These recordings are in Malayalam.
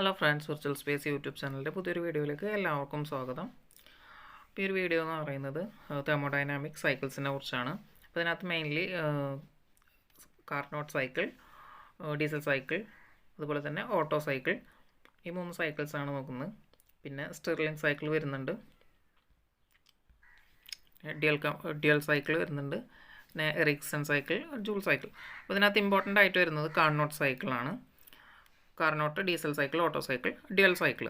Hello friends, virtual space YouTube ചാനലിൻ്റെ പുതിയൊരു വീഡിയോയിലേക്ക് എല്ലാവർക്കും സ്വാഗതം. ഇപ്പോൾ ഈ ഒരു വീഡിയോ എന്ന് പറയുന്നത് തെർമോഡൈനാമിക് സൈക്കിൾസിനെ കുറിച്ചാണ്. അപ്പോൾ ഇതിനകത്ത് mainly Carnot cycle, diesel cycle, അതുപോലെ തന്നെ ഓട്ടോ സൈക്കിൾ, ഈ 3 സൈക്കിൾസാണ് നോക്കുന്നത്. പിന്നെ സ്റ്റിർലിംഗ് സൈക്കിൾ വരുന്നുണ്ട്, ഡ്യുവൽ സൈക്കിൾ വരുന്നുണ്ട്, പിന്നെ എറിക്സൺ സൈക്കിൾ, ജൂൾ സൈക്കിൾ. അപ്പോൾ ഇതിനകത്ത് ഇമ്പോർട്ടൻ്റ് ആയിട്ട് വരുന്നത് കാർനോട്ട് സൈക്കിളാണ്. Carnot, Diesel cycle, Otto cycle, dual cycle.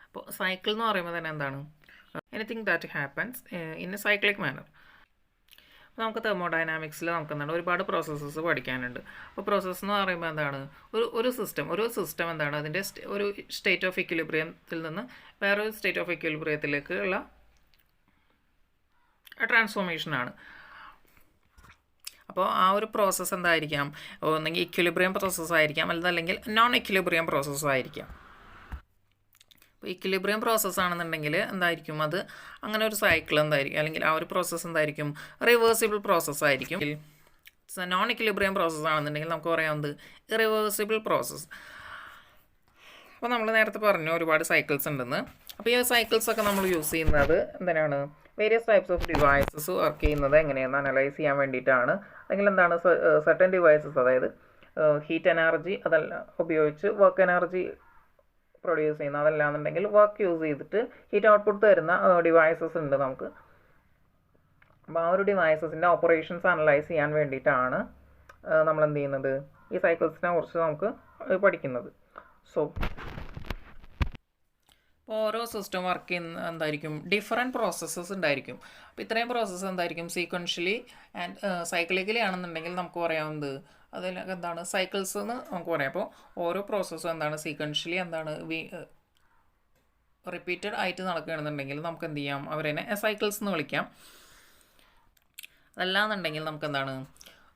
അപ്പോൾ സൈക്കിൾ എന്ന് പറയുമ്പോൾ തന്നെ എന്താണ്? Anything that happens in a cyclic manner. അപ്പോൾ നമുക്ക് തെർമോഡൈനാമിക്സിൽ നമുക്ക് എന്താണ് ഒരുപാട് പ്രോസസ്സസ് പഠിക്കാനുണ്ട്. അപ്പോൾ പ്രോസസ്സ് എന്ന് പറയുമ്പോൾ എന്താണ്? ഒരു സിസ്റ്റം എന്താണ്? അതിൻ്റെ ഒരു സ്റ്റേറ്റ് ഓഫ് ഇക്വിലിബ്രിയത്തിൽ നിന്ന് വേറൊരു സ്റ്റേറ്റ് ഓഫ് ഇക്വിലിബ്രിയത്തിലേക്ക് ഉള്ള ട്രാൻസ്ഫോർമേഷനാണ്. അപ്പോൾ ആ ഒരു പ്രോസസ്സ് എന്തായിരിക്കാം? ഒന്നെങ്കിൽ ഇക്വിലിബ്രിയം പ്രോസസ്സായിരിക്കാം, അല്ലെങ്കിൽ നോൺ ഇക്വിലിബ്രിയം പ്രോസസ്സായിരിക്കാം. അപ്പോൾ ഇക്വിലിബ്രിയം പ്രോസസ്സാണെന്നുണ്ടെങ്കിൽ എന്തായിരിക്കും? അത് അങ്ങനെ ഒരു സൈക്കിൾ എന്തായിരിക്കും, അല്ലെങ്കിൽ ആ ഒരു പ്രോസസ്സ് എന്തായിരിക്കും? റിവേഴ്സിബിൾ പ്രോസസ്സായിരിക്കും. നോൺ ഇക്വിലിബ്രിയം പ്രോസസ്സാണെന്നുണ്ടെങ്കിൽ നമുക്ക് പറയാവുന്നത് ഇറിവേഴ്സിബിൾ പ്രോസസ്സ്. അപ്പോൾ നമ്മൾ നേരത്തെ പറഞ്ഞു ഒരുപാട് സൈക്കിൾസ് ഉണ്ടെന്ന്. അപ്പോൾ ഈ സൈക്കിൾസൊക്കെ നമ്മൾ യൂസ് ചെയ്യുന്നത് എന്തിനാണ്? Various types of devices work ചെയ്യുന്നത് എങ്ങനെയെന്ന് അനലൈസ് ചെയ്യാൻ വേണ്ടിയിട്ടാണ്. അല്ലെങ്കിൽ എന്താണ് സർട്ടൻ ഡിവൈസസ്, അതായത് ഹീറ്റ് എനർജി അതല്ല ഉപയോഗിച്ച് വർക്ക് എനർജി പ്രൊഡ്യൂസ് ചെയ്യുന്ന, അതല്ലാന്നുണ്ടെങ്കിൽ വർക്ക് യൂസ് ചെയ്തിട്ട് ഹീറ്റ് ഔട്ട്പുട്ട് തരുന്ന ഡിവൈസസ് ഉണ്ട് നമുക്ക്. അപ്പോൾ ആ ഒരു ഡിവൈസസിൻ്റെ ഓപ്പറേഷൻസ് അനലൈസ് ചെയ്യാൻ വേണ്ടിയിട്ടാണ് നമ്മൾ എന്ത് ചെയ്യുന്നത്? ഈ സൈക്കിൾസിനെ കുറിച്ച് നമുക്ക് പഠിക്കുന്നത്. സോ ഇപ്പോൾ ഓരോ സിസ്റ്റം വർക്ക് ചെയ്യുന്ന എന്തായിരിക്കും? ഡിഫറെൻറ്റ് പ്രോസസ്സസ് ഉണ്ടായിരിക്കും. അപ്പോൾ ഇത്രയും പ്രോസസ്സ് എന്തായിരിക്കും? സീക്വൻഷ്യലി ആൻഡ് സൈക്ലിക്കലി ആണെന്നുണ്ടെങ്കിൽ നമുക്ക് പറയാവുന്നത് അതിൽ എന്താണ്? സൈക്കിൾസ് എന്ന് നമുക്ക് പറയാം. അപ്പോൾ ഓരോ പ്രോസസ്സും എന്താണ്? സീക്വൻഷ്യലി എന്താണ്? റിപ്പീറ്റഡ് ആയിട്ട് നടക്കുകയാണെന്നുണ്ടെങ്കിൽ നമുക്ക് എന്ത് ചെയ്യാം? അവരെ സൈക്കിൾസ് എന്ന് വിളിക്കാം. അതല്ലാന്നുണ്ടെങ്കിൽ നമുക്ക് എന്താണ്?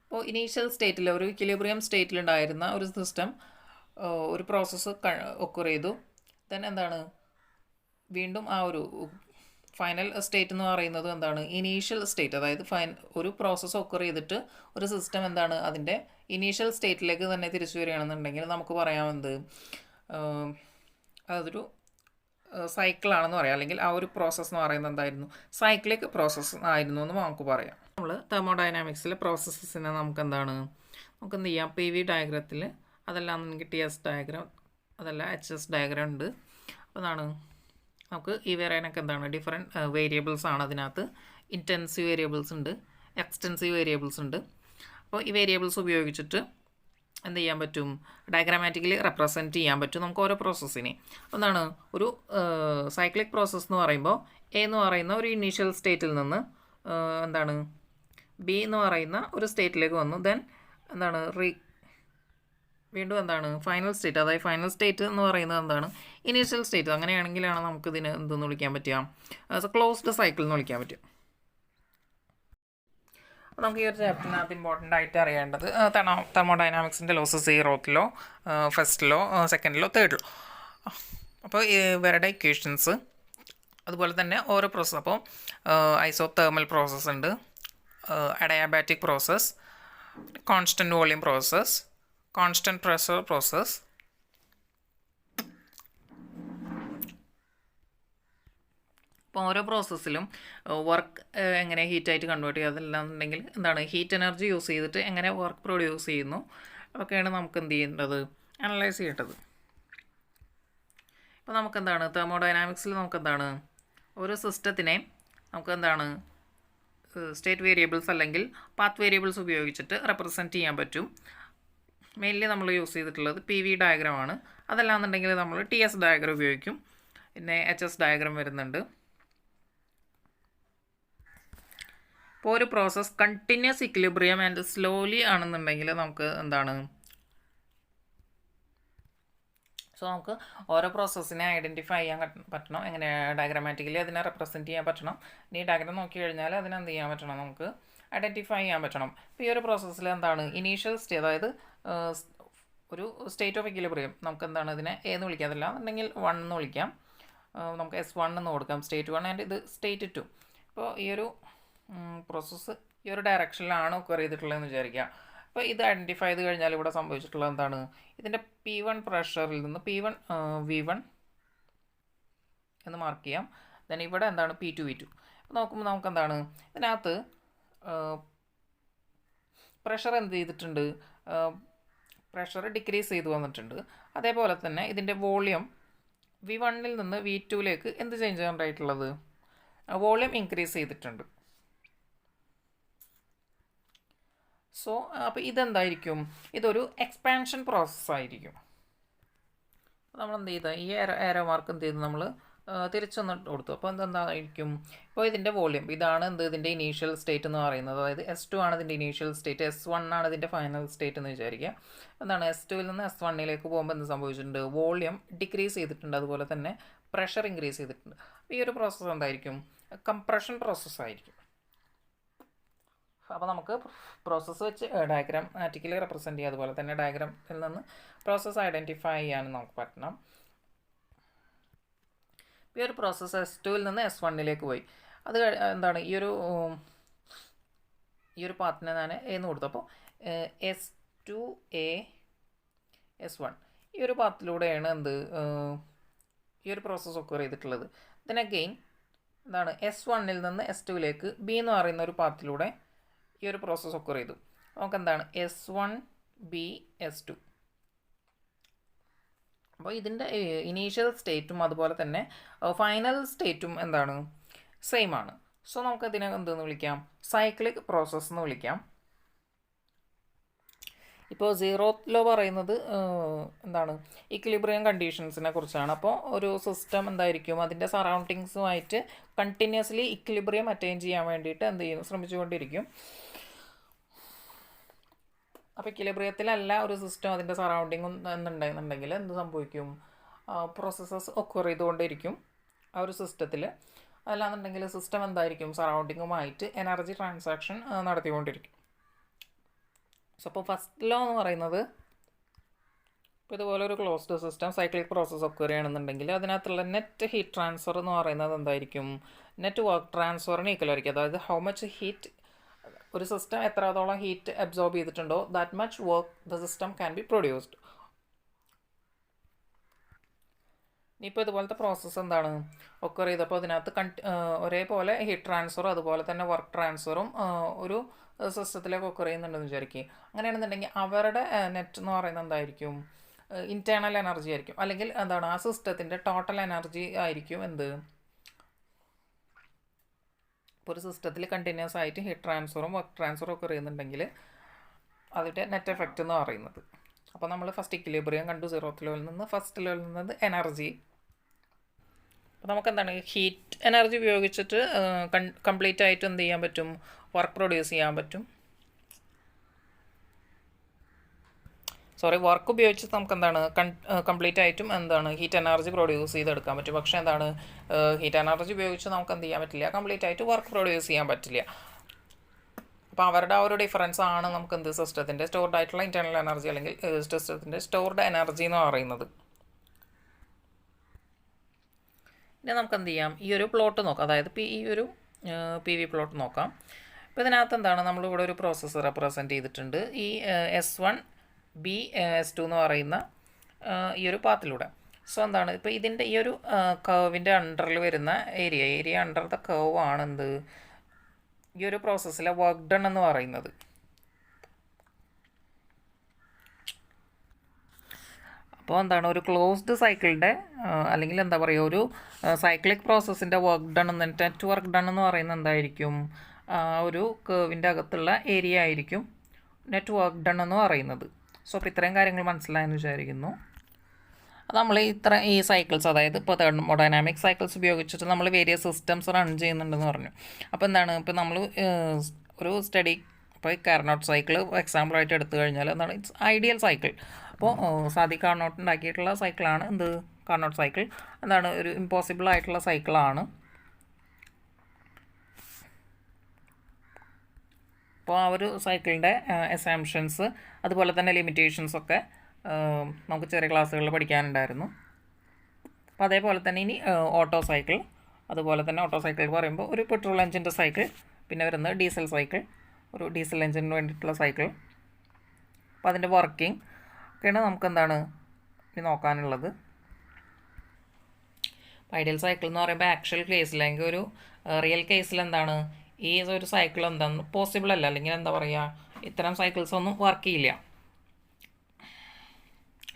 ഇപ്പോൾ ഇനീഷ്യൽ സ്റ്റേറ്റിൽ ഒരു ഇക്വിലിബ്രിയം സ്റ്റേറ്റിലുണ്ടായിരുന്ന ഒരു സിസ്റ്റം ഒരു പ്രോസസ്സ് ഒക്കർ ചെയ്തു. ദെൻ എന്താണ്? വീണ്ടും ആ ഒരു ഫൈനൽ സ്റ്റേറ്റ് എന്ന് പറയുന്നത് എന്താണ്? ഇനീഷ്യൽ സ്റ്റേറ്റ്, അതായത് ഒരു പ്രോസസ്സ് ഒക്കർ ചെയ്തിട്ട് ഒരു സിസ്റ്റം എന്താണ്? അതിൻ്റെ ഇനീഷ്യൽ സ്റ്റേറ്റിലേക്ക് തന്നെ തിരിച്ചു വരികയാണെന്നുണ്ടെങ്കിൽ നമുക്ക് പറയാവുന്നത് അതൊരു സൈക്കിളാണെന്ന് പറയാം. അല്ലെങ്കിൽ ആ ഒരു പ്രോസസ്സ് എന്ന് പറയുന്നത് എന്തായിരുന്നു? സൈക്ലിക് പ്രോസസ്സ് ആയിരുന്നു എന്ന് നമുക്ക് പറയാം. നമ്മൾ തെർമോഡൈനാമിക്സിലെ പ്രോസസ്സസിനെ നമുക്ക് എന്താണ്? നമുക്ക് എന്ത് ചെയ്യാം? PV ഡയഗ്രത്തിൽ, അതല്ലാന്നുണ്ടെങ്കിൽ TS ഡയഗ്രാം, അതല്ല HS ഡയഗ്രാം ഉണ്ട്. അപ്പോൾ അതാണ് നമുക്ക് ഈ വേറെയൊക്കെ എന്താണ്? ഡിഫറെൻറ്റ് വേരിയബിൾസ് ആണ് അതിനകത്ത്. ഇൻറ്റൻസീവ് വേരിയബിൾസ് ഉണ്ട്, എക്സ്റ്റൻസീവ് വേരിയബിൾസ് ഉണ്ട്. അപ്പോൾ ഈ വേരിയബിൾസ് ഉപയോഗിച്ചിട്ട് എന്ത് ചെയ്യാൻ പറ്റും? ഡയഗ്രാമാറ്റിക്കലി റെപ്രസെൻറ്റ് ചെയ്യാൻ പറ്റും നമുക്ക് ഓരോ പ്രോസസ്സിനെ. എന്താണ്? ഒരു സൈക്ലിക് പ്രോസസ്സ് എന്ന് പറയുമ്പോൾ A എന്ന് പറയുന്ന ഒരു ഇനീഷ്യൽ സ്റ്റേറ്റിൽ നിന്ന് എന്താണ്? B എന്ന് പറയുന്ന ഒരു സ്റ്റേറ്റിലേക്ക് വന്നു. ദെൻ എന്താണ്? വീണ്ടും എന്താണ്? Final state. അതായത് ഫൈനൽ സ്റ്റേറ്റ് എന്ന് പറയുന്നത് എന്താണ്? Initial state. അങ്ങനെയാണെങ്കിലാണ് നമുക്കിതിന് എന്തെന്ന് വിളിക്കാൻ പറ്റുക? ക്ലോസ്ഡ് സൈക്കിൾ എന്ന് വിളിക്കാൻ പറ്റും. നമുക്ക് ഈ ഒരു ചാപ്റ്ററിനകത്ത് ഇമ്പോർട്ടൻ്റ് ആയിട്ട് അറിയേണ്ടത് തെർമോഡൈനാമിക്സിൻ്റെ laws 0th law, 1st law, 2nd law, 3rd law. അപ്പോൾ ഇവരുടെ ഇക്വേഷൻസ്, അതുപോലെ തന്നെ ഓരോ പ്രോസസ്സ്. അപ്പോൾ ഐസോതെർമൽ പ്രോസസ്സ് ഉണ്ട്, adiabatic process, constant volume process, constant pressure process. അപ്പോൾ ഓരോ പ്രോസസ്സിലും വർക്ക് എങ്ങനെ ഹീറ്റായിട്ട് കൺവേർട്ട് ചെയ്യുക, അതല്ലാന്നുണ്ടെങ്കിൽ എന്താണ്? ഹീറ്റ് എനർജി യൂസ് ചെയ്തിട്ട് എങ്ങനെ വർക്ക് പ്രൊഡ്യൂസ് ചെയ്യുന്നു, അതൊക്കെയാണ് നമുക്ക് എന്ത് ചെയ്യേണ്ടത്? അനലൈസ് ചെയ്യേണ്ടത്. ഇപ്പോൾ നമുക്കെന്താണ്? തെർമോഡൈനാമിക്സിൽ നമുക്കെന്താണ്? ഒരു സിസ്റ്റത്തിനെ നമുക്ക് എന്താണ്? സ്റ്റേറ്റ് വേരിയബിൾസ് അല്ലെങ്കിൽ പാത്ത് വേരിയബിൾസ് ഉപയോഗിച്ചിട്ട് റെപ്രസെൻറ്റ് ചെയ്യാൻ പറ്റും. മെയിൻലി നമ്മൾ യൂസ് ചെയ്തിട്ടുള്ളത് PV ഡയഗ്രാമാണ്. അതല്ലാന്നുണ്ടെങ്കിൽ നമ്മൾ TS ഡയഗ്രാം ഉപയോഗിക്കും. പിന്നെ HS ഡയഗ്രാം വരുന്നുണ്ട്. ഇപ്പോൾ ഒരു process continuous equilibrium and slowly ആണെന്നുണ്ടെങ്കിൽ നമുക്ക് എന്താണ്? സോ നമുക്ക് ഓരോ പ്രോസസ്സിനെ ഐഡൻറ്റിഫൈ ചെയ്യാൻ പറ്റണം. എങ്ങനെ? ഡയഗ്രാമാറ്റിക്കലി അതിനെ റെപ്രസെൻറ്റ് ചെയ്യാൻ പറ്റണം. ഇനി ഡയഗ്രാം നോക്കി കഴിഞ്ഞാൽ അതിനെന്ത് ചെയ്യാൻ പറ്റണം? നമുക്ക് ഐഡൻറ്റിഫൈ ചെയ്യാൻ പറ്റണം. ഇപ്പോൾ ഈ ഒരു പ്രോസസ്സിൽ എന്താണ്? ഇനീഷ്യൽ സ്റ്റേറ്റ്, അതായത് ഒരു സ്റ്റേറ്റ് ഓഫ് ഇക്വിലിബ്രിയം നമുക്ക് എന്താണ്? ഇതിനെ A എന്ന് വിളിക്കാം, അതല്ല എന്നുണ്ടെങ്കിൽ 1 എന്ന് വിളിക്കാം. നമുക്ക് S1 എന്ന് കൊടുക്കാം, സ്റ്റേറ്റ് 1, ആൻഡ് ഇത് സ്റ്റേറ്റ് 2. അപ്പോൾ ഈ ഒരു പ്രോസസ്സ് ഈ ഒരു ഡയറക്ഷനിലാണ് ഒക്കർ ചെയ്തിട്ടുള്ളതെന്ന് വിചാരിക്കുക. അപ്പോൾ ഇത് ഐഡൻറ്റിഫൈ ചെയ്ത് കഴിഞ്ഞാൽ ഇവിടെ സംഭവിച്ചിട്ടുള്ളത് എന്താണ്, ഇതിൻ്റെ P1 പ്രഷറിൽ നിന്ന് P1 V1 എന്ന് മാർക്ക് ചെയ്യാം. ദെൻ ഇവിടെ എന്താണ് P2 V2. അപ്പോൾ നോക്കുമ്പോൾ നമുക്ക് എന്താണ് ഇതിനകത്ത് പ്രഷർ എന്ത് ചെയ്തിട്ടുണ്ട്, പ്രഷർ ഡിക്രീസ് ചെയ്ത് വന്നിട്ടുണ്ട്. അതേപോലെ തന്നെ ഇതിൻ്റെ വോളിയം V1ൽ നിന്ന് V2ലേക്ക് എന്ത് ചേഞ്ച് ഉണ്ടായിട്ടുള്ളത്, വോളിയം ഇൻക്രീസ് ചെയ്തിട്ടുണ്ട്. സോ അപ്പോൾ ഇതെന്തായിരിക്കും, ഇതൊരു എക്സ്പാൻഷൻ പ്രോസസ്സായിരിക്കും. നമ്മൾ എന്ത് ചെയ്താൽ ഈ ഏരോ മാർക്ക് എന്ത് ചെയ്ത് നമ്മൾ തിരിച്ചൊന്ന് കൊടുത്തു. അപ്പോൾ എന്തായിരിക്കും, ഇപ്പോൾ ഇതിൻ്റെ വോളിയം ഇതാണ് ഇതിൻ്റെ ഇനീഷ്യൽ സ്റ്റേറ്റ് എന്ന് പറയുന്നത്. അതായത് S2 ആണ് ഇതിൻ്റെ ഇനീഷ്യൽ സ്റ്റേറ്റ്, S1 ആണ് ഇതിൻ്റെ ഫൈനൽ സ്റ്റേറ്റ് എന്ന് വിചാരിക്കുക. എന്താണ് S2ൽ നിന്ന് S1ലേക്ക് പോകുമ്പോൾ എന്ത് സംഭവിച്ചിട്ടുണ്ട്, വോളിയം ഡിക്രീസ് ചെയ്തിട്ടുണ്ട്, അതുപോലെ തന്നെ പ്രഷർ ഇൻക്രീസ് ചെയ്തിട്ടുണ്ട്. ഈ ഒരു പ്രോസസ്സ് എന്തായിരിക്കും, കംപ്രഷൻ പ്രോസസ്സായിരിക്കും. അപ്പോൾ നമുക്ക് പ്രോസസ്സ് വെച്ച് ഡയഗ്രാമാറ്റിക്കലി റെപ്രസെൻറ്റ് ചെയ്യുക, അതുപോലെ തന്നെ ഡയഗ്രാമിൽ നിന്ന് പ്രോസസ്സ് ഐഡൻറ്റിഫൈ ചെയ്യാനും നമുക്ക് പറ്റണം. ഈ ഒരു പ്രോസസ്സ് S2ൽ നിന്ന് S1ലേക്ക് പോയി. അത് എന്താണ് ഈ ഒരു പാത്തിനെ ഞാൻ എന്ന് കൊടുത്തു. അപ്പോൾ S2A S1 ഈ ഒരു പാത്തിലൂടെയാണ് ഈ ഒരു പ്രോസസ്സ് ഒക്കെ ചെയ്തിട്ടുള്ളത്. ദെൻ അഗെയിൻ എന്താണ് S1ൽ നിന്ന് S2ലേക്ക് B എന്ന് പറയുന്ന ഒരു പാത്തിലൂടെ ഈ ഒരു പ്രോസസ്സ് ഒക്കെ ചെയ്തു. നമുക്കെന്താണ് S1B S2. അപ്പോൾ ഇതിൻ്റെ ഇനീഷ്യൽ സ്റ്റേറ്റും അതുപോലെ തന്നെ ഫൈനൽ സ്റ്റേറ്റും എന്താണ് സെയിം ആണ്. സോ നമുക്കതിനെ എന്തെന്ന് വിളിക്കാം, സൈക്ലിക് പ്രോസസ്സ് എന്ന് വിളിക്കാം. ഇപ്പോൾ സീറോ ലോ പറയുന്നത് എന്താണ്, ഇക്വിലിബ്രിയം കണ്ടീഷൻസിനെ കുറിച്ചാണ്. അപ്പോൾ ഒരു സിസ്റ്റം എന്തായിരിക്കും, അതിൻ്റെ സറൗണ്ടിങ്സുമായിട്ട് കണ്ടിന്യൂസ്ലി ഇക്വിലിബ്രിയം അറ്റൈൻ ചെയ്യാൻ വേണ്ടിയിട്ട് എന്ത് ചെയ്യും, ശ്രമിച്ചുകൊണ്ടിരിക്കും. അപ്പോൾ ഇക്വിലിബ്രിയത്തിലല്ല ഒരു സിസ്റ്റം അതിൻ്റെ സറൗണ്ടിങ്ങും എന്നുണ്ടെന്നുണ്ടെങ്കിൽ എന്ത് സംഭവിക്കും, പ്രോസസ്സസ് ഒക്കർ ചെയ്തുകൊണ്ടിരിക്കും ആ ഒരു സിസ്റ്റത്തിൽ. അല്ലാന്നുണ്ടെങ്കിൽ സിസ്റ്റം എന്തായിരിക്കും, സറൗണ്ടിങ്ങുമായിട്ട് എനർജി ട്രാൻസാക്ഷൻ നടത്തിക്കൊണ്ടിരിക്കും. സോ അപ്പോൾ ഫസ്റ്റ് ലോ എന്ന് പറയുന്നത്, ഇപ്പോൾ ഇതുപോലെ ഒരു closed system cyclic process occur ചെയ്യണമെന്നുണ്ടെങ്കിൽ അതിനകത്തുള്ള നെറ്റ് ഹീറ്റ് ട്രാൻസ്ഫർ എന്ന് പറയുന്നത് എന്തായിരിക്കും, നെറ്റ് വർക്ക് ട്രാൻസ്ഫറിന് ഈക്വൽ ആയിരിക്കും. അതായത് ഹൗ മച്ച് ഹീറ്റ് ഒരു സിസ്റ്റം എത്രത്തോളം ഹീറ്റ് അബ്സോർബ് ചെയ്തിട്ടുണ്ടോ that much work the system can be produced. ഇനിയിപ്പോൾ ഇതുപോലത്തെ പ്രോസസ്സ് എന്താണ് ഒക്കർ ചെയ്തപ്പോൾ അതിനകത്ത് ഒരേപോലെ ഹീറ്റ് ട്രാൻസ്ഫറും അതുപോലെ തന്നെ വർക്ക് ട്രാൻസ്ഫറും ഒരു സിസ്റ്റത്തിലേക്ക് ഒക്കർ ചെയ്യുന്നുണ്ടെന്ന് വിചാരിക്കുക. അങ്ങനെയാണെന്നുണ്ടെങ്കിൽ അവരുടെ നെറ്റ് എന്ന് പറയുന്നത് എന്തായിരിക്കും, ഇൻറ്റേർണൽ എനർജി ആയിരിക്കും. അല്ലെങ്കിൽ എന്താണ് ആ സിസ്റ്റത്തിൻ്റെ ടോട്ടൽ എനർജി ആയിരിക്കും ഒരു സിസ്റ്റത്തിൽ കണ്ടിന്യൂസ് ആയിട്ട് ഹീറ്റ് ട്രാൻസ്ഫറും വർക്ക് ട്രാൻസ്ഫറും ഒക്കെ ചെയ്യുന്നുണ്ടെങ്കിൽ അതിൻ്റെ നെറ്റ് എഫക്റ്റ് എന്ന് പറയുന്നത്. അപ്പോൾ നമ്മൾ ഫസ്റ്റ് ഇക്വിലിബ്രിയം കണ്ടു, സീറോത്ത് ലെവലിൽ നിന്ന് ഫസ്റ്റ് ലെവലിൽ നിന്ന് എനർജി. അപ്പോൾ നമുക്ക് എന്താണ് ഹീറ്റ് എനർജി ഉപയോഗിച്ചിട്ട് കംപ്ലീറ്റ് ആയിട്ട് എന്ത് ചെയ്യാൻ പറ്റും, വർക്ക് പ്രൊഡ്യൂസ് ചെയ്യാൻ പറ്റും. വർക്ക് ഉപയോഗിച്ച് നമുക്ക് എന്താണ് കംപ്ലീറ്റ് ആയിട്ടും എന്താണ് ഹീറ്റ് എനർജി പ്രൊഡ്യൂസ് ചെയ്തെടുക്കാൻ പറ്റും. പക്ഷേ എന്താണ് ഹീറ്റ് എനർജി ഉപയോഗിച്ച് നമുക്ക് എന്ത് ചെയ്യാൻ പറ്റില്ല, കംപ്ലീറ്റ് ആയിട്ട് വർക്ക് പ്രൊഡ്യൂസ് ചെയ്യാൻ പറ്റില്ല. അപ്പോൾ അവരുടെ ആ ഒരു ഡിഫറൻസ് ആണ് നമുക്ക് എന്ത് സിസ്റ്റത്തിൻ്റെ സ്റ്റോർഡ് ആയിട്ടുള്ള ഇൻറ്റേർണൽ എനർജി അല്ലെങ്കിൽ സിസ്റ്റത്തിൻ്റെ സ്റ്റോർഡ് എനർജി എന്ന് പറയുന്നത്. ഇനി നമുക്ക് എന്ത് ചെയ്യാം, ഈ ഒരു പ്ലോട്ട് നോക്കാം, അതായത് ഈ ഒരു PV പ്ലോട്ട് നോക്കാം. അപ്പോൾ ഇതിനകത്ത് എന്താണ് നമ്മളിവിടെ ഒരു പ്രോസസ്സ് റെപ്രസെൻറ്റ് ചെയ്തിട്ടുണ്ട് ഈ S1B S2 എന്ന് പറയുന്ന ഈ ഒരു പാത്തിലൂടെ. സോ എന്താണ് ഇപ്പോൾ ഇതിൻ്റെ ഈ ഒരു കർവിൻ്റെ അണ്ടറിൽ വരുന്ന ഏരിയ അണ്ടർ ദ കർവ് ആണ് ഈ ഒരു പ്രോസസ്സിലെ വർക്ക് ഡൺ എന്ന് പറയുന്നത്. അപ്പോൾ എന്താണ് ഒരു ക്ലോസ്ഡ് സൈക്കിളിൻ്റെ അല്ലെങ്കിൽ എന്താ പറയുക ഒരു സൈക്ലിക് പ്രോസസ്സിൻ്റെ work done net work done എന്ന് പറയുന്നത് എന്തായിരിക്കും, ഒരു കർവിൻ്റെ അകത്തുള്ള ഏരിയ ആയിരിക്കും നെറ്റ് വർക്ക് ഡൺ എന്ന് പറയുന്നത്. സോ അപ്പോൾ ഇത്രയും കാര്യങ്ങൾ മനസ്സിലായെന്ന് വിചാരിക്കുന്നു. അത് നമ്മൾ ഈ സൈക്കിൾസ്, അതായത് ഇപ്പോൾ തെർമോഡൈനാമിക് സൈക്കിൾസ് ഉപയോഗിച്ചിട്ട് നമ്മൾ വേരിയസ് സിസ്റ്റംസ് റൺ ചെയ്യുന്നുണ്ടെന്ന് പറഞ്ഞു. അപ്പോൾ എന്താണ് ഇപ്പോൾ നമ്മൾ ഒരു സ്റ്റഡി, ഇപ്പോൾ ഈ കാർനോട്ട് സൈക്കിൾ എക്സാമ്പിളായിട്ട് എടുത്തു കഴിഞ്ഞാൽ എന്താണ് ഇറ്റ്സ് ഐഡിയൽ സൈക്കിൾ. അപ്പോൾ സാദി കാർനോട്ട് ഉണ്ടാക്കിയിട്ടുള്ള സൈക്കിളാണ് കാർനോട്ട് സൈക്കിൾ. എന്താണ് ഒരു ഇമ്പോസിബിൾ ആയിട്ടുള്ള സൈക്കിളാണ്. അപ്പോൾ ആ ഒരു സൈക്കിളിൻ്റെ അസംപ്ഷൻസ് അതുപോലെ തന്നെ ലിമിറ്റേഷൻസൊക്കെ നമുക്ക് ചെറിയ ക്ലാസ്സുകളിൽ പഠിക്കാനുണ്ടായിരുന്നു. അപ്പോൾ അതേപോലെ തന്നെ ഇനി ഓട്ടോ സൈക്കിൾ, അതുപോലെ തന്നെ ഓട്ടോ സൈക്കിൾ പറയുമ്പോൾ ഒരു പെട്രോൾ എഞ്ചിൻ്റെ സൈക്കിൾ, പിന്നെ വരുന്നത് ഡീസൽ സൈക്കിൾ, ഒരു ഡീസൽ എഞ്ചിന് വേണ്ടിയിട്ടുള്ള സൈക്കിൾ, അപ്പോൾ അതിൻ്റെ വർക്കിംഗ് ഒക്കെയാണ് നമുക്ക് എന്താണ് ഇനി നോക്കാനുള്ളത്. ഐഡിയൽ സൈക്കിൾ എന്ന് പറയുമ്പോൾ ആക്ച്വൽ കേസിൽ അല്ലെങ്കിൽ ഒരു റിയൽ കേസിൽ എന്താണ് ഈ ഒരു സൈക്കിൾ എന്താണ് പോസിബിൾ അല്ല, അല്ലെങ്കിൽ എന്താ പറയുക, ഇത്തരം സൈക്കിൾസ് ഒന്നും വർക്ക് ചെയ്യില്ല.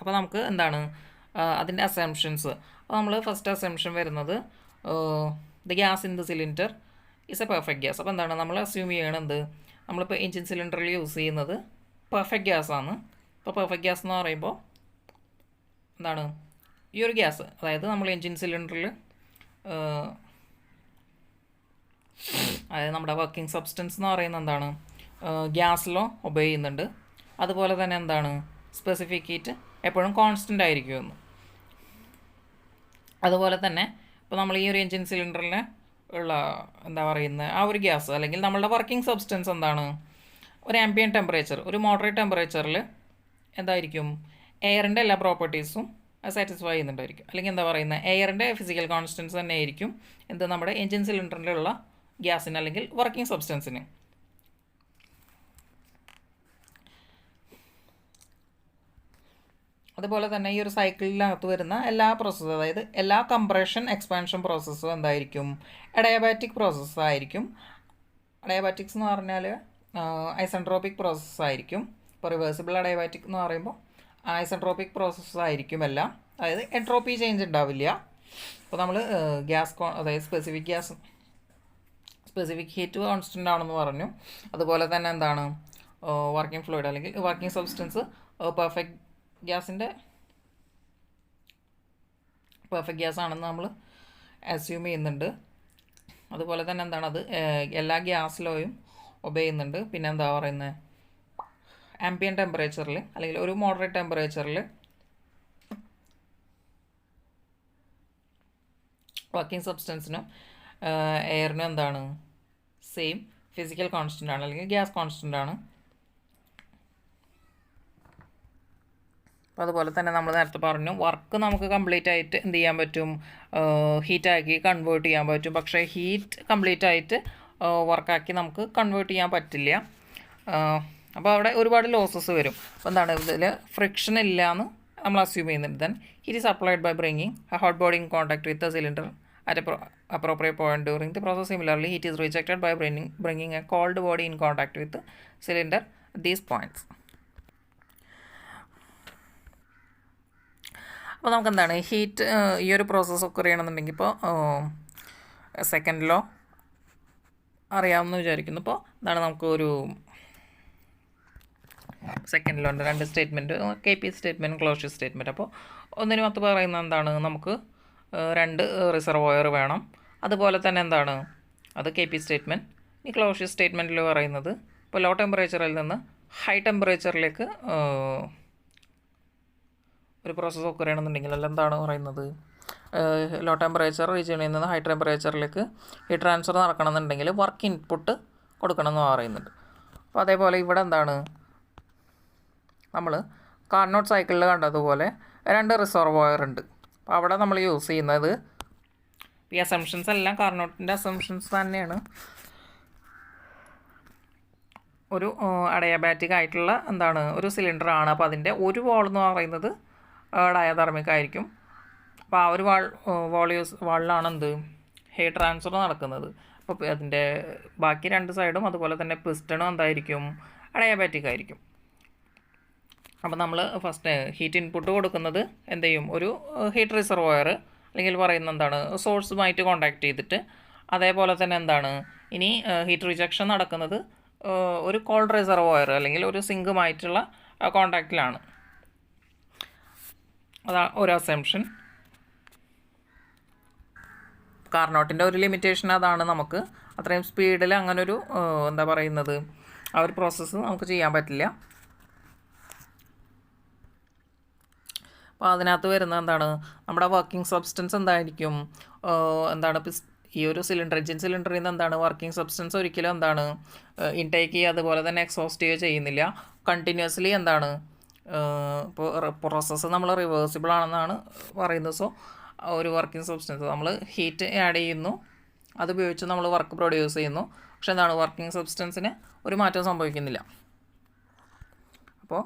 അപ്പോൾ നമുക്ക് എന്താണ് അതിൻ്റെ അസംഷൻസ്. അപ്പോൾ നമ്മൾ ഫസ്റ്റ് അസംഷൻ വരുന്നത് the gas in the cylinder is A perfect gas. അപ്പോൾ എന്താണ് നമ്മൾ അസ്യൂം ചെയ്യണത്, നമ്മളിപ്പോൾ എൻജിൻ സിലിണ്ടറിൽ യൂസ് ചെയ്യുന്നത് പെർഫെക്റ്റ് ഗ്യാസാണ്. ഇപ്പോൾ പെർഫെക്റ്റ് ഗ്യാസ് എന്ന് പറയുമ്പോൾ എന്താണ് ഈ ഒരു ഗ്യാസ്, അതായത് നമ്മൾ എൻജിൻ സിലിണ്ടറിൽ അതായത് നമ്മുടെ വർക്കിംഗ് സബ്സ്റ്റൻസ് എന്ന് പറയുന്നത് എന്താണ് ഗ്യാസ് ലോ ഒബേ ചെയ്യുന്നുണ്ട്. അതുപോലെ തന്നെ എന്താണ് സ്പെസിഫിക് ഹീറ്റ് എപ്പോഴും കോൺസ്റ്റൻ്റ് ആയിരിക്കുമെന്ന്. അതുപോലെ തന്നെ ഇപ്പോൾ നമ്മൾ ഈ ഒരു എൻജിൻ സിലിണ്ടറിൽ ഉള്ള എന്താ പറയുന്നത് ആ ഒരു ഗ്യാസ് അല്ലെങ്കിൽ നമ്മളുടെ വർക്കിംഗ് സബ്സ്റ്റൻസ് എന്താണ് ഒരു ആംബിയൻറ്റ് ടെമ്പറേച്ചർ, ഒരു മോഡറേറ്റ് ടെമ്പറേച്ചറിൽ എന്തായിരിക്കും എയറിൻ്റെ എല്ലാ പ്രോപ്പർട്ടീസും സാറ്റിസ്ഫൈ ചെയ്യുന്നുണ്ടായിരിക്കും. അല്ലെങ്കിൽ എന്താ പറയുന്നത് എയറിൻ്റെ ഫിസിക്കൽ കോൺസ്റ്റൻസ് തന്നെ ആയിരിക്കും എന്ത് നമ്മുടെ എൻജിൻ സിലിണ്ടറിലുള്ള ഗ്യാസിന് അല്ലെങ്കിൽ വർക്കിംഗ് സബ്സ്റ്റൻസിന്. അതുപോലെ തന്നെ ഈ ഒരു സൈക്കിളിനകത്ത് വരുന്ന എല്ലാ പ്രോസസ്സും, അതായത് എല്ലാ കംപ്രഷൻ എക്സ്പാൻഷൻ പ്രോസസ്സും എന്തായിരിക്കും അഡയാബാറ്റിക് പ്രോസസ്സായിരിക്കും. അഡയാബാറ്റിക്സ് എന്ന് പറഞ്ഞാൽ ഐസെൻട്രോപിക് പ്രോസസ്സായിരിക്കും. ഇപ്പോൾ റിവേഴ്സിബിൾ അഡയാബാറ്റിക് എന്ന് പറയുമ്പോൾ ഐസെൻട്രോപിക് പ്രോസസ്സായിരിക്കും എല്ലാം, അതായത് എൻട്രോപ്പി ചേഞ്ച് ഉണ്ടാവില്ല. ഇപ്പോൾ നമ്മൾ ഗ്യാസ് അതായത് സ്പെസിഫിക് ഹീറ്റ് കോൺസ്റ്റൻ്റ് ആണെന്ന് പറഞ്ഞു. അതുപോലെ തന്നെ എന്താണ് വർക്കിംഗ് ഫ്ലൂയിഡ് അല്ലെങ്കിൽ വർക്കിംഗ് സബ്സ്റ്റൻസ് പെർഫെക്റ്റ് ഗ്യാസ് ആണെന്ന് നമ്മൾ അസ്യൂം ചെയ്യുന്നുണ്ട്. അതുപോലെ തന്നെ എന്താണ് അത് എല്ലാ ഗ്യാസ് ലോയും ഒബേ ചെയ്യുന്നുണ്ട്. പിന്നെ എന്താ പറയുന്നത് ആംബിയൻ ടെമ്പറേച്ചറിൽ അല്ലെങ്കിൽ ഒരു മോഡറേറ്റ് ടെമ്പറേച്ചറിൽ വർക്കിംഗ് സബ്സ്റ്റൻസിനും എയറിനും എന്താണ് സെയിം ഫിസിക്കൽ കോൺസ്റ്റൻ്റ് ആണ് അല്ലെങ്കിൽ ഗ്യാസ് കോൺസ്റ്റൻ്റ് ആണ്. അപ്പോൾ അതുപോലെ തന്നെ നമ്മൾ നേരത്തെ പറഞ്ഞു വർക്ക് നമുക്ക് കംപ്ലീറ്റ് ആയിട്ട് എന്ത് ചെയ്യാൻ പറ്റും ഹീറ്റാക്കി കൺവേർട്ട് ചെയ്യാൻ പറ്റും. പക്ഷേ ഹീറ്റ് കംപ്ലീറ്റ് ആയിട്ട് വർക്കാക്കി നമുക്ക് കൺവേർട്ട് ചെയ്യാൻ പറ്റില്ല. അപ്പോൾ അവിടെ ഒരുപാട് ലോസസ് വരും. അപ്പോൾ എന്താണ് ഇതിൽ ഫ്രിക്ഷൻ ഇല്ല എന്ന് നമ്മൾ അസ്യൂം ചെയ്യുന്നുണ്ട്. Then heat is applied by bringing a hot body in contact with a cylinder at a appropriate point during the process. Similarly, heat is rejected by bringing a cold body in contact with the cylinder at these points. അപ്പോൾ നമുക്ക് എന്താണ് ഹീറ്റ് ഈ ഒരു പ്രോസസ്സ് ഒക്കെ അറിയണമെന്നുണ്ടെങ്കിൽ ഇപ്പോൾ സെക്കൻഡ് ലോ അറിയാമെന്ന് വിചാരിക്കുന്നു. ഇപ്പോൾ എന്താണ് നമുക്കൊരു സെക്കൻഡ് ലോൻ്റെ രണ്ട് statement KP statement closure statement. അപ്പോൾ ഒന്നിന് മൊത്തം പറയുന്നത് എന്താണ് നമുക്ക് രണ്ട് റിസർവോയർ വേണം. അതുപോലെ തന്നെ എന്താണ് അത് KP സ്റ്റേറ്റ്മെൻറ്റ്. ഈ ക്ലോഷ്യർ സ്റ്റേറ്റ്മെൻറ്റിൽ പറയുന്നത് ഇപ്പോൾ ലോ ടെമ്പറേച്ചറിൽ നിന്ന് ഹൈ ടെമ്പറേച്ചറിലേക്ക് ഒരു പ്രോസസ്സ് ഒക്കെ അറിയണമെന്നുണ്ടെങ്കിൽ അല്ല എന്താണ് പറയുന്നത് ലോ ടെമ്പറേച്ചർ റീജിയണിൽ നിന്ന് ഹൈ ടെമ്പറേച്ചറിലേക്ക് ഈ ട്രാൻസ്ഫർ നടക്കണമെന്നുണ്ടെങ്കിൽ വർക്ക് ഇൻപുട്ട് കൊടുക്കണമെന്ന് പറയുന്നുണ്ട്. അപ്പോൾ അതേപോലെ ഇവിടെ എന്താണ് നമ്മൾ കാർനോട്ട് സൈക്കിളിൽ കണ്ടതുപോലെ രണ്ട് റിസർവോയർ ഉണ്ട്. അപ്പോൾ അവിടെ നമ്മൾ യൂസ് ചെയ്യുന്നത് ഈ അസംഷൻസ് എല്ലാം കാർനോട്ടിൻ്റെ അസംഷൻസ് തന്നെയാണ്. ഒരു അഡയാബാറ്റിക് ആയിട്ടുള്ള എന്താണ് ഒരു സിലിണ്ടറാണ്. അപ്പോൾ അതിൻ്റെ ഒരു വാൾ എന്ന് പറയുന്നത് ഡയതെർമിക് ആയിരിക്കും. അപ്പോൾ ആ ഒരു വാളിലാണ് എന്ത് ഹീറ്റ് ട്രാൻസ്ഫർ നടക്കുന്നത്. അപ്പോൾ അതിൻ്റെ ബാക്കി രണ്ട് സൈഡും അതുപോലെ തന്നെ പിസ്റ്റണും എന്തായിരിക്കും അഡയാബാറ്റിക് ആയിരിക്കും. അപ്പോൾ നമ്മൾ ഫസ്റ്റ് ഹീറ്റ് ഇൻപുട്ട് കൊടുക്കുന്നത് എന്ത് ചെയ്യും ഒരു ഹീറ്റ് റിസർവോയർ അല്ലെങ്കിൽ പറയുന്ന എന്താണ് സോഴ്സുമായിട്ട് കോൺടാക്ട് ചെയ്തിട്ട്, അതേപോലെ തന്നെ എന്താണ് ഇനി ഹീറ്റ് റിജക്ഷൻ നടക്കുന്നത് ഒരു കോൾഡ് റിസർവോയർ അല്ലെങ്കിൽ ഒരു സിങ്കുമായിട്ടുള്ള കോൺടാക്റ്റിലാണ്. അതാണ് ഒരു അസംഷൻ. കാർനോട്ടിൻ്റെ ഒരു ലിമിറ്റേഷൻ അതാണ്, നമുക്ക് അത്രയും സ്പീഡിൽ അങ്ങനൊരു എന്താ പറയുന്നത് ആ ഒരു പ്രോസസ്സ് നമുക്ക് ചെയ്യാൻ പറ്റില്ല. അപ്പോൾ അതിനകത്ത് വരുന്ന എന്താണ് നമ്മുടെ വർക്കിംഗ് സബ്സ്റ്റൻസ് എന്തായിരിക്കും എന്താണ് ഈ ഒരു എൻജിൻ സിലിണ്ടറിൽ നിന്ന് എന്താണ് വർക്കിംഗ് സബ്സ്റ്റൻസ് ഒരിക്കലും എന്താണ് ഇൻടേക്ക് ചെയ്യുക അതുപോലെ തന്നെ എക്സോസ്റ്റ് ചെയ്യുക ചെയ്യുന്നില്ല. കണ്ടിന്യൂസ്ലി എന്താണ് ഇപ്പോൾ പ്രോസസ്സ് നമ്മൾ റിവേഴ്സിബിൾ ആണെന്നാണ് പറയുന്നത്. സോ ഒരു വർക്കിംഗ് സബ്സ്റ്റൻസ് നമ്മൾ ഹീറ്റ് ആഡ് ചെയ്യുന്നു, അതുപയോഗിച്ച് നമ്മൾ വർക്ക് പ്രൊഡ്യൂസ് ചെയ്യുന്നു. പക്ഷെ എന്താണ് വർക്കിംഗ് സബ്സ്റ്റൻസിന് ഒരു മാറ്റം സംഭവിക്കുന്നില്ല. അപ്പോൾ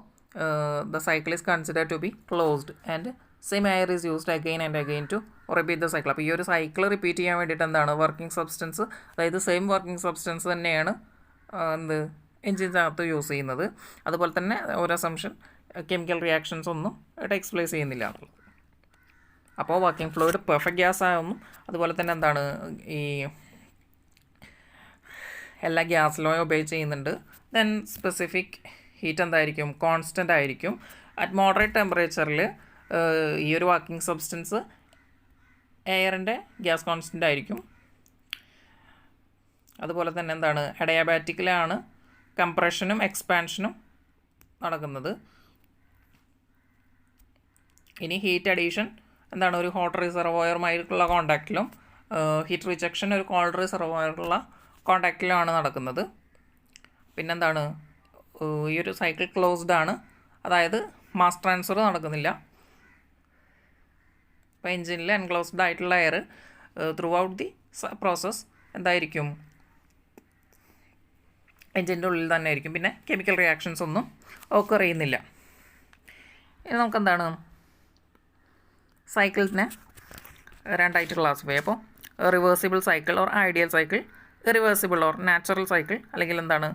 the cycle is considered to be closed and same air is used again and again to repeat the cycle. അപ്പോൾ ഈ ഒരു സൈക്കിൾ റിപ്പീറ്റ് ചെയ്യാൻ വേണ്ടിയിട്ട് എന്താണ് വർക്കിംഗ് സബ്സ്റ്റൻസ്, അതായത് സെയിം വർക്കിംഗ് സബ്സ്റ്റൻസ് തന്നെയാണ് എന്ത് എൻജിൻസിനകത്ത് യൂസ് ചെയ്യുന്നത്. അതുപോലെ തന്നെ ഒരു അസംഷൻ കെമിക്കൽ റിയാക്ഷൻസ് ഒന്നും ടേക്സ് പ്ലേസ് ചെയ്യുന്നില്ല. അപ്പോൾ വർക്കിംഗ് ഫ്ലൂയിഡ് പെർഫെക്റ്റ് ഗ്യാസ് ആവുന്നു. അതുപോലെ തന്നെ എന്താണ് ഈ എല്ലാ ഗ്യാസ് ലോയും ഒബേ ചെയ്യുന്നുണ്ട്. ദെൻ സ്പെസിഫിക് ഹീറ്റ് എന്തായിരിക്കും, കോൺസ്റ്റൻ്റ് ആയിരിക്കും. അറ്റ് മോഡറേറ്റ് ടെമ്പറേച്ചറിൽ ഈ ഒരു വർക്കിംഗ് സബ്സ്റ്റൻസ് എയറിൻ്റെ ഗ്യാസ് കോൺസ്റ്റൻ്റ് ആയിരിക്കും. അതുപോലെ തന്നെ എന്താണ് അഡയാബാറ്റിക്കിലാണ് കംപ്രഷനും എക്സ്പാൻഷനും നടക്കുന്നത്. ഇനി ഹീറ്റ് അഡീഷൻ എന്താണ് ഒരു ഹോട്ട് റിസർവോയറുമായിട്ടുള്ള കോണ്ടാക്റ്റിലും ഹീറ്റ് റിജക്ഷൻ ഒരു കോൾഡ് റിസർവോയറുള്ള കോണ്ടാക്റ്റിലുമാണ് നടക്കുന്നത്. പിന്നെന്താണ് ഈ ഒരു സൈക്കിൾ ക്ലോസ്ഡ് ആണ്, അതായത് മാസ് ട്രാൻസ്ഫർ നടക്കുന്നില്ല. അപ്പോൾ എൻജിനിൽ എൻക്ലോസ്ഡ് ആയിട്ടുള്ള air through out the process എന്തായിരിക്കും, എൻജിൻ്റെ ഉള്ളിൽ തന്നെ ആയിരിക്കും. പിന്നെ കെമിക്കൽ റിയാക്ഷൻസ് ഒന്നും ഓക്കർ ചെയ്യുന്നില്ല. ഇനി നമുക്കെന്താണ് സൈക്കിളിനെ രണ്ടായിട്ട് ക്ലാസിഫൈ. അപ്പോൾ reversible cycle or ideal cycle, irreversible or natural cycle, അല്ലെങ്കിൽ എന്താണ്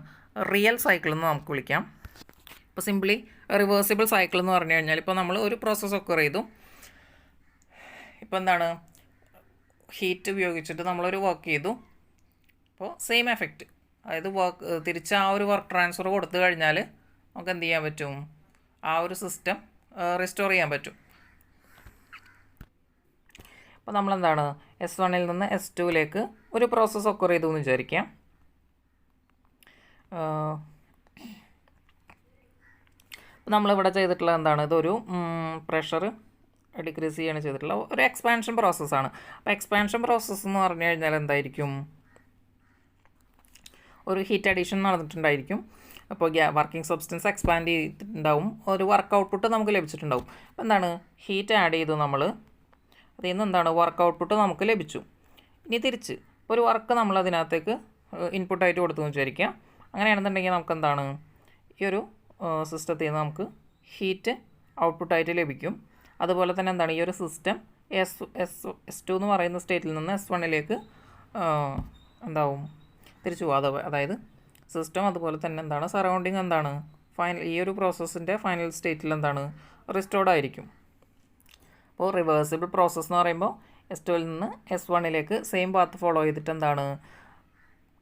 റിയൽ സൈക്കിൾ എന്ന് നമുക്ക് വിളിക്കാം. ഇപ്പോൾ സിംപ്ലി റിവേഴ്സിബിൾ സൈക്കിൾ എന്ന് പറഞ്ഞു കഴിഞ്ഞാൽ ഇപ്പോൾ നമ്മൾ ഒരു പ്രോസസ്സ് ഒക്കർ ചെയ്തു. ഇപ്പോൾ എന്താണ് ഹീറ്റ് ഉപയോഗിച്ചിട്ട് നമ്മളൊരു വർക്ക് ചെയ്തു. അപ്പോൾ സെയിം എഫക്റ്റ്, അതായത് വർക്ക് തിരിച്ച് ആ ഒരു വർക്ക് ട്രാൻസ്ഫർ കൊടുത്തു കഴിഞ്ഞാൽ നമുക്ക് എന്ത് ചെയ്യാൻ പറ്റും, ആ ഒരു സിസ്റ്റം റിസ്റ്റോർ ചെയ്യാൻ പറ്റും. അപ്പോൾ നമ്മളെന്താണ് S1 നിന്ന് S2 ഒരു പ്രോസസ്സ് ഒക്കർ ചെയ്തു എന്ന് വിചാരിക്കാം. നമ്മളിവിടെ ചെയ്തിട്ടുള്ളത് എന്താണ്, ഇതൊരു പ്രഷർ ഡിക്രീസ് ചെയ്യാണ് ചെയ്തിട്ടുള്ള ഒരു എക്സ്പാൻഷൻ പ്രോസസ്സാണ്. അപ്പോൾ എക്സ്പാൻഷൻ പ്രോസസ്സ് എന്ന് പറഞ്ഞു കഴിഞ്ഞാൽ എന്തായിരിക്കും, ഒരു ഹീറ്റ് അഡീഷൻ നടന്നിട്ടുണ്ടായിരിക്കും. അപ്പോൾ വർക്കിംഗ് സബ്സ്റ്റൻസ് എക്സ്പാൻഡ് ചെയ്തിട്ടുണ്ടാവും, ഒരു വർക്ക് ഔട്ട്പുട്ട് നമുക്ക് ലഭിച്ചിട്ടുണ്ടാവും. അപ്പോൾ എന്താണ് ഹീറ്റ് ആഡ് ചെയ്തു നമ്മൾ, അതിൽ നിന്ന് എന്താണ് വർക്ക് ഔട്ട്പുട്ട് നമുക്ക് ലഭിച്ചു. ഇനി തിരിച്ച് ഒരു വർക്ക് നമ്മൾ അതിനകത്തേക്ക് ഇൻപുട്ടായിട്ട് കൊടുത്തു എന്ന് വിചാരിക്കാം. അങ്ങനെയാണെന്നുണ്ടെങ്കിൽ നമുക്ക് എന്താണ് ഈ ഒരു സിസ്റ്റത്തിൽ നിന്ന് നമുക്ക് ഹീറ്റ് ഔട്ട്പുട്ടായിട്ട് ലഭിക്കും. അതുപോലെ തന്നെ എന്താണ് ഈ ഒരു സിസ്റ്റം S2 എന്ന് പറയുന്ന സ്റ്റേറ്റിൽ നിന്ന് S1 എന്താവും തിരിച്ചു പോകും. അതായത് സിസ്റ്റം അതുപോലെ തന്നെ എന്താണ് സറൗണ്ടിങ് എന്താണ് ഫൈനൽ ഈ ഒരു പ്രോസസ്സിൻ്റെ ഫൈനൽ സ്റ്റേറ്റിൽ എന്താണ് റിസ്റ്റോർഡ് ആയിരിക്കും. അപ്പോൾ റിവേഴ്സിബിൾ പ്രോസസ്സ് എന്ന് പറയുമ്പോൾ S2 നിന്ന് S1 സെയിം പാത്ത് ഫോളോ ചെയ്തിട്ട് എന്താണ്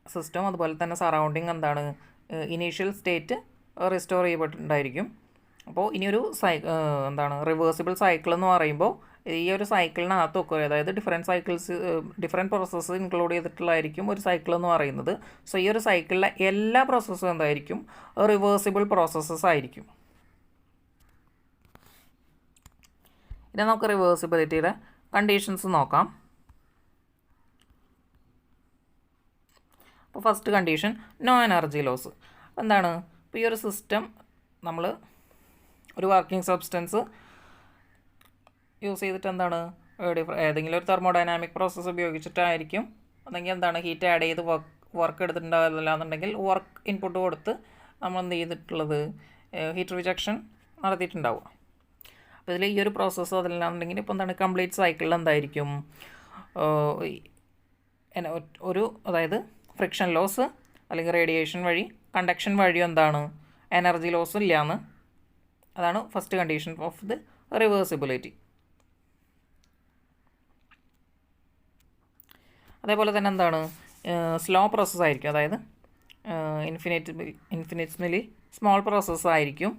സിസ്റ്റം അതുപോലെ തന്നെ സറൗണ്ടിങ് എന്താണ് ഇനീഷ്യൽ സ്റ്റേറ്റ് റിസ്റ്റോർ ചെയ്യപ്പെട്ടിട്ടുണ്ടായിരിക്കും. അപ്പോൾ ഇനിയൊരു എന്താണ് റിവേഴ്സിബിൾ സൈക്കിൾ എന്ന് പറയുമ്പോൾ ഈ ഒരു സൈക്കിളിനകത്തൊക്കെ അതായത് ഡിഫറെൻറ്റ് പ്രോസസ്സ് ഇൻക്ലൂഡ് ചെയ്തിട്ടുള്ളതായിരിക്കും ഒരു സൈക്കിൾ എന്ന് പറയുന്നത്. സോ ഈ ഒരു സൈക്കിളിലെ എല്ലാ പ്രോസസ്സും എന്തായിരിക്കും റിവേഴ്സിബിൾ പ്രോസസ്സസ് ആയിരിക്കും. ഇനി നമുക്ക് റിവേഴ്സിബിലിറ്റിയുടെ കണ്ടീഷൻസ് നോക്കാം. അപ്പോൾ first condition no energy loss. എന്താണ് ഇപ്പോൾ ഈ ഒരു സിസ്റ്റം നമ്മൾ ഒരു വർക്കിംഗ് സബ്സ്റ്റൻസ് യൂസ് ചെയ്തിട്ട് എന്താണ് ഏതെങ്കിലും ഒരു തെർമോഡൈനാമിക് പ്രോസസ്സ് ഉപയോഗിച്ചിട്ടായിരിക്കും, അല്ലെങ്കിൽ എന്താണ് ഹീറ്റ് ആഡ് ചെയ്ത് വർക്ക് എടുത്തിട്ടുണ്ടാവില്ല എന്നുണ്ടെങ്കിൽ വർക്ക് ഇൻപുട്ട് കൊടുത്ത് നമ്മൾ എന്ത് ചെയ്തിട്ടുള്ളത് ഹീറ്റ് റിജക്ഷൻ നടത്തിയിട്ടുണ്ടാവുക. അപ്പോൾ ഇതിൽ ഈ ഒരു പ്രോസസ്സ് അതിലാണെന്നുണ്ടെങ്കിൽ ഇപ്പോൾ എന്താണ് കംപ്ലീറ്റ് സൈക്കിളിൽ എന്തായിരിക്കും ഒരു അതായത് ഫ്രിക്ഷൻ ലോസ് അല്ലെങ്കിൽ റേഡിയേഷൻ വഴി കണ്ടക്ഷൻ വഴി എന്താണ് എനർജി ലോസ് ഇല്ലയെന്ന്. അതാണ് first condition of the reversibility. അതേപോലെ തന്നെ എന്താണ് സ്ലോ പ്രോസസ്സ് ആയിരിക്കും, അതായത് ഇൻഫിനിറ്റ്സ്മലി സ്മോൾ പ്രോസസ്സ് ആയിരിക്കും,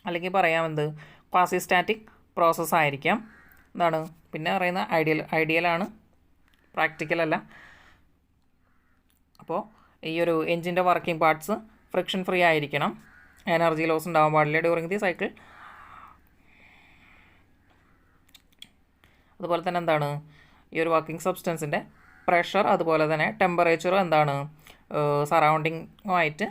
അല്ലെങ്കിൽ പറയാമെന്ത് ക്വാസി സ്റ്റാറ്റിക് പ്രോസസ്സ് ആയിരിക്കാം. എന്താണ് പിന്നെ പറയുന്ന ഐഡിയലാണ്, പ്രാക്ടിക്കലല്ല. അപ്പോൾ ഈ ഒരു എൻജിൻ്റെ വർക്കിംഗ് പാർട്സ് ഫ്രിക്ഷൻ ഫ്രീ ആയിരിക്കണം, എനർജി ലോസ് ഉണ്ടാവാൻ പാടില്ല ഡ്യൂറിങ് ദി സൈക്കിൾ. അതുപോലെ തന്നെ എന്താണ് ഈ ഒരു വർക്കിംഗ് സബ്സ്റ്റൻസിൻ്റെ പ്രഷർ അതുപോലെ തന്നെ ടെമ്പറേച്ചറും എന്താണ് സറൗണ്ടിങ്ങുമായിട്ട്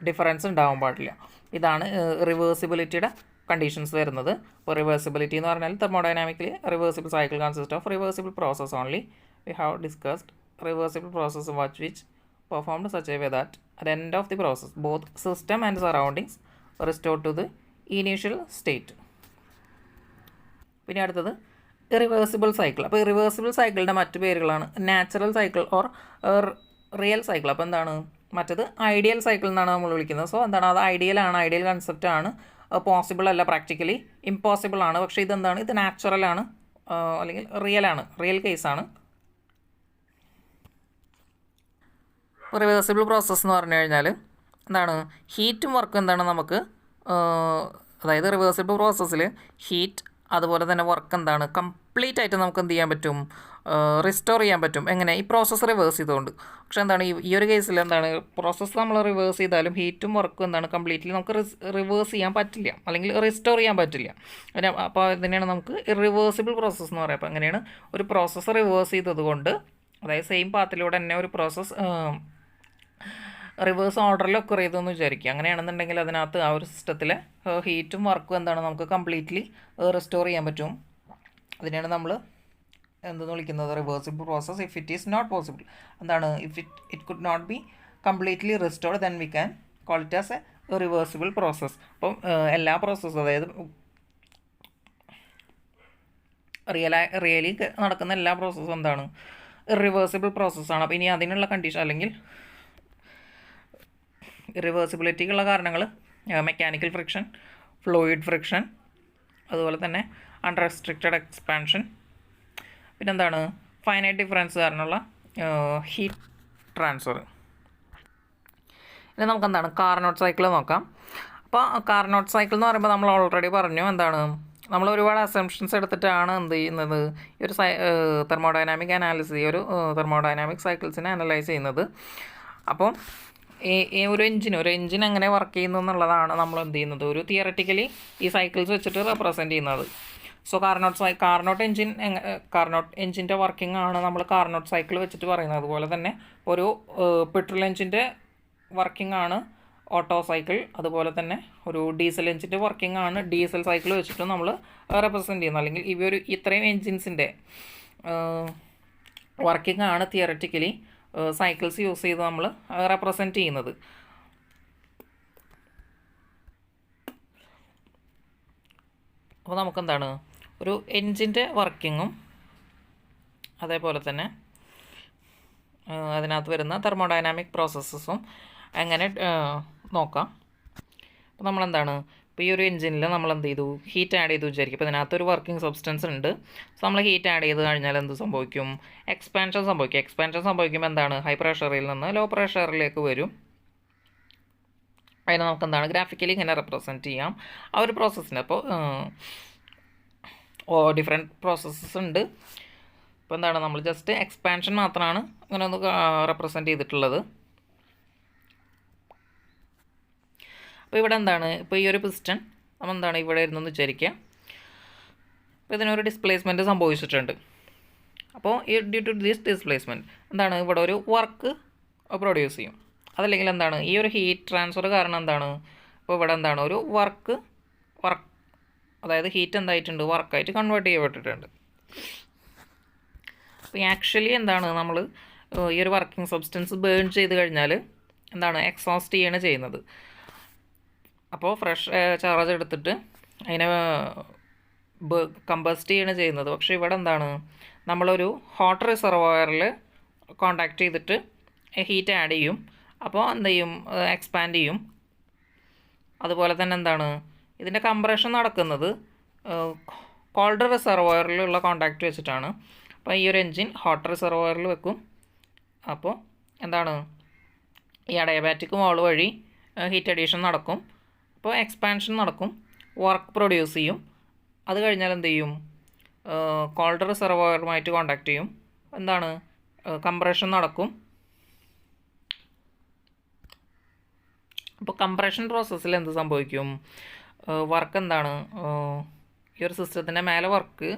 ഡിഫറൻസ് ഉണ്ടാവാൻ പാടില്ല. ഇതാണ് റിവേഴ്സിബിലിറ്റിയുടെ കണ്ടീഷൻസ് വരുന്നത്. അപ്പോൾ റിവേഴ്സിബിലിറ്റി എന്ന് പറഞ്ഞാൽ thermodynamically reversible cycle consist of reversible process only. We have discussed reversible process which performed such a way that at the end of the process both system and surroundings restore to the initial state. പിന്നെ അടുത്തത് ഇറിവേഴ്സിബിൾ സൈക്കിൾ. അപ്പോൾ ഇറിവേഴ്സിബിൾ സൈക്കിളിൻ്റെ മറ്റു പേരുകളാണ് natural cycle or real cycle. അപ്പോൾ എന്താണ്, മറ്റത് ഐഡിയൽ സൈക്കിൾ എന്നാണ് നമ്മൾ വിളിക്കുന്നത്. സോ എന്താണ്, അത് ഐഡിയലാണ്, ഐഡിയൽ കൺസെപ്റ്റ് ആണ്, പോസിബിൾ അല്ല, പ്രാക്ടിക്കലി ഇമ്പോസിബിൾ ആണ്. പക്ഷേ ഇതെന്താണ്, ഇത് നാച്ചുറലാണ് അല്ലെങ്കിൽ റിയൽ കേസാണ്. റിവേഴ്സിബിൾ പ്രോസസ്സ് എന്ന് പറഞ്ഞു കഴിഞ്ഞാൽ എന്താണ്, ഹീറ്റും വർക്കും എന്താണ് നമുക്ക്, അതായത് റിവേഴ്സിബിൾ പ്രോസസ്സിൽ ഹീറ്റ് അതുപോലെ തന്നെ വർക്ക് എന്താണ് കംപ്ലീറ്റ് ആയിട്ട് നമുക്ക് എന്ത് ചെയ്യാൻ പറ്റും, റിസ്റ്റോർ ചെയ്യാൻ പറ്റും. എങ്ങനെ, ഈ പ്രോസസ്സ് റിവേഴ്സ് ചെയ്തുകൊണ്ട്. പക്ഷേ എന്താണ്, ഈ ഒരു കേസിൽ എന്താണ്, പ്രോസസ്സ് നമ്മൾ റിവേഴ്സ് ചെയ്താലും ഹീറ്റും വർക്കും എന്താണ് കംപ്ലീറ്റ്ലി നമുക്ക് റിവേഴ്സ് ചെയ്യാൻ പറ്റില്ല, അല്ലെങ്കിൽ റിസ്റ്റോർ ചെയ്യാൻ പറ്റില്ല. അപ്പോൾ ഇതിനെയാണ് നമുക്ക് ഇറിവേഴ്സിബിൾ പ്രോസസ്സ് എന്ന് പറയുക. അപ്പോൾ അങ്ങനെയാണ് ഒരു പ്രോസസ്സ് റിവേഴ്സ് ചെയ്തതുകൊണ്ട്, അതായത് സെയിം പാത്തിലൂടെ തന്നെ ഒരു പ്രോസസ്സ് റിവേഴ്സ് ഓർഡറിൽ ഒക്കെ ചെയ്തെന്ന് വിചാരിക്കുക. അങ്ങനെയാണെന്നുണ്ടെങ്കിൽ അതിനകത്ത് ആ ഒരു സിസ്റ്റത്തിലെ ഹീറ്റും വർക്കും എന്താണ് നമുക്ക് കംപ്ലീറ്റ്ലി റിസ്റ്റോർ ചെയ്യാൻ പറ്റും. അതിനെയാണ് നമ്മൾ എന്തെന്ന് വിളിക്കുന്നത്, reversible process. If it is not possible, എന്താണ്, if it could not be completely restored, then we can call it as a reversible process. അപ്പം എല്ലാ പ്രോസസ്സും, അതായത് റിയലി നടക്കുന്ന എല്ലാ പ്രോസസ്സും എന്താണ്, ഇറിവേഴ്സിബിൾ പ്രോസസ്സാണ്. അപ്പോൾ ഇനി അതിനുള്ള കണ്ടീഷൻ അല്ലെങ്കിൽ ഇറിവേഴ്സിബിലിറ്റിക്കുള്ള കാരണങ്ങൾ മെക്കാനിക്കൽ ഫ്രിക്ഷൻ, ഫ്ലൂയിഡ് ഫ്രിക്ഷൻ, അതുപോലെ തന്നെ അൺറെസ്ട്രിക്റ്റഡ് എക്സ്പാൻഷൻ, പിന്നെന്താണ് ഫൈനൈറ്റ് ഡിഫറൻസ് കാരണമുള്ള ഹീറ്റ് ട്രാൻസ്ഫർ. ഇനി നമുക്കെന്താണ് കാർനോട്ട് സൈക്കിൾ നോക്കാം. അപ്പോൾ കാർനോട്ട് സൈക്കിൾ എന്ന് പറയുമ്പോൾ നമ്മൾ ഓൾറെഡി പറഞ്ഞു, എന്താണ്, നമ്മൾ ഒരുപാട് അസംഷൻസ് എടുത്തിട്ടാണ് എന്ത് ചെയ്യുന്നത്, ഈ ഒരു തെർമോഡൈനാമിക് അനാലിസിസ്, ഒരു തെർമോഡൈനാമിക് സൈക്കിൾസിനെ അനലൈസ് ചെയ്യുന്നത്. അപ്പോൾ ഒരു എഞ്ചിൻ എങ്ങനെ വർക്ക് ചെയ്യുന്നു എന്നുള്ളതാണ് നമ്മൾ എന്ത് ചെയ്യുന്നത്, ഒരു തിയററ്റിക്കലി ഈ സൈക്കിൾസ് വെച്ചിട്ട് റെപ്രസെൻറ്റ് ചെയ്യുന്നത്. സോ കാർനോട്ട് എഞ്ചിൻ്റെ വർക്കിംഗ് ആണ് നമ്മൾ കാർനോട്ട് സൈക്കിൾ വെച്ചിട്ട് പറയുന്നത്. അതുപോലെ തന്നെ ഒരു പെട്രോൾ എഞ്ചിൻ്റെ വർക്കിംഗ് ആണ് ഓട്ടോ സൈക്കിൾ. അതുപോലെ തന്നെ ഒരു ഡീസൽ എഞ്ചിൻ്റെ വർക്കിംഗ് ആണ് ഡീസൽ സൈക്കിൾ വെച്ചിട്ട് നമ്മൾ റെപ്രസെൻറ്റ് ചെയ്യുന്നത്. അല്ലെങ്കിൽ ഇത്രയും എഞ്ചിൻസിൻ്റെ വർക്കിംഗ് ആണ് തിയററ്റിക്കലി സൈക്കിൾസ് യൂസ് ചെയ്ത് നമ്മൾ റെപ്രസെൻറ്റ് ചെയ്യുന്നത്. അപ്പോൾ നമുക്കെന്താണ്, ഒരു എൻജിൻ്റെ വർക്കിങ്ങും അതേപോലെ തന്നെ അതിനകത്ത് വരുന്ന തെർമോഡൈനാമിക് പ്രോസസ്സസും എങ്ങനെ നോക്കാം. അപ്പോൾ നമ്മളെന്താണ്, ഇപ്പോൾ ഈ ഒരു എഞ്ചിനിൽ നമ്മൾ എന്ത് ചെയ്തു, ഹീറ്റ് ആഡ് ചെയ്തു വിചാരിക്കും. അപ്പോൾ ഇതിനകത്തൊരു വർക്കിംഗ് സബ്സ്റ്റൻസ് ഉണ്ട്. സോ നമ്മൾ ഹീറ്റ് ആഡ് ചെയ്ത് കഴിഞ്ഞാൽ എന്ത് സംഭവിക്കും, എക്സ്പാൻഷൻ സംഭവിക്കുമ്പോൾ എന്താണ്, ഹൈ പ്രഷറിൽ നിന്ന് ലോ പ്രഷറിലേക്ക് വരും. അതിനെ നമുക്ക് എന്താണ് ഗ്രാഫിക്കലി ഇങ്ങനെ റെപ്രസെൻറ്റ് ചെയ്യാം ആ ഒരു പ്രോസസ്സിന്. അപ്പോൾ ഡിഫറെൻറ്റ് പ്രോസസ്സസ് ഉണ്ട്. ഇപ്പോൾ എന്താണ്, നമ്മൾ ജസ്റ്റ് എക്സ്പാൻഷൻ മാത്രമാണ് അങ്ങനെ ഒന്ന് റെപ്രസെൻറ്റ് ചെയ്തിട്ടുള്ളത്. അപ്പോൾ ഇവിടെ എന്താണ്, ഇപ്പോൾ ഈ ഒരു പിസ്റ്റൺ നമ്മൾ എന്താണ് ഇവിടെ ഇരുന്നെന്ന് വിചാരിക്കുക. അപ്പോൾ ഇതിനൊരു ഡിസ്പ്ലേസ്മെൻറ്റ് സംഭവിച്ചിട്ടുണ്ട്. അപ്പോൾ ഈ ഡ്യൂ ടു ദിസ് ഡിസ്പ്ലേസ്മെൻറ്റ് എന്താണ്, ഇവിടെ ഒരു വർക്ക് പ്രൊഡ്യൂസ് ചെയ്യും. അതല്ലെങ്കിൽ എന്താണ്, ഈ ഒരു ഹീറ്റ് ട്രാൻസ്ഫർ കാരണം എന്താണ്, ഇപ്പോൾ ഇവിടെ എന്താണ് ഒരു വർക്ക് അതായത് ഹീറ്റ് എന്തായിട്ടുണ്ട്, വർക്കായിട്ട് കൺവേർട്ട് ചെയ്യപ്പെട്ടിട്ടുണ്ട്. അപ്പോൾ ആക്ച്വലി എന്താണ്, നമ്മൾ ഈ ഒരു വർക്കിംഗ് സബ്സ്റ്റൻസ് ബേൺ ചെയ്ത് കഴിഞ്ഞാൽ എന്താണ്, എക്സോസ്റ്റ് ചെയ്യാണ് ചെയ്യുന്നത്. അപ്പോൾ ഫ്രഷ് ചാർജ് എടുത്തിട്ട് അതിനെ കമ്പസ്റ്റ് ചെയ്യാണ് ചെയ്യുന്നത്. പക്ഷേ ഇവിടെ എന്താണ്, നമ്മളൊരു ഹോട്ട് റിസർവോയറിൽ കോണ്ടാക്ട് ചെയ്തിട്ട് ഹീറ്റ് ആഡ് ചെയ്യും. അപ്പോൾ എന്ത് ചെയ്യും, എക്സ്പാൻഡ് ചെയ്യും. അതുപോലെ തന്നെ എന്താണ്, ഇതിൻ്റെ കംപ്രഷൻ നടക്കുന്നത് കോൾഡ് റിസർവോയറിലുള്ള കോണ്ടാക്റ്റ് വെച്ചിട്ടാണ്. അപ്പോൾ ഈ ഒരു എൻജിൻ ഹോട്ട് റിസർവോയറിൽ വെക്കും. അപ്പോൾ എന്താണ്, ഈ അഡയബാറ്റിക് വാൾ വഴി ഹീറ്റ് അഡീഷൻ നടക്കും. അപ്പോൾ എക്സ്പാൻഷൻ നടക്കും, വർക്ക് പ്രൊഡ്യൂസ് ചെയ്യും. അത് കഴിഞ്ഞാൽ എന്ത് ചെയ്യും, കോൾഡ് റിസർവോയറുമായിട്ട് കോണ്ടാക്ട് ചെയ്യും. എന്താണ്, കംപ്രഷൻ നടക്കും. അപ്പോൾ കംപ്രഷൻ പ്രോസസ്സിൽ എന്ത് സംഭവിക്കും, വർക്ക് എന്താണ്, ഈ ഒരു സിസ്റ്റത്തിൻ്റെ മേലെ വർക്ക്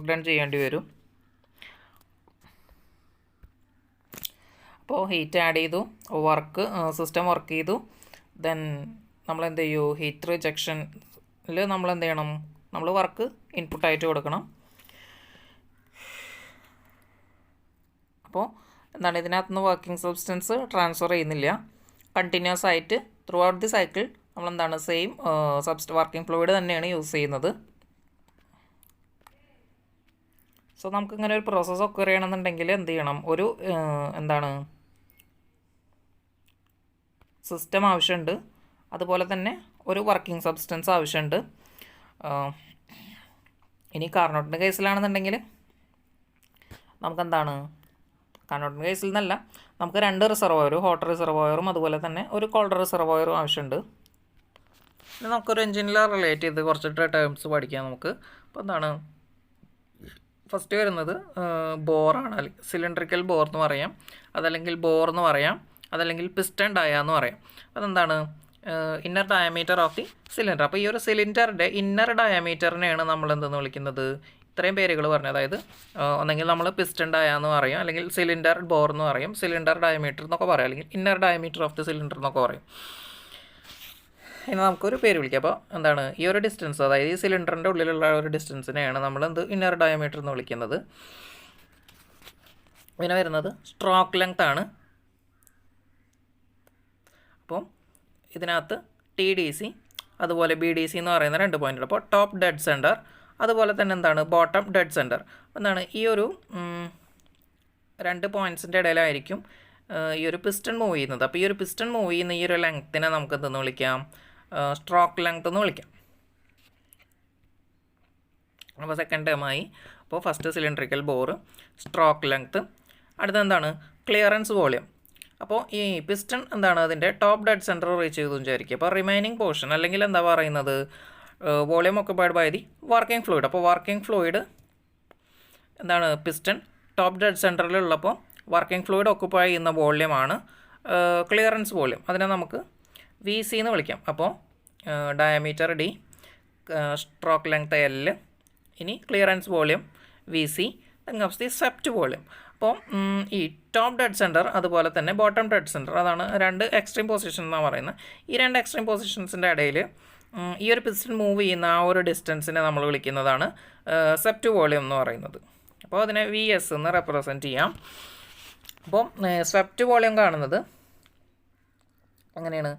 ഡൺ ചെയ്യേണ്ടി വരും. അപ്പോൾ ഹീറ്റ് ആഡ് ചെയ്തു, സിസ്റ്റം വർക്ക് ചെയ്തു. ദെൻ നമ്മൾ എന്ത് ചെയ്യൂ, ഹീറ്റ് റിജക്ഷനിൽ നമ്മൾ എന്ത് ചെയ്യണം, നമ്മൾ വർക്ക് ഇൻപുട്ടായിട്ട് കൊടുക്കണം. അപ്പോൾ എന്താണ്, ഇതിനകത്തുനിന്ന് വർക്കിംഗ് സബ്സ്റ്റൻസ് ട്രാൻസ്ഫർ ചെയ്യുന്നില്ല. കണ്ടിന്യൂസ് ആയിട്ട് ത്രൂ ഔട്ട് ദി സൈക്കിൾ നമ്മളെന്താണ് സെയിം വർക്കിംഗ് ഫ്ലൂയിഡ് തന്നെയാണ് യൂസ് ചെയ്യുന്നത്. സോ നമുക്കിങ്ങനെ ഒരു പ്രോസസ്സ് ഒക്കെ ചെയ്യണമെന്നുണ്ടെങ്കിൽ എന്ത് ചെയ്യണം, ഒരു എന്താണ് സിസ്റ്റം ആവശ്യമുണ്ട്, അതുപോലെ തന്നെ ഒരു വർക്കിംഗ് സബ്സ്റ്റൻസ് ആവശ്യമുണ്ട്. ഇനി കാർനോട്ടിൻ്റെ കേസിലാണെന്നുണ്ടെങ്കിൽ നമുക്കെന്താണ്, കാർനോട്ടിൻ്റെ കേസിൽ നിന്നല്ല, നമുക്ക് 2 റിസർവോയറും ഹോട്ട് റിസർവോയറും അതുപോലെ തന്നെ ഒരു കോൾഡ് റിസർവോയറും ആവശ്യമുണ്ട്. പിന്നെ നമുക്കൊരു എഞ്ചിനിൽ റിലേറ്റ് ചെയ്ത് കുറച്ച് ടേംസ് പഠിക്കാം നമുക്ക്. അപ്പോൾ എന്താണ് ഫസ്റ്റ് വരുന്നത് ബോറാണ്, അല്ലെങ്കിൽ സിലിണ്ടറിക്കൽ ബോർ എന്ന് പറയാം, അതല്ലെങ്കിൽ ബോർ എന്ന് പറയാം, അതല്ലെങ്കിൽ പിസ്റ്റൺ ഡയ എന്ന് പറയാം. അതെന്താണ് inner diameter of the cylinder. അപ്പോൾ ഈ ഒരു സിലിണ്ടറിൻ്റെ ഇന്നർ ഡയമീറ്ററിനെയാണ് നമ്മൾ എന്തെന്ന് വിളിക്കുന്നത്, ഇത്രയും പേരുകൾ പറഞ്ഞു. അതായത് ഒന്നെങ്കിൽ നമ്മൾ പിസ്റ്റൺ ഡയ എന്ന് പറയും, അല്ലെങ്കിൽ സിലിണ്ടർ ബോർ എന്ന് പറയും, സിലിണ്ടർ ഡയമീറ്റർ എന്നൊക്കെ പറയാം, അല്ലെങ്കിൽ inner diameter of the cylinder എന്നൊക്കെ പറയും. ഇനി നമുക്കൊരു പേര് വിളിക്കാം. അപ്പോൾ എന്താണ് ഈ ഒരു ഡിസ്റ്റൻസ്, അതായത് ഈ സിലിണ്ടറിൻ്റെ ഉള്ളിലുള്ള ഒരു ഡിസ്റ്റൻസിനെയാണ് നമ്മൾ ഇന്നർ ഡയമീറ്റർ എന്ന് വിളിക്കുന്നത്. പിന്നെ വരുന്നത് സ്ട്രോക്ക് ലെങ്ത് ആണ്. അപ്പോൾ ഇതിനകത്ത് TDC അതുപോലെ BDC എന്ന് പറയുന്ന 2 പോയിൻ്റ്. അപ്പോൾ ടോപ്പ് ഡെഡ് സെൻറ്റർ, അതുപോലെ തന്നെ എന്താണ് ബോട്ടം ഡെഡ് സെൻറ്റർ. എന്താണ് ഈ ഒരു 2 പോയിൻറ്റ്സിൻ്റെ ഇടയിലായിരിക്കും ഈ ഒരു പിസ്റ്റൺ മൂവ് ചെയ്യുന്നത്. അപ്പോൾ ഈ ഒരു പിസ്റ്റൺ മൂവ് ചെയ്യുന്ന ഈ ഒരു ലെങ്ത്തിനെ നമുക്ക് എന്തെന്ന് വിളിക്കാം, സ്ട്രോക്ക് ലെങ്ത് എന്ന് വിളിക്കാം. അപ്പോൾ സെക്കൻഡ് ടേമായി. അപ്പോൾ first cylindrical bore, stroke length, അടുത്ത എന്താണ് ക്ലിയറൻസ് വോളിയം. അപ്പോൾ ഈ പിസ്റ്റൺ എന്താണ് അതിൻ്റെ ടോപ്പ് ഡെഡ് സെൻറ്റർ റീച്ച് ചെയ്തു വിചാരിക്കുക. അപ്പോൾ റിമൈനിങ് പോർഷൻ, അല്ലെങ്കിൽ എന്താ പറയുന്നത് volume occupied by the working fluid. അപ്പോൾ വർക്കിംഗ് ഫ്ലൂയിഡ് എന്താണ് പിസ്റ്റൺ ടോപ്പ് ഡെഡ് സെൻറ്ററിലുള്ളപ്പോൾ വർക്കിംഗ് ഫ്ലൂയിഡ് ഒക്കുപ്പൈ ചെയ്യുന്ന വോള്യമാണ് ക്ലിയറൻസ് വോള്യം. അതിനെ നമുക്ക് VC എന്ന് വിളിക്കാം. അപ്പോൾ diameter D, stroke length L, ഇനി clearance volume VC, then comes the Sept volume. അപ്പോൾ ഈ ടോപ്പ് ഡെഡ് സെൻറ്റർ അതുപോലെ തന്നെ ബോട്ടം ഡെഡ് സെൻറ്റർ, അതാണ് 2 എക്സ്ട്രീം പൊസിഷൻ എന്നാണ് പറയുന്നത്. ഈ 2 എക്സ്ട്രീം പൊസിഷൻസിൻ്റെ ഇടയിൽ ഈ ഒരു പിസ്റ്റൺ മൂവ് ചെയ്യുന്ന ആ ഒരു ഡിസ്റ്റൻസിനെ നമ്മൾ വിളിക്കുന്നതാണ് സെപ്റ്റ് വോള്യം എന്ന് പറയുന്നത്. അപ്പോൾ അതിനെ VS എന്ന് റെപ്രസെൻറ്റ് ചെയ്യാം. അപ്പോൾ സെപ്റ്റ് വോള്യം കാണുന്നത് എങ്ങനെയാണ്,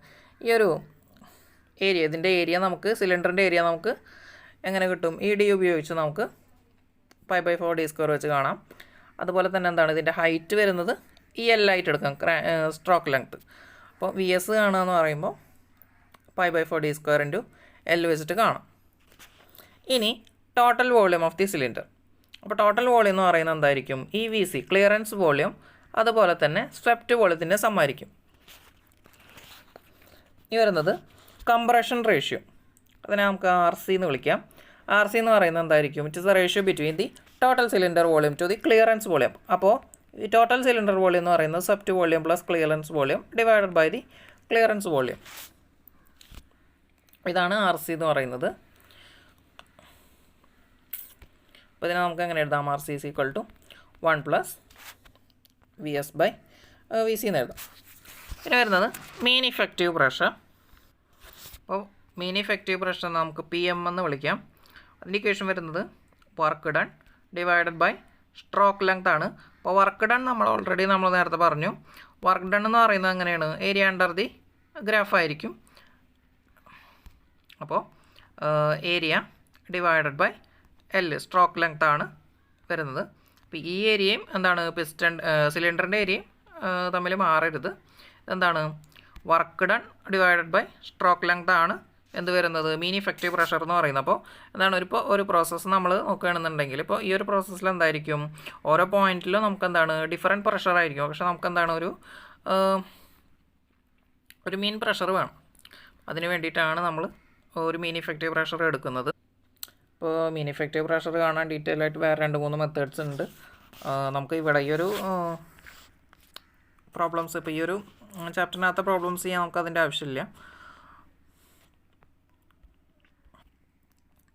ഈ ഒരു ഏരിയ, ഇതിൻ്റെ ഏരിയ നമുക്ക്, സിലിണ്ടറിൻ്റെ ഏരിയ നമുക്ക് എങ്ങനെ കിട്ടും, ഈ D ഉപയോഗിച്ച് നമുക്ക് π/4d² വെച്ച് കാണാം. അതുപോലെ തന്നെ എന്താണ് ഇതിൻ്റെ ഹൈറ്റ് വരുന്നത് L ആയിട്ട് എടുക്കാം, സ്ട്രോക്ക് ലെങ്ത്. അപ്പോൾ VS കാണുകയെന്ന് പറയുമ്പോൾ π/4d² L വെച്ചിട്ട് കാണാം. ഇനി total volume of the cylinder. അപ്പോൾ ടോട്ടൽ വോള്യം എന്ന് പറയുന്നത് എന്തായിരിക്കും, ഈ VC ക്ലിയറൻസ് വോള്യം അതുപോലെ തന്നെ സ്വെപ്റ്റ് വോള്യത്തിൻ്റെ സമ്മായിരിക്കും. ഇനി വരുന്നത് കംപ്രഷൻ റേഷ്യോ, അതിനെ നമുക്ക് RC എന്ന് വിളിക്കാം. RC എന്ന് പറയുന്നത് എന്തായിരിക്കും, it is the ratio between the total cylinder volume to the clearance volume. അപ്പോൾ ഈ ടോട്ടൽ സിലിണ്ടർ വോള്യം എന്ന് പറയുന്നത് swept volume plus clearance volume divided by the clearance volume. ഇതാണ് RC എന്ന് പറയുന്നത്. അപ്പോൾ ഇതിനെ നമുക്ക് എങ്ങനെ എഴുതാം, RC is equal to 1 + VS / VC എന്ന് എഴുതാം. പിന്നെ വരുന്നത് മീൻ ഇഫക്റ്റീവ് പ്രഷർ. അപ്പോൾ മീൻ ഇഫക്റ്റീവ് പ്രഷർ നമുക്ക് PM എന്ന് വിളിക്കാം. അതിൻ്റെ ഇക്വേഷൻ വരുന്നത് work done divided by stroke length ആണ്. അപ്പോൾ വർക്ക് ഡൺ നമ്മൾ നേരത്തെ പറഞ്ഞു. വർക്ക് ഡൺ എന്ന് പറയുന്നത് എങ്ങനെയാണ്, ഏരിയ അണ്ടർ ദി ഗ്രാഫ് ആയിരിക്കും. അപ്പോൾ area divided by L stroke length ആണ് വരുന്നത്. അപ്പോൾ ഈ ഏരിയയും എന്താണ് പിസ്റ്റൺ സിലിണ്ടറിൻ്റെ ഏരിയയും തമ്മിൽ മാറരുത്. എന്താണ് work done divided by stroke length ആണ് എന്ത് വരുന്നത്, മീൻ ഇഫക്റ്റീവ് പ്രഷർ എന്ന് പറയുന്നത്. അപ്പോൾ എന്താണ് ഒരു പ്രോസസ്സ് നമ്മൾ നോക്കുകയാണെന്നുണ്ടെങ്കിൽ, ഇപ്പോൾ ഈ ഒരു പ്രോസസ്സിൽ എന്തായിരിക്കും, ഓരോ പോയിന്റിലും നമുക്ക് എന്താണ് ഡിഫറെൻറ്റ് പ്രഷർ ആയിരിക്കും. പക്ഷേ നമുക്ക് എന്താണ് ഒരു മീൻ പ്രഷർ വേണം. അതിന് വേണ്ടിയിട്ടാണ് നമ്മൾ ഒരു മീൻ ഇഫക്റ്റീവ് പ്രഷർ എടുക്കുന്നത്. ഇപ്പോൾ മീൻ ഇഫക്റ്റീവ് പ്രഷർ കാണാൻ ഡീറ്റെയിൽ ആയിട്ട് വേറെ 2-3 മെത്തേഡ്സ് ഉണ്ട്. നമുക്ക് ഇവിടെ ഈ ഒരു പ്രോബ്ലംസ്, ഇപ്പോൾ ഈ ഒരു ചാപ്റ്ററിനകത്ത് പ്രോബ്ലംസ് ചെയ്യാൻ നമുക്ക് അതിൻ്റെ ആവശ്യമില്ല.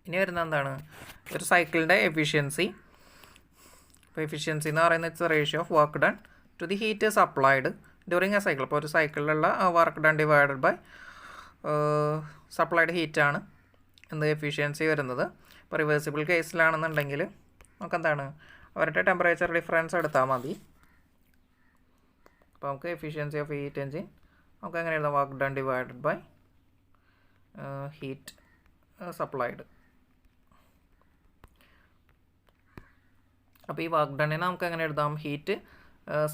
ഇനി വരുന്നത് എന്താണ്, ഒരു സൈക്കിളിൻ്റെ എഫിഷ്യൻസി. ഇപ്പോൾ എഫിഷ്യൻസി എന്ന് പറയുന്നത് it's ratio of work done to the heat supplied during a cycle. അപ്പോൾ ഒരു സൈക്കിളിലുള്ള work done divided by supplied ഹീറ്റാണ് എന്ത് എഫിഷ്യൻസി വരുന്നത്. ഇപ്പോൾ റിവേഴ്സിബിൾ കേസിലാണെന്നുണ്ടെങ്കിൽ നമുക്കെന്താണ് അവരുടെ ടെമ്പറേച്ചർ ഡിഫറൻസ് എടുത്താൽ മതി. അപ്പോൾ നമുക്ക് എഫിഷ്യൻസി ഓഫ് ഹീറ്റ് എൻജിൻ നമുക്ക് എങ്ങനെ എഴുതാം? Work done divided by heat supplied. അപ്പോൾ ഈ വർക്ക് ഡണ്ണിനെ നമുക്ക് എങ്ങനെ എഴുതാം? Heat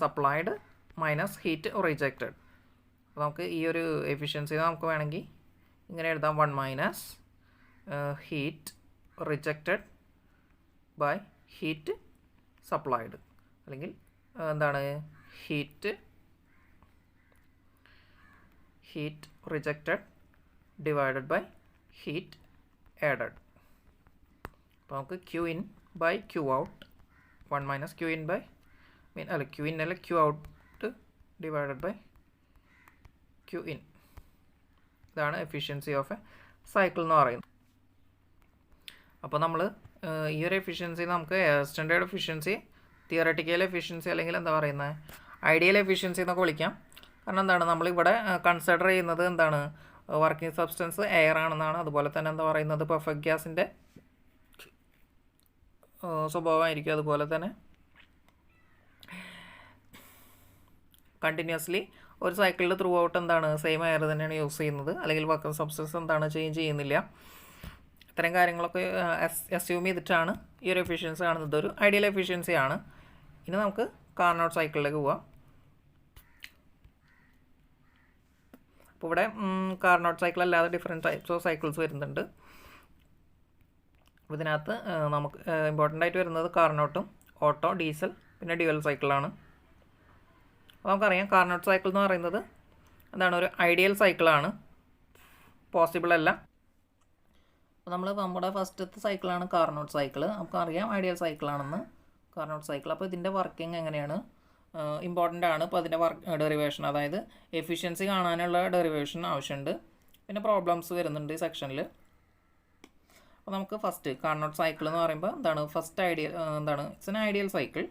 supplied minus heat rejected. അപ്പോൾ നമുക്ക് ഈ ഒരു എഫിഷ്യൻസി നമുക്ക് വേണമെങ്കിൽ ഇങ്ങനെ എഴുതാം: 1 minus heat rejected by heat supplied, അല്ലെങ്കിൽ എന്താണ് heat rejected divided by heat added. അപ്പോൾ നമുക്ക് Q in by Q out 1 minus Q in by Q in അല്ല Q out divided by Q in. ഇതാണ് എഫിഷ്യൻസി ഓഫ് എ സൈക്കിൾ എന്ന് പറയുന്നത്. അപ്പോൾ നമ്മൾ ഈ ഒരു എഫിഷ്യൻസി നമുക്ക് സ്റ്റാൻഡേർഡ് എഫിഷ്യൻസി, തിയററ്റിക്കൽ എഫിഷ്യൻസി, അല്ലെങ്കിൽ എന്താ പറയുന്നത് ഐഡിയൽ എഫിഷ്യൻസി എന്നൊക്കെ വിളിക്കാം. കാരണം എന്താണ് നമ്മളിവിടെ കൺസിഡർ ചെയ്യുന്നത് എന്താണ് വർക്കിംഗ് സബ്സ്റ്റൻസ് എയർ ആണെന്നാണ്. അതുപോലെ തന്നെ എന്താ പറയുന്നത് പെർഫെക്റ്റ് ഗ്യാസിൻ്റെ സ്വഭാവമായിരിക്കും. അതുപോലെ തന്നെ കണ്ടിന്യൂസ്ലി ഒരു സൈക്കിളിൽ ത്രൂ ഔട്ട് എന്താണ് സെയിം എയർ തന്നെയാണ് യൂസ് ചെയ്യുന്നത്, അല്ലെങ്കിൽ വർക്കിംഗ് സബ്സ്റ്റൻസ് എന്താണ് ചേഞ്ച് ചെയ്യുന്നില്ല. ഇത്തരം കാര്യങ്ങളൊക്കെ അസ്യൂം ചെയ്തിട്ടാണ് ഈ ഒരു എഫിഷ്യൻസി കാണുന്നത്. ഒരു ഐഡിയൽ എഫിഷ്യൻസി ആണ്. ഇനി നമുക്ക് കാർനോട്ട് സൈക്കിളിലേക്ക് പോവാം. അപ്പോൾ ഇവിടെ കാർനോട്ട് സൈക്കിൾ അല്ലാതെ ഡിഫറെൻറ്റ് ടൈപ്സ് ഓഫ് സൈക്കിൾസ് വരുന്നുണ്ട്. അപ്പോൾ ഇതിനകത്ത് നമുക്ക് ഇമ്പോർട്ടൻ്റ് ആയിട്ട് വരുന്നത് കാർനോട്ടും ഓട്ടോ, ഡീസൽ, പിന്നെ ഡ്യുവൽ സൈക്കിളാണ്. അപ്പോൾ നമുക്കറിയാം കാർനോട്ട് സൈക്കിൾ എന്ന് പറയുന്നത് എന്താണ് ഒരു ഐഡിയൽ സൈക്കിളാണ്, പോസിബിൾ അല്ല. അപ്പോൾ നമ്മുടെ ഫസ്റ്റത്തെ സൈക്കിളാണ് കാർനോട്ട് സൈക്കിൾ. നമുക്കറിയാം ഐഡിയൽ സൈക്കിളാണെന്ന് കാർനോട്ട് സൈക്കിൾ. അപ്പോൾ ഇതിൻ്റെ വർക്കിംഗ് എങ്ങനെയാണ് ഇമ്പോർട്ടൻ്റ് ആണ്. അപ്പോൾ അതിൻ്റെ ഡെറിവേഷൻ, അതായത് എഫിഷ്യൻസി കാണാനുള്ള ഡെറിവേഷൻ ആവശ്യമുണ്ട്. പിന്നെ പ്രോബ്ലംസ് വരുന്നുണ്ട് ഈ സെക്ഷനിൽ. അപ്പോൾ നമുക്ക് ഫസ്റ്റ് കാർനോട്ട് സൈക്കിൾ എന്ന് പറയുമ്പോൾ എന്താണ് ഫസ്റ്റ് ഐഡിയൽ എന്താണ് ഇറ്റ്സ് എൻ ഐഡിയൽ സൈക്കിൾ.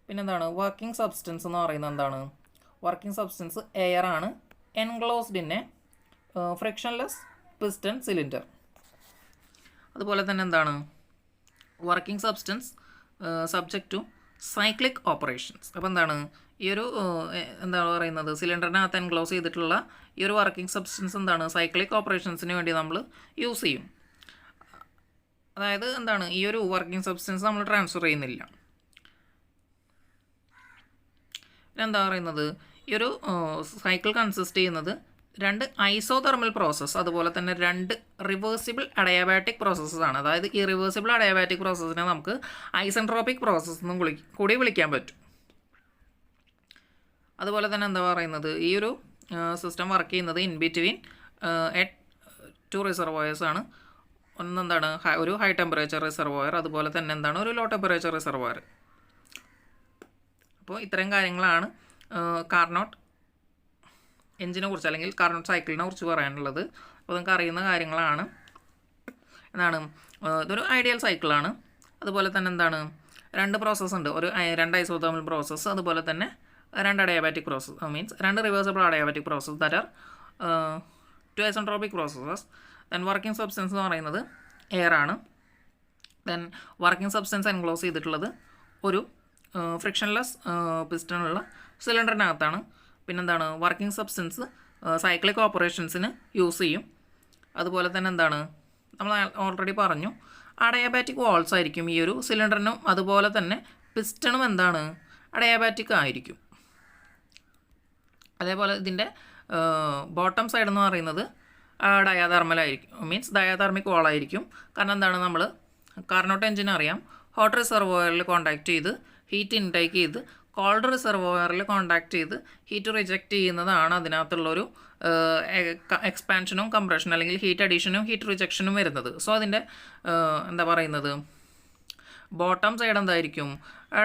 പിന്നെ എന്താണ് വർക്കിംഗ് സബ്സ്റ്റൻസ് എന്ന് പറയുന്നത് എന്താണ് വർക്കിംഗ് സബ്സ്റ്റൻസ് എയർ ആണ്, enclosed in a frictionless piston cylinder. അതുപോലെ തന്നെ എന്താണ് working substance subject to cyclic operations. അപ്പോൾ എന്താണ് ഈ ഒരു എന്താണ് പറയുന്നത് സിലിണ്ടറിനകത്ത് എൻക്ലോസ് ചെയ്തിട്ടുള്ള ഈ ഒരു വർക്കിംഗ് സബ്സ്റ്റൻസ് എന്താണ് സൈക്ലിക് ഓപ്പറേഷൻസിന് വേണ്ടി നമ്മൾ യൂസ് ചെയ്യും. അതായത് എന്താണ് ഈ ഒരു വർക്കിംഗ് സബ്സ്റ്റൻസ് നമ്മൾ ട്രാൻസ്ഫർ ചെയ്യുന്നില്ല. പിന്നെ എന്താ പറയുന്നത് ഈ ഒരു സൈക്കിൾ കൺസിസ്റ്റ് ചെയ്യുന്നത് 2 ഐസോതെർമൽ പ്രോസസ്സ്, അതുപോലെ തന്നെ 2 റിവേഴ്സിബിൾ അഡയാബാറ്റിക് പ്രോസസ്സാണ്. അതായത് ഈ റിവേഴ്സിബിൾ അഡയാബാറ്റിക് പ്രോസസ്സിനെ നമുക്ക് ഐസെൻട്രോപിക് പ്രോസസ്സ് എന്നും കൂടി വിളിക്കാൻ പറ്റും. അതുപോലെ തന്നെ എന്താ പറയുന്നത് ഈ ഒരു സിസ്റ്റം വർക്ക് ചെയ്യുന്നത് ഇൻ ബിറ്റ്വീൻ 2 റിസർവോയേഴ്സ് ആണ്. ഒന്നെന്താണ് ഒരു ഹൈ ടെമ്പറേച്ചർ റിസർവോയർ, അതുപോലെ തന്നെ എന്താണ് ഒരു ലോ ടെമ്പറേച്ചർ റിസർവോയർ. അപ്പോൾ ഇത്തരം കാര്യങ്ങളാണ് കാർനോട്ട് എഞ്ചിനെ കുറിച്ച് അല്ലെങ്കിൽ കാർനോട്ട് സൈക്കിളിനെ കുറിച്ച് പറയാനുള്ളത്. അപ്പോൾ നിങ്ങൾക്ക് അറിയുന്ന കാര്യങ്ങളാണ്. എന്താണ് ഇതൊരു ഐഡിയൽ സൈക്കിളാണ്. അതുപോലെ തന്നെ എന്താണ് 2 പ്രോസസ്സ് ഉണ്ട്, 2 ഐസോതെർമൽ പ്രോസസ്സ്, അതുപോലെ തന്നെ 2 adiabatic process, means 2 reversible adiabatic process that are 2 isentropic processes. Then working substance എന്ന് പറയുന്നത് എയർ ആണ്. ദെൻ വർക്കിംഗ് സബ്സ്റ്റൻസ് എൻക്ലോസ് ചെയ്തിട്ടുള്ളത് ഒരു ഫ്രിക്ഷൻലെസ് പിസ്റ്റണുള്ള സിലിണ്ടറിനകത്താണ്. പിന്നെന്താണ് വർക്കിംഗ് സബ്സ്റ്റൻസ് സൈക്ലിക് ഓപ്പറേഷൻസിന് യൂസ് ചെയ്യും. അതുപോലെ തന്നെ എന്താണ് നമ്മൾ ഓൾറെഡി പറഞ്ഞു അഡയാബാറ്റിക് വാൾസ് ആയിരിക്കും ഈ ഒരു സിലിണ്ടറിനും, അതുപോലെ തന്നെ പിസ്റ്റണും എന്താണ് അഡയാബാറ്റിക് ആയിരിക്കും. അതേപോലെ ഇതിൻ്റെ ബോട്ടം സൈഡ് എന്ന് പറയുന്നത് ഡയാതെർമലായിരിക്കും, മീൻസ് ഡയാതെർമിക് വാളായിരിക്കും. കാരണം എന്താണ് നമ്മൾ കാർനോട്ട് എഞ്ചിൻ അറിയാം ഹോട്ട് റിസർവോയറിൽ കോണ്ടാക്ട് ചെയ്ത് ഹീറ്റ് ഇൻടേക്ക് ചെയ്ത് കോൾഡ് റിസർവോയറിൽ കോണ്ടാക്ട് ചെയ്ത് ഹീറ്റ് റിജക്റ്റ് ചെയ്യുന്നതാണ് അതിനകത്തുള്ളൊരു എക്സ്പാൻഷനും കംപ്രഷനും അല്ലെങ്കിൽ ഹീറ്റ് അഡീഷനും ഹീറ്റ് റിജക്ഷനും വരുന്നത്. സോ അതിൻ്റെ എന്താ പറയുന്നത് ബോട്ടം സൈഡ് എന്തായിരിക്കും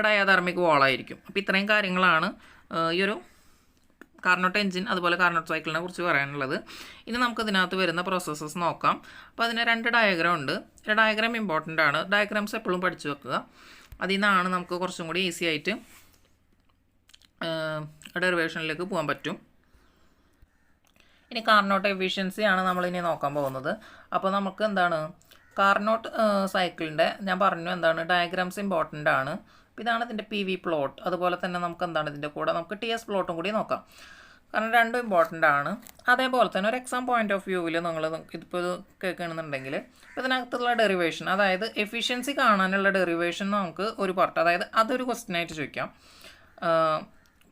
ഡയാതെർമിക് വാളായിരിക്കും. അപ്പോൾ ഇത്രയും കാര്യങ്ങളാണ് ഈ ഒരു കാർനോട്ട് എഞ്ചിൻ അതുപോലെ കാർനോട്ട് സൈക്കിളിനെ കുറിച്ച് പറയാനുള്ളത്. ഇനി നമുക്ക് ഇതിനകത്ത് വരുന്ന പ്രോസസ്സസ് നോക്കാം. അപ്പോൾ അതിന് 2 ഡയഗ്രാം ഉണ്ട്. ഡയഗ്രാം ഇമ്പോർട്ടൻ്റ് ആണ്. ഡയഗ്രാംസ് എപ്പോഴും പഠിച്ചു വെക്കുക. അതിൽ നിന്നാണ് നമുക്ക് കുറച്ചും കൂടി ഈസി ആയിട്ട് ഡെറിവേഷനിലേക്ക് പോകാൻ പറ്റും. ഇനി കാർനോട്ട് എഫിഷ്യൻസിയാണ് നമ്മളിനി നോക്കാൻ പോകുന്നത്. അപ്പോൾ നമുക്ക് എന്താണ് കാർനോട്ട് സൈക്കിളിൻ്റെ ഞാൻ പറഞ്ഞു എന്താണ് ഡയഗ്രാംസ് ഇമ്പോർട്ടൻ്റ് ആണ്. അപ്പോൾ ഇതാണ് ഇതിൻ്റെ PV പ്ലോട്ട്. അതുപോലെ തന്നെ നമുക്ക് എന്താണ് ഇതിൻ്റെ കൂടെ നമുക്ക് TS പ്ലോട്ടും കൂടി നോക്കാം. കാരണം രണ്ടും ഇമ്പോർട്ടൻ്റ് ആണ്. അതേപോലെ തന്നെ ഒരു എക്സാം പോയിന്റ് ഓഫ് വ്യൂവിൽ നിങ്ങൾ ഇതിപ്പോൾ ഇത് കേൾക്കുകയാണെന്നുണ്ടെങ്കിൽ ഇതിനകത്തുള്ള ഡെറിവേഷൻ, അതായത് എഫിഷ്യൻസി കാണാനുള്ള ഡെറിവേഷൻ നമുക്ക് ഒരു പാർട്ട്, അതായത് അതൊരു ക്വസ്റ്റ്യൻ ആയിട്ട് ചോദിക്കാം.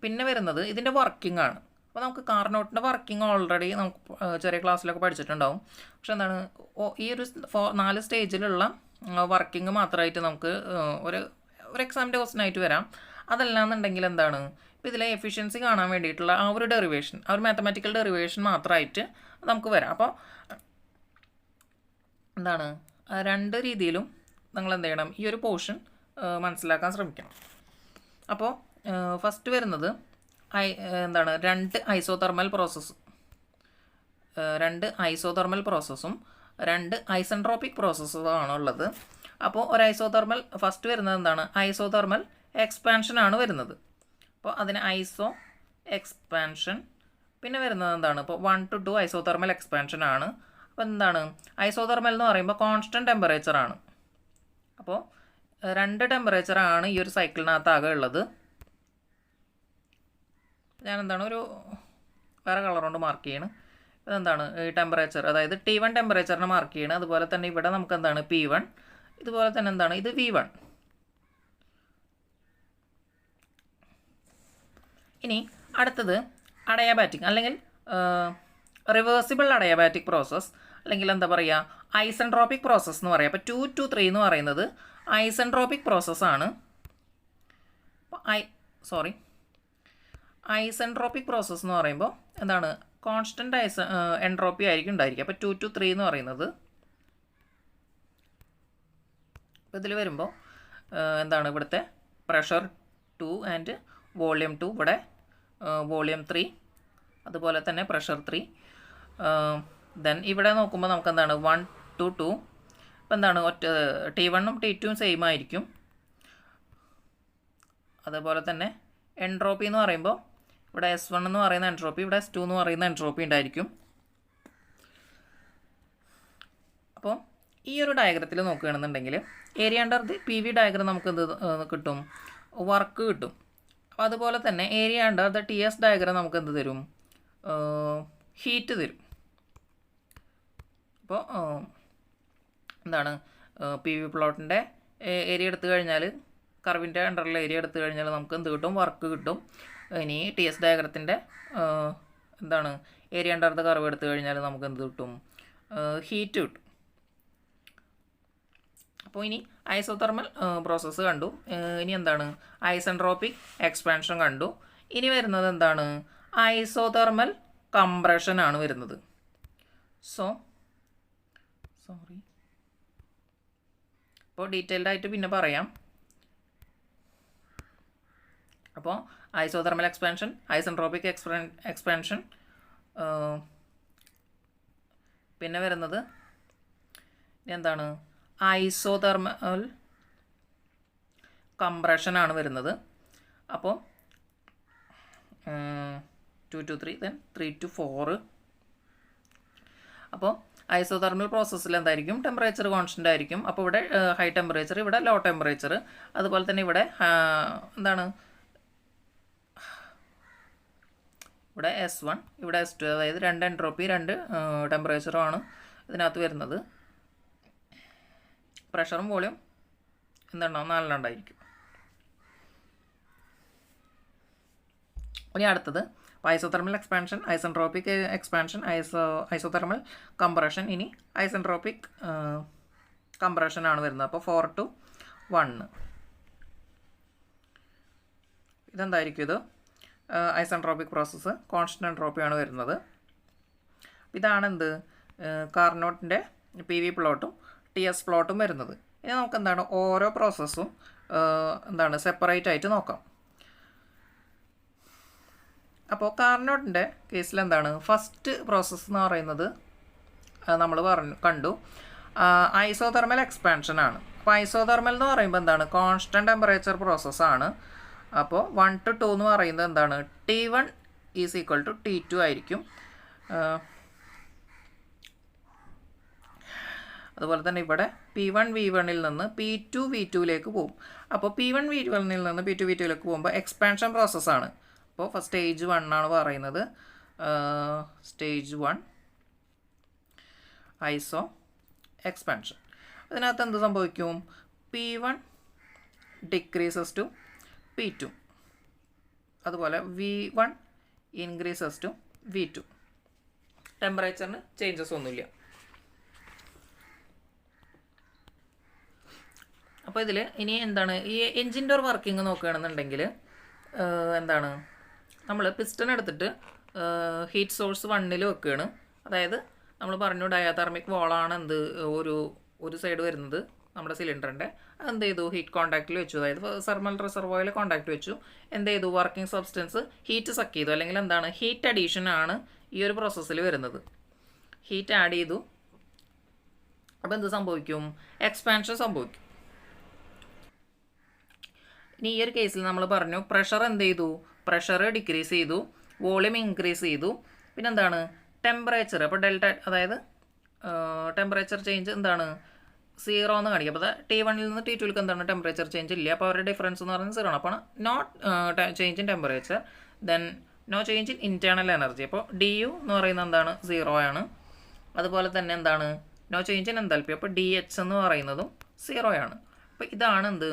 പിന്നെ വരുന്നത് ഇതിൻ്റെ വർക്കിംഗ് ആണ്. അപ്പോൾ നമുക്ക് കാർനോട്ടിൻ്റെ വർക്കിംഗ് ഓൾറെഡി നമുക്ക് ചെറിയ ക്ലാസ്സിലൊക്കെ പഠിച്ചിട്ടുണ്ടാവും. പക്ഷെ എന്താണ്, ഈ ഒരു 4 സ്റ്റേജിലുള്ള വർക്കിംഗ് മാത്രമായിട്ട് നമുക്ക് ഒരു എക്സാമിൻ്റെ ക്വസ്റ്റ്യൻ ആയിട്ട് വരാം. അതല്ലാന്നുണ്ടെങ്കിൽ എന്താണ്, ഇപ്പോൾ ഇതിലെ എഫിഷ്യൻസി കാണാൻ വേണ്ടിയിട്ടുള്ള ആ ഒരു ഡെറിവേഷൻ, ആ ഒരു മാത്തമാറ്റിക്കൽ ഡെറിവേഷൻ മാത്രമായിട്ട് നമുക്ക് വരാം. അപ്പോൾ എന്താണ്, രണ്ട് രീതിയിലും നിങ്ങൾ എന്ത് ചെയ്യണം, ഈ ഒരു പോർഷൻ മനസ്സിലാക്കാൻ ശ്രമിക്കണം. അപ്പോൾ ഫസ്റ്റ് വരുന്നത് എന്താണ്, രണ്ട് ഐസോതെർമൽ പ്രോസസ്സും 2 ഐസെൻട്രോപ്പിക് പ്രോസസ്സുമാണ് ഉള്ളത്. അപ്പോൾ ഒരു ഐസോതെർമൽ ഫസ്റ്റ് വരുന്നത് എന്താണ്, ഐസോതെർമൽ എക്സ്പാൻഷൻ ആണ് വരുന്നത്. അപ്പോൾ അതിന് ഐസോ എക്സ്പാൻഷൻ. പിന്നെ വരുന്നത് എന്താണ്, ഇപ്പോൾ 1 to 2 ഐസോതെർമൽ എക്സ്പാൻഷൻ ആണ്. അപ്പോൾ എന്താണ്, ഐസോതെർമൽ എന്ന് പറയുമ്പോൾ കോൺസ്റ്റൻറ്റ് ടെമ്പറേച്ചറാണ്. അപ്പോൾ 2 ടെമ്പറേച്ചറാണ് ഈ ഒരു സൈക്കിളിനകത്ത് ആകെ ഉള്ളത്. ഞാനെന്താണ് ഒരു വേറെ കളർ കൊണ്ട് മാർക്ക് ചെയ്യണം. ഇതെന്താണ് ഈ ടെമ്പറേച്ചർ, അതായത് T1 ടെമ്പറേച്ചറിനെ മാർക്ക് ചെയ്യണം. അതുപോലെ തന്നെ ഇവിടെ നമുക്ക് എന്താണ് P1, ഇതുപോലെ തന്നെ എന്താണ് ഇത് V1. ഇനി അടുത്തത് അഡയാബാറ്റിക് അല്ലെങ്കിൽ റിവേഴ്സിബിൾ അഡയാബാറ്റിക് പ്രോസസ്സ്, അല്ലെങ്കിൽ എന്താ പറയുക ഐസെൻട്രോപ്പിക് പ്രോസസ്സ് എന്ന് പറയാം. അപ്പോൾ 2 to 3 എന്ന് പറയുന്നത് ഐസെൻട്രോപ്പിക് പ്രോസസ്സാണ്. ഐസെൻട്രോപ്പിക് പ്രോസസ്സ് എന്ന് പറയുമ്പോൾ എന്താണ്, കോൺസ്റ്റൻറ്റ് എൻട്രോപ്പി ആയിരിക്കും ഉണ്ടായിരിക്കുക. അപ്പോൾ 2 to 3 എന്ന് പറയുന്നത്. അപ്പോൾ ഇതിൽ വരുമ്പോൾ എന്താണ്, ഇവിടുത്തെ പ്രഷർ 2 ആൻഡ് വോളിയം 2, ഇവിടെ വോളിയം 3, അതുപോലെ തന്നെ പ്രഷർ 3. ദെൻ ഇവിടെ നോക്കുമ്പോൾ നമുക്ക് എന്താണ് 1 to 2. അപ്പോൾ എന്താണ് T1 ഉം T2 ഉം സെയിം ആയിരിക്കും. അതുപോലെ തന്നെ എൻട്രോപ്പി എന്ന് പറയുമ്പോൾ ഇവിടെ S1 എന്ന് പറയുന്ന എൻട്രോപ്പി, ഇവിടെ S2 എന്ന് പറയുന്ന എൻട്രോപ്പി ഉണ്ടായിരിക്കും. അപ്പോൾ ഈ ഒരു ഡയഗ്രത്തിൽ നോക്കുകയാണെന്നുണ്ടെങ്കിൽ area under the PV diagram നമുക്ക് എന്ത് കിട്ടും, വർക്ക് കിട്ടും. അപ്പോൾ അതുപോലെ തന്നെ area under the TS diagram നമുക്ക് എന്ത് തരും, ഹീറ്റ് തരും. അപ്പോൾ എന്താണ് PV പ്ലോട്ടിൻ്റെ ഏരിയ എടുത്തു കഴിഞ്ഞാൽ, കർവിൻ്റെ അണ്ടറിലുള്ള ഏരിയ എടുത്തു കഴിഞ്ഞാൽ നമുക്ക് എന്ത് കിട്ടും, വർക്ക് കിട്ടും. ഇനി TS ഡയഗ്രത്തിൻ്റെ എന്താണ് ഏരിയ അണ്ടർ ദ കർവ് എടുത്തു കഴിഞ്ഞാൽ നമുക്ക് എന്ത് കിട്ടും, ഹീറ്റ് കിട്ടും. അപ്പോൾ ഇനി ഐസോതെർമൽ പ്രോസസ്സ് കണ്ടു. ഇനി എന്താണ് ഐസെൻട്രോപ്പിക് എക്സ്പാൻഷൻ കണ്ടു. ഇനി വരുന്നത് എന്താണ്, ഐസോതെർമൽ കംപ്രഷൻ ആണ് വരുന്നത്. അപ്പോൾ ഡീറ്റെയിൽഡ് ആയിട്ട് പിന്നെ പറയാം. അപ്പോൾ ഐസോതെർമൽ എക്സ്പാൻഷൻ, ഐസെൻട്രോപ്പിക് എക്സ്പാൻഷൻ, പിന്നെ വരുന്നത് എന്താണ് ഐസോതെർമൽ കംപ്രഷനാണ് വരുന്നത്. അപ്പോൾ 2 to 3, then 3 to 4. അപ്പോൾ ഐസോതെർമൽ പ്രോസസ്സിൽ എന്തായിരിക്കും, ടെമ്പറേച്ചർ കോൺസ്റ്റൻ്റ് ആയിരിക്കും. അപ്പോൾ ഇവിടെ ഹൈ ടെമ്പറേച്ചർ, ഇവിടെ ലോ ടെമ്പറേച്ചർ. അതുപോലെ തന്നെ ഇവിടെ എന്താണ്, ഇവിടെ S1, ഇവിടെ S2, അതായത് 2 എൻട്രോപ്പി 2 ടെമ്പറേച്ചറുമാണ് ഇതിനകത്ത് വരുന്നത്. പ്രഷറും വോളിയം എന്തുണ്ടാവും, 4 ഉണ്ടായിരിക്കും. ഇനി അടുത്തത് isothermal expansion, isentropic expansion, isothermal compression. ഇനി ഐസെൻട്രോപ്പിക് കംപ്രഷനാണ് വരുന്നത്. അപ്പോൾ 4 to 1. ഇതെന്തായിരിക്കും, ഇത് ഐസെൻട്രോപ്പിക് പ്രോസസ്സ്, കോൺസ്റ്റന്റ് എൻട്രോപ്പിയാണ് വരുന്നത്. ഇതാണെന്ത് കാർനോട്ടിൻ്റെ PV പ്ലോട്ടും TS പ്ലോട്ടും വരുന്നത്. ഇനി നമുക്ക് എന്താണ് ഓരോ പ്രോസസ്സും എന്താണ് സെപ്പറേറ്റ് ആയിട്ട് നോക്കാം. അപ്പോൾ കാർനോട്ടിൻ്റെ കേസിൽ എന്താണ് ഫസ്റ്റ് പ്രോസസ്സ് എന്ന് പറയുന്നത് നമ്മൾ കണ്ടു ഐസോതെർമൽ എക്സ്പാൻഷൻ ആണ്. അപ്പോൾ ഐസോതെർമൽ എന്ന് പറയുമ്പോൾ എന്താണ് കോൺസ്റ്റൻറ്റ് ടെമ്പറേച്ചർ പ്രോസസ്സാണ്. അപ്പോൾ 1 to 2 എന്ന് പറയുന്നത് എന്താണ് T1 is equal to T2 ആയിരിക്കും. അതുപോലെ തന്നെ ഇവിടെ P1 V1ൽ നിന്ന് P2 V2ലേക്ക് പോകും. അപ്പോൾ P1 V1ൽ നിന്ന് P2 V2ലേക്ക് പോകുമ്പോൾ എക്സ്പാൻഷൻ പ്രോസസ്സാണ്. അപ്പോൾ ഫസ്റ്റ് സ്റ്റേജ് 1 ആണ് പറയുന്നത്. സ്റ്റേജ് 1 ഐസോ എക്സ്പാൻഷൻ. അതിനകത്ത് എന്ത് സംഭവിക്കും? P1 ഡിക്രീസസ് ടു P2, അതുപോലെ V1 increases to V2. ടെമ്പറേച്ചറിന് changes ഒന്നുമില്ല. അപ്പോൾ ഇതിൽ ഇനി എന്താണ് ഈ എൻജിൻ്റെ ഒരു വർക്കിംഗ് നോക്കുകയാണെന്നുണ്ടെങ്കിൽ എന്താണ് നമ്മൾ പിസ്റ്റൺ എടുത്തിട്ട് ഹീറ്റ് സോഴ്സ് 1 വെക്കുകയാണ്. അതായത് നമ്മൾ പറഞ്ഞു ഡയാതെർമിക് വാളാണ് ഒരു സൈഡ് വരുന്നത് നമ്മുടെ സിലിണ്ടറിൻ്റെ. എന്ത് ചെയ്തു? ഹീറ്റ് കോൺടാക്റ്റിൽ വെച്ചു, അതായത് തെർമൽ റിസർവോയിൽ കോൺടാക്റ്റ് വെച്ചു. എന്ത് ചെയ്തു? വർക്കിംഗ് സബ്സ്റ്റൻസ് ഹീറ്റ് സക്ക് ചെയ്തു, അല്ലെങ്കിൽ എന്താണ് ഹീറ്റ് അഡീഷൻ ആണ് ഈ ഒരു പ്രോസസ്സിൽ വരുന്നത്. ഹീറ്റ് ആഡ് ചെയ്തു. അപ്പോൾ എന്ത് സംഭവിക്കും? എക്സ്പാൻഷൻ സംഭവിക്കും. ഇനി ഈ ഒരു കേസിൽ നമ്മൾ പറഞ്ഞു പ്രഷർ എന്ത് ചെയ്തു? പ്രഷർ ഡിക്രീസ് ചെയ്തു, വോളിയം ഇൻക്രീസ് ചെയ്തു. പിന്നെ എന്താണ്? ടെമ്പറേച്ചർ, അപ്പോൾ ഡെൽറ്റ, അതായത് ടെമ്പറേച്ചർ ചേഞ്ച് എന്താണ്? 0 എന്ന് കാണിക്കുക. അപ്പോൾ T1 നിന്ന് T2ലേക്ക് എന്താണ്? ടെമ്പറേച്ചർ ചേഞ്ച് ഇല്ല. അപ്പോൾ അവരുടെ ഡിഫറൻസ് എന്ന് പറയുന്നത് 0 ആണ്. അപ്പോൾ not change in temperature, then no change in internal energy. അപ്പോൾ DU എന്ന് പറയുന്നത് എന്താണ്? 0 ആണ്. അതുപോലെ തന്നെ എന്താണ്? No change in enthalpy. അപ്പോൾ DH എന്ന് പറയുന്നതും 0 ആണ്. അപ്പോൾ ഇതാണ് എന്ത്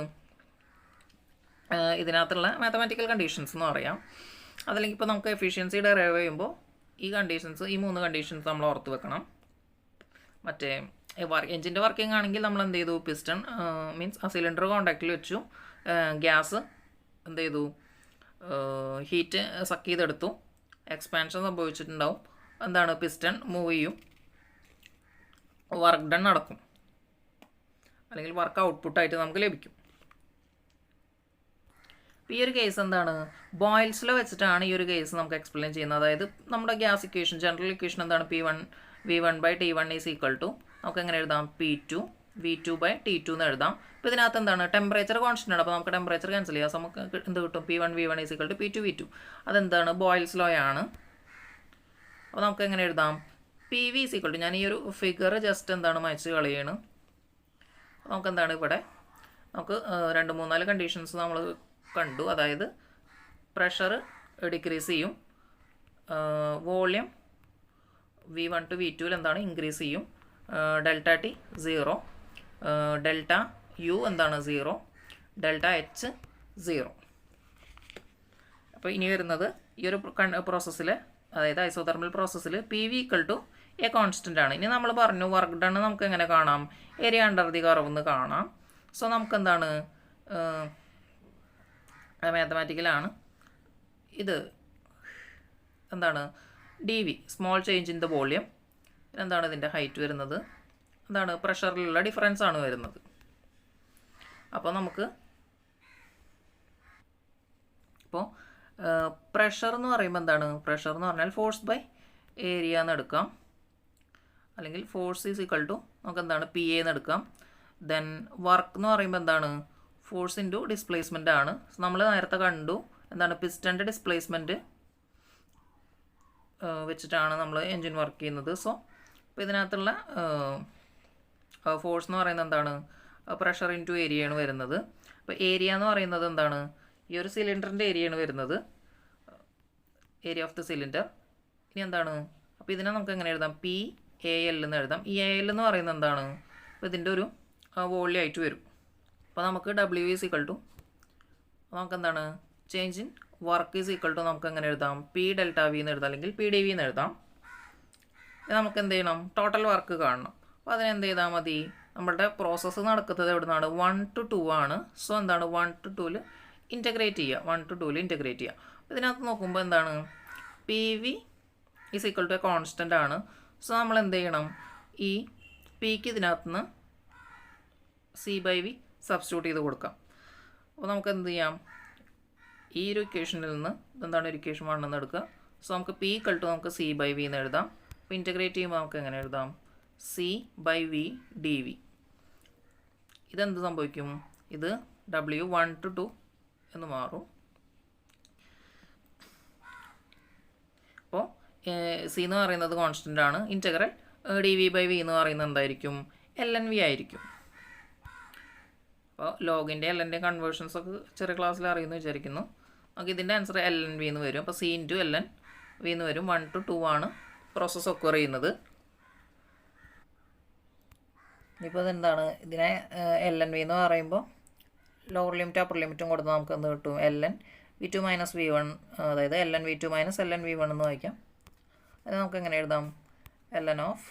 ഇതിനകത്തുള്ള മാത്തമാറ്റിക്കൽ കണ്ടീഷൻസ് എന്ന് പറയാം. അതല്ലെങ്കിൽ ഇപ്പോൾ നമുക്ക് എഫിഷ്യൻസി ഡെറൈവ് ചെയ്യുമ്പോൾ ഈ 3 കണ്ടീഷൻസ് നമ്മൾ ഓർത്ത് വെക്കണം. മറ്റേ എഞ്ചിൻ്റെ വർക്കിംഗ് ആണെങ്കിൽ നമ്മൾ എന്ത് ചെയ്തു? പിസ്റ്റൺ മീൻസ് ആ സിലിണ്ടർ കോണ്ടാക്റ്റിൽ വെച്ചു, ഗ്യാസ് എന്ത് ചെയ്തു? ഹീറ്റ് സക്ക് ചെയ്തെടുത്തു, എക്സ്പാൻഷൻ സംഭവിച്ചിട്ടുണ്ടാവും. എന്താണ്? പിസ്റ്റൺ മൂവ് ചെയ്യും, വർക്ക് ഡൺ നടക്കും, അല്ലെങ്കിൽ വർക്ക് ഔട്ട്പുട്ടായിട്ട് നമുക്ക് ലഭിക്കും. ഈ ഒരു കേസ് എന്താണ്? ബോയിൽസിൽ വെച്ചിട്ടാണ് ഈ ഒരു കേസ് നമുക്ക് എക്സ്പ്ലെയിൻ ചെയ്യുന്നത്. അതായത് നമ്മുടെ ഗ്യാസ് ഇക്വേഷൻ, ജനറൽ ഇക്വേഷൻ എന്താണ്? V1/T1 ഈസ് ഈക്വൽ ടു നമുക്ക് എങ്ങനെ എഴുതാം? P2 V2/T2 എന്ന് എഴുതാം. അപ്പോൾ ഇതിനകത്ത് എന്താണ്? ടെമ്പറേച്ചർ കോൺസ്റ്റൻ്റ് ആണ്. അപ്പോൾ നമുക്ക് ടെമ്പറേച്ചർ ക്യാൻസൽ ചെയ്യാം. നമുക്ക് എന്ത് കിട്ടും? P1 V1 is equal to P2 V2. അതെന്താണ്? ബോയിൽസ് ലോ ആണ്. അപ്പോൾ നമുക്ക് എങ്ങനെ എഴുതാം? PV ഈസ് ഈക്വൽ ടു, ഞാൻ ഈ ഒരു ഫിഗർ ജസ്റ്റ് എന്താണ് മായ്ച്ച് കളയാണ്. നമുക്ക് എന്താണ് ഇവിടെ നമുക്ക് 2-3-4 കണ്ടീഷൻസ് നമ്മൾ കണ്ടു. അതായത് പ്രഷർ ഡിക്രീസ് ചെയ്യും, വോളിയം V1 to V2 എന്താണ്? ഇൻക്രീസ് ചെയ്യും, ഡെൽറ്റ T 0, ഡെൽറ്റ U എന്താണ്? 0, ഡെൽറ്റ H 0. അപ്പോൾ ഇനി വരുന്നത് ഈ ഒരു പ്രോസസ്സിൽ, അതായത് ഐസോതെർമൽ പ്രോസസ്സിൽ PV equal to a constant ആണ്. ഇനി നമ്മൾ പറഞ്ഞു വർക്ക് ഡൺ നമുക്ക് എങ്ങനെ കാണാം? ഏരിയ അണ്ടർ ദി കർവ് എന്ന് കാണാം. സോ നമുക്ക് എന്താണ് മാത്തമാറ്റിക്കലാണ്. ഇത് എന്താണ്? DV small change in the volume. എന്താണ് ഇതിൻ്റെ ഹൈറ്റ് വരുന്നത്? എന്താണ്? പ്രഷറിലുള്ള ഡിഫറൻസ് ആണ് വരുന്നത്. അപ്പോൾ നമുക്ക് പ്രഷർ എന്ന് പറയുമ്പോൾ എന്താണ്? പ്രഷർ എന്ന് പറഞ്ഞാൽ ഫോഴ്സ് ബൈ ഏരിയ എന്ന് എടുക്കാം, അല്ലെങ്കിൽ ഫോഴ്സ് ഈസ് ഈക്വൽ ടു നമുക്ക് എന്താണ്? PA എന്ന് എടുക്കാം. ദെൻ വർക്ക് എന്ന് പറയുമ്പോൾ എന്താണ്? ഫോഴ്സ് ഇൻറ്റു ഡിസ്പ്ലേസ്മെൻ്റ് ആണ്. നമ്മൾ നേരത്തെ കണ്ടു എന്താണ്? പിസ്റ്റൻ്റെ ഡിസ്പ്ലേസ്മെൻറ്റ് വെച്ചിട്ടാണ് നമ്മൾ എൻജിൻ വർക്ക് ചെയ്യുന്നത്. സോ അപ്പോൾ ഇതിനകത്തുള്ള ഫോഴ്സ് എന്ന് പറയുന്നത് എന്താണ്? പ്രഷർ ഇൻറ്റു ഏരിയയാണ് വരുന്നത്. അപ്പോൾ ഏരിയ എന്ന് പറയുന്നത് എന്താണ്? ഈ ഒരു സിലിണ്ടറിൻ്റെ ഏരിയയാണ് വരുന്നത്, ഏരിയ ഓഫ് ദ സിലിണ്ടർ. ഇനി എന്താണ്? അപ്പോൾ ഇതിനെ നമുക്ക് എങ്ങനെ എഴുതാം? PAL എന്ന് എഴുതാം. ഈ AL എന്ന് പറയുന്നത് എന്താണ്? അപ്പോൾ ഇതിൻ്റെ ഒരു വോള്യം ആയിട്ട് വരും. അപ്പോൾ നമുക്ക് W ഈസ് ഈക്വൽ ടു നമുക്ക് എന്താണ്? Change in work is equal to നമുക്ക് എങ്ങനെ എഴുതാം? P ഡെൽറ്റ V എന്ന് എഴുതാം, അല്ലെങ്കിൽ PdV എന്ന് എഴുതാം. നമുക്ക് എന്ത് ചെയ്യണം? ടോട്ടൽ വർക്ക് കാണണം. അപ്പോൾ അതിനെന്ത് ചെയ്താൽ മതി? നമ്മുടെ പ്രോസസ്സ് നടക്കുന്നത് എവിടെ നിന്നാണ്? 1 to 2 ആണ്. സോ എന്താണ്? 1 to 2 ഇൻറ്റഗ്രേറ്റ് ചെയ്യുക, 1 to 2 ഇൻറ്റഗ്രേറ്റ് ചെയ്യുക. അപ്പോൾ ഇതിനകത്ത് നോക്കുമ്പോൾ എന്താണ്? PV is equal to a constant ആണ്. സോ നമ്മൾ എന്ത് ചെയ്യണം? ഈ Pക്ക് ഇതിനകത്ത് നിന്ന് C/V സബ്സ്റ്റിറ്റ്യൂട്ട് ചെയ്ത് കൊടുക്കാം. അപ്പോൾ നമുക്ക് എന്ത് ചെയ്യാം? ഈ ഒരു ഇക്വേഷനിൽ നിന്ന് എന്താണ്? ഒരു ഇക്വേഷൻ 1 എന്ന് എടുക്കുക. സോ നമുക്ക് P ഈക്വൽ ടു നമുക്ക് C/V എന്ന് എഴുതാം. അപ്പോൾ ഇൻറ്റഗ്രേറ്റ് ചെയ്യുമ്പോൾ നമുക്ക് എങ്ങനെ എഴുതാം? C/V dV. ഇതെന്ത് സംഭവിക്കും? ഇത് W 1 to 2 എന്ന് മാറും. അപ്പോൾ C എന്ന് പറയുന്നത് കോൺസ്റ്റൻ്റ് ആണ്. ഇൻറ്റഗ്രൽ dV/V എന്ന് പറയുന്നത് എന്തായിരിക്കും? ln_V ആയിരിക്കും. അപ്പോൾ ലോഗിൻ്റെ LNൻ്റെ കൺവേർഷൻസ് ഒക്കെ ചെറിയ ക്ലാസ്സിൽ അറിയുമെന്ന് വിചാരിക്കുന്നു. നമുക്ക് ഇതിൻ്റെ ആൻസർ എൽ എൻ വി എന്ന് വരും. അപ്പോൾ C into L N V എന്ന് വരും. 1 to 2 ആണ് പ്രോസസ്സ് ഒക്കർ ചെയ്യുന്നത്. ഇപ്പോൾ ഇതെന്താണ്, ഇതിനെ എൽ എൻ വി എന്ന് പറയുമ്പോൾ ലോവർ ലിമിറ്റ് അപ്പർ ലിമിറ്റും കൊടുത്ത് നമുക്ക് എന്ത് കിട്ടും, L N V two minus V one, അതായത് L N V two minus L N V one എന്ന് വായിക്കാം. അത് നമുക്ക് എങ്ങനെ എഴുതാം, L N of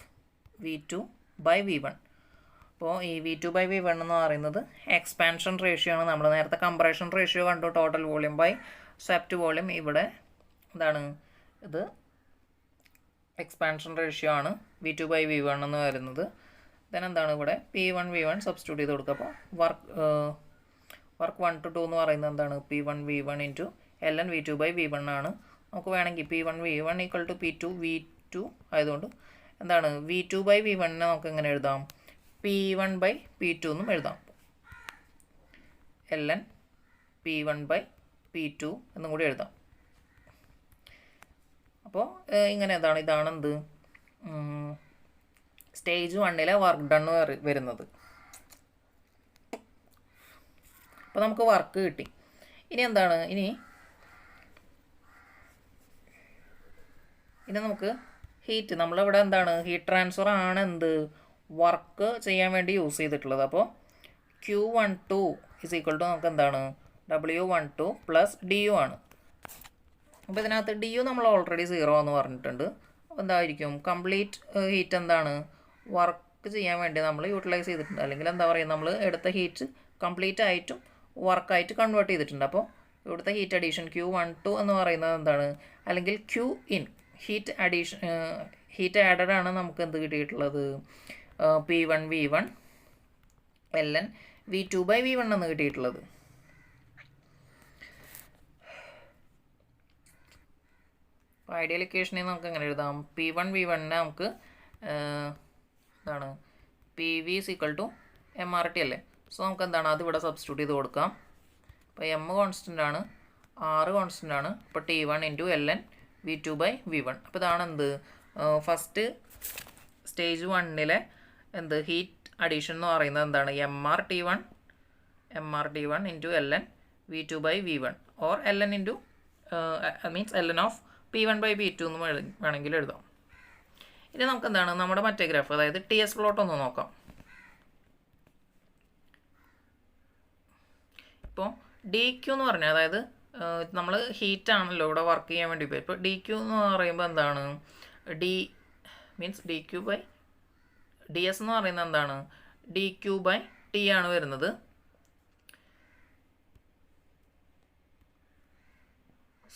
V two by V one. അപ്പോൾ ഈ V two by V one എന്ന് പറയുന്നത് എക്സ്പാൻഷൻ റേഷ്യോ ആണ്. നമ്മൾ നേരത്തെ കംപ്രഷൻ റേഷ്യോ കണ്ടു, total volume by swept volume. ഇവിടെ എന്താണ്, ഇത് എക്സ്പാൻഷൻ റേഷ്യോ ആണ് V two by V one എന്ന് വരുന്നത്. ദെൻ എന്താണ് ഇവിടെ P one V one substitute ചെയ്ത് കൊടുക്കുക. അപ്പോൾ വർക്ക് 1 to 2 എന്ന് പറയുന്നത് എന്താണ്, P one V one into L N V two by V one ആണ്. നമുക്ക് വേണമെങ്കിൽ P one V one equal to P two V two ആയതുകൊണ്ട് എന്താണ്, വി ടു ബൈ വി വണ്ണിനെ നമുക്ക് എങ്ങനെ എഴുതാം, P one by P two എന്നും എഴുതാം. L N P one by P two എന്നും കൂടി എഴുതാം. അപ്പോൾ ഇങ്ങനെ ഇതാണ് എന്ത്, സ്റ്റേജ് 1 വർക്ക് ഡൺ വരുന്നത്. അപ്പോൾ നമുക്ക് വർക്ക് കിട്ടി. ഇനി എന്താണ്, ഇനി നമുക്ക് ഹീറ്റ്, നമ്മളിവിടെ എന്താണ് ഹീറ്റ് ട്രാൻസ്ഫർ ആണ് എന്ത് വർക്ക് ചെയ്യാൻ വേണ്ടി യൂസ് ചെയ്തിട്ടുള്ളത്. അപ്പോൾ Q12 ഇസ് ഈക്വൽ ടു നമുക്ക് എന്താണ് W12 പ്ലസ് ഡി യു ആണ്. അപ്പോൾ ഇതിനകത്ത് ഡി യു നമ്മൾ ഓൾറെഡി 0 എന്ന് പറഞ്ഞിട്ടുണ്ട്. എന്തായിരിക്കും, കംപ്ലീറ്റ് ഹീറ്റ് എന്താണ് വർക്ക് ചെയ്യാൻ വേണ്ടി നമ്മൾ യൂട്ടിലൈസ് ചെയ്തിട്ടുണ്ട്, അല്ലെങ്കിൽ എന്താ പറയുക, നമ്മൾ എടുത്ത ഹീറ്റ് കംപ്ലീറ്റ് ആയിട്ടും വർക്കായിട്ട് കൺവേർട്ട് ചെയ്തിട്ടുണ്ട്. അപ്പോൾ ഇവിടുത്തെ ഹീറ്റ് അഡീഷൻ Q12 എന്ന് പറയുന്നത് എന്താണ്, അല്ലെങ്കിൽ Q in heat addition, heat added ആണ് നമുക്ക് എന്ത് കിട്ടിയിട്ടുള്ളത്, P one V one L N V two by V one എന്ന് കിട്ടിയിട്ടുള്ളത്. അപ്പോൾ ഐഡിയൽ ഇക്വേഷനിൽ നമുക്ക് എങ്ങനെ എഴുതാം, പി വൺ വി വണ്ണിനെ നമുക്ക് എന്താണ് P V is equal to M R T അല്ലേ. സോ നമുക്ക് എന്താണ് അതിവിടെ സബ്സ്റ്റിറ്റ്യൂട്ട് ചെയ്ത് കൊടുക്കാം. അപ്പോൾ എം കോൺസ്റ്റൻ്റ് ആണ്, ആർ കോൺസ്റ്റൻ്റ് ആണ്. അപ്പോൾ T one into L N V two by V one. അപ്പോൾ ഇതാണ് എന്ത് ഫസ്റ്റ് സ്റ്റേജ് 1 എന്ത് ഹീറ്റ് അഡീഷൻ എന്ന് പറയുന്നത് എന്താണ്, M R T one into L N V two by V one or L N into means L N of P one by P two എന്ന് വേണമെങ്കിൽ എഴുതാം. ഇനി നമുക്ക് എന്താണ് നമ്മുടെ മറ്റേ ഗ്രാഫ്, അതായത് ടി എസ് പ്ലോട്ട് ഒന്ന് നോക്കാം. ഇപ്പോൾ ഡി ക്യു എന്ന് പറഞ്ഞാൽ, അതായത് നമ്മൾ ഹീറ്റാണല്ലോ ഇവിടെ വർക്ക് ചെയ്യാൻ വേണ്ടി പോയി. ഇപ്പോൾ ഡി ക്യു എന്ന് പറയുമ്പോൾ എന്താണ്, D means D Q by D S എന്ന് പറയുന്നത് എന്താണ്, ഡി ക്യു ബൈ ടി ആണ് വരുന്നത്.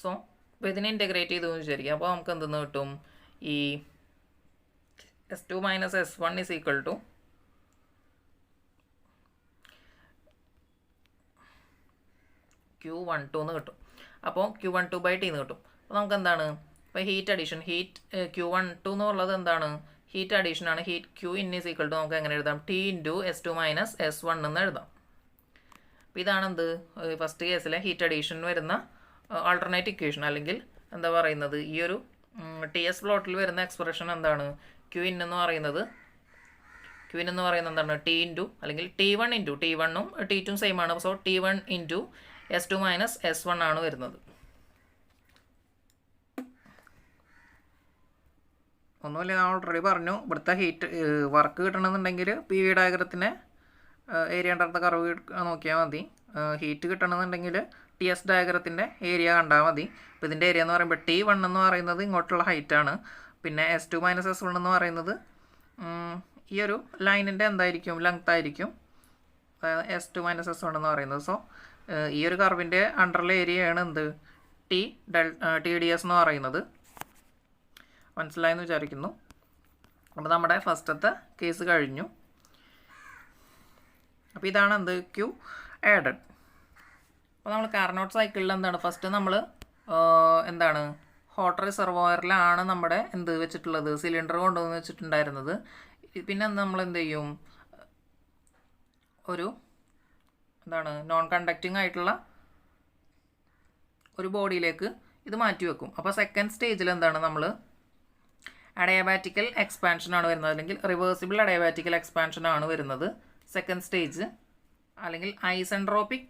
സോ അപ്പോൾ ഇതിനെ ഇൻറ്റഗ്രേറ്റ് ചെയ്തു വിചാരിക്കുക. അപ്പോൾ നമുക്ക് എന്തെന്ന് കിട്ടും, ഈ S2 minus S1 is equal to Q12 എന്ന് കിട്ടും. അപ്പോൾ Q12 ബൈ ടി എന്ന് കിട്ടും. അപ്പോൾ നമുക്ക് എന്താണ്, ഇപ്പോൾ ഹീറ്റ് അഡീഷൻ, Q12 എന്നുള്ളത് എന്താണ് ഹീറ്റ് അഡീഷൻ ആണ്. Heat Q in is equal to നമുക്ക് എങ്ങനെ എഴുതാം, T into S2 minus S1 എന്ന് എഴുതാം. അപ്പോൾ ഇതാണ് എന്ത് ഫസ്റ്റ് കേസിലെ ഹീറ്റ് അഡീഷൻ വരുന്ന ആൾട്ടർനേറ്റ് ഇക്വേഷൻ, അല്ലെങ്കിൽ എന്താ പറയുന്നത്, ഈ ഒരു ടി എസ് പ്ലോട്ടിൽ വരുന്ന എക്സ്പ്രഷൻ എന്താണ്, ക്യു ഇൻ എന്ന് പറയുന്നത് എന്താണ് ടി ഇൻറ്റു, അല്ലെങ്കിൽ T1 ഇൻറ്റു T1ഉം T2ഉം സെയിം ആണ്. So T1 into S2 minus S1 ആണ് വരുന്നത്. ഒന്നുമില്ല, ഞാൻ ഓൾറെഡി പറഞ്ഞു, ഇവിടുത്തെ ഹീറ്റ് വർക്ക് കിട്ടണമെന്നുണ്ടെങ്കിൽ പി വി ഡയഗ്രത്തിനെ ഏരിയ അണ്ടർ കർവ് നോക്കിയാൽ മതി. ഹീറ്റ് കിട്ടണമെന്നുണ്ടെങ്കിൽ ടി എസ് ഡയഗ്രത്തിൻ്റെ ഏരിയ കണ്ടാൽ മതി. അപ്പോൾ ഇതിൻ്റെ ഏരിയ എന്ന് പറയുമ്പോൾ T1 എന്ന് പറയുന്നത് ഇങ്ങോട്ടുള്ള ഹൈറ്റാണ്. പിന്നെ S2 മൈനസ് S1 എന്ന് പറയുന്നത് ഈ ഒരു ലൈനിൻ്റെ എന്തായിരിക്കും, ലെങ്ത് ആയിരിക്കും S2 മൈനസ് S1 എന്ന് പറയുന്നത്. സോ ഈ ഒരു കർവിൻ്റെ അണ്ടറിലെ ഏരിയയാണ് എന്ത് ടി ഡി എസ് എന്ന് പറയുന്നത്. മനസ്സിലായെന്ന് വിചാരിക്കുന്നു. അപ്പോൾ നമ്മുടെ ഫസ്റ്റത്തെ കേസ് കഴിഞ്ഞു. അപ്പോൾ ഇതാണ് എന്ത് ക്യൂ ആഡഡ്. അപ്പോൾ നമ്മൾ കാർനോട്ട് സൈക്കിളിൽ എന്താണ് ഫസ്റ്റ് നമ്മൾ എന്താണ് ഹോട്ട് റിസർവോയറിലാണ് നമ്മുടെ എന്ത് വെച്ചിട്ടുള്ളത്, സിലിണ്ടർ കൊണ്ടുവന്ന് വെച്ചിട്ടുണ്ടായിരുന്നത്. പിന്നെ നമ്മൾ എന്ത് ചെയ്യും, ഒരു എന്താണ് നോൺ കണ്ടക്റ്റിംഗ് ആയിട്ടുള്ള ഒരു ബോഡിയിലേക്ക് ഇത് മാറ്റി വെക്കും. അപ്പോൾ സെക്കൻഡ് സ്റ്റേജിൽ എന്താണ് നമ്മൾ അഡയാബാറ്റിക്കൽ എക്സ്പാൻഷനാണ് വരുന്നത്, അല്ലെങ്കിൽ റിവേഴ്സിബിൾ അഡയാബാറ്റിക്കൽ എക്സ്പാൻഷനാണ് വരുന്നത് സെക്കൻഡ് സ്റ്റേജ്, അല്ലെങ്കിൽ ഐസെൻട്രോപ്പിക്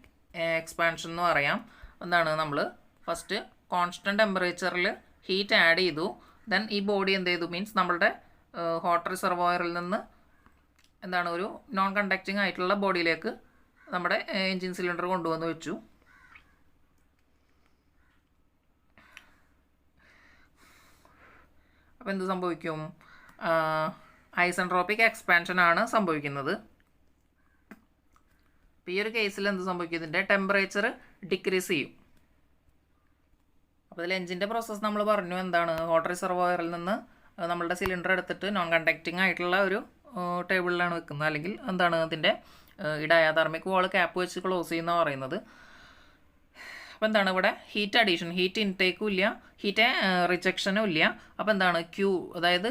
എക്സ്പാൻഷൻ എന്ന് പറയാം. എന്താണ് നമ്മൾ ഫസ്റ്റ് കോൺസ്റ്റൻറ്റ് ടെമ്പറേച്ചറിൽ ഹീറ്റ് ആഡ് ചെയ്തു. ദെൻ ഈ ബോഡി എന്ത് ചെയ്തു മീൻസ് നമ്മളുടെ ഹോട്ട് റിസർവോയറിൽ നിന്ന് എന്താണ് ഒരു നോൺ കണ്ടക്റ്റിംഗ് ആയിട്ടുള്ള ബോഡിയിലേക്ക് നമ്മുടെ എൻജിൻ സിലിണ്ടർ കൊണ്ടുവന്ന് വെച്ചു. അപ്പോൾ എന്ത് സംഭവിക്കും? ഐസെൻട്രോപ്പിക് എക്സ്പാൻഷൻ ആണ് സംഭവിക്കുന്നത്. അപ്പോൾ ഈ ഒരു കേസിൽ എന്ത് സംഭവിക്കും? ഇതിൻ്റെ ടെമ്പറേച്ചർ ഡിക്രീസ് ചെയ്യും. അപ്പോൾ ഇതിൽ എഞ്ചിൻ്റെ പ്രോസസ്സ് നമ്മൾ പറഞ്ഞു എന്താണ്, ഹോട്ട് റിസർവോയറിൽ നിന്ന് നമ്മളുടെ സിലിണ്ടർ എടുത്തിട്ട് നോൺ കണ്ടക്റ്റിംഗ് ആയിട്ടുള്ള ഒരു ടേബിളിലാണ് വെക്കുന്നത്, അല്ലെങ്കിൽ എന്താണ് ഇതിൻ്റെ ഈ ഡയാതെർമിക് വാൾ ക്യാപ്പ് വെച്ച് ക്ലോസ് ചെയ്യുന്ന പറയുന്നത്. അപ്പോൾ എന്താണ് ഇവിടെ ഹീറ്റ് അഡീഷൻ, ഹീറ്റ് ഇൻടേക്കും ഇല്ല, ഹീറ്റ് റിജക്ഷനും ഇല്ല. അപ്പോൾ എന്താണ് ക്യൂ, അതായത്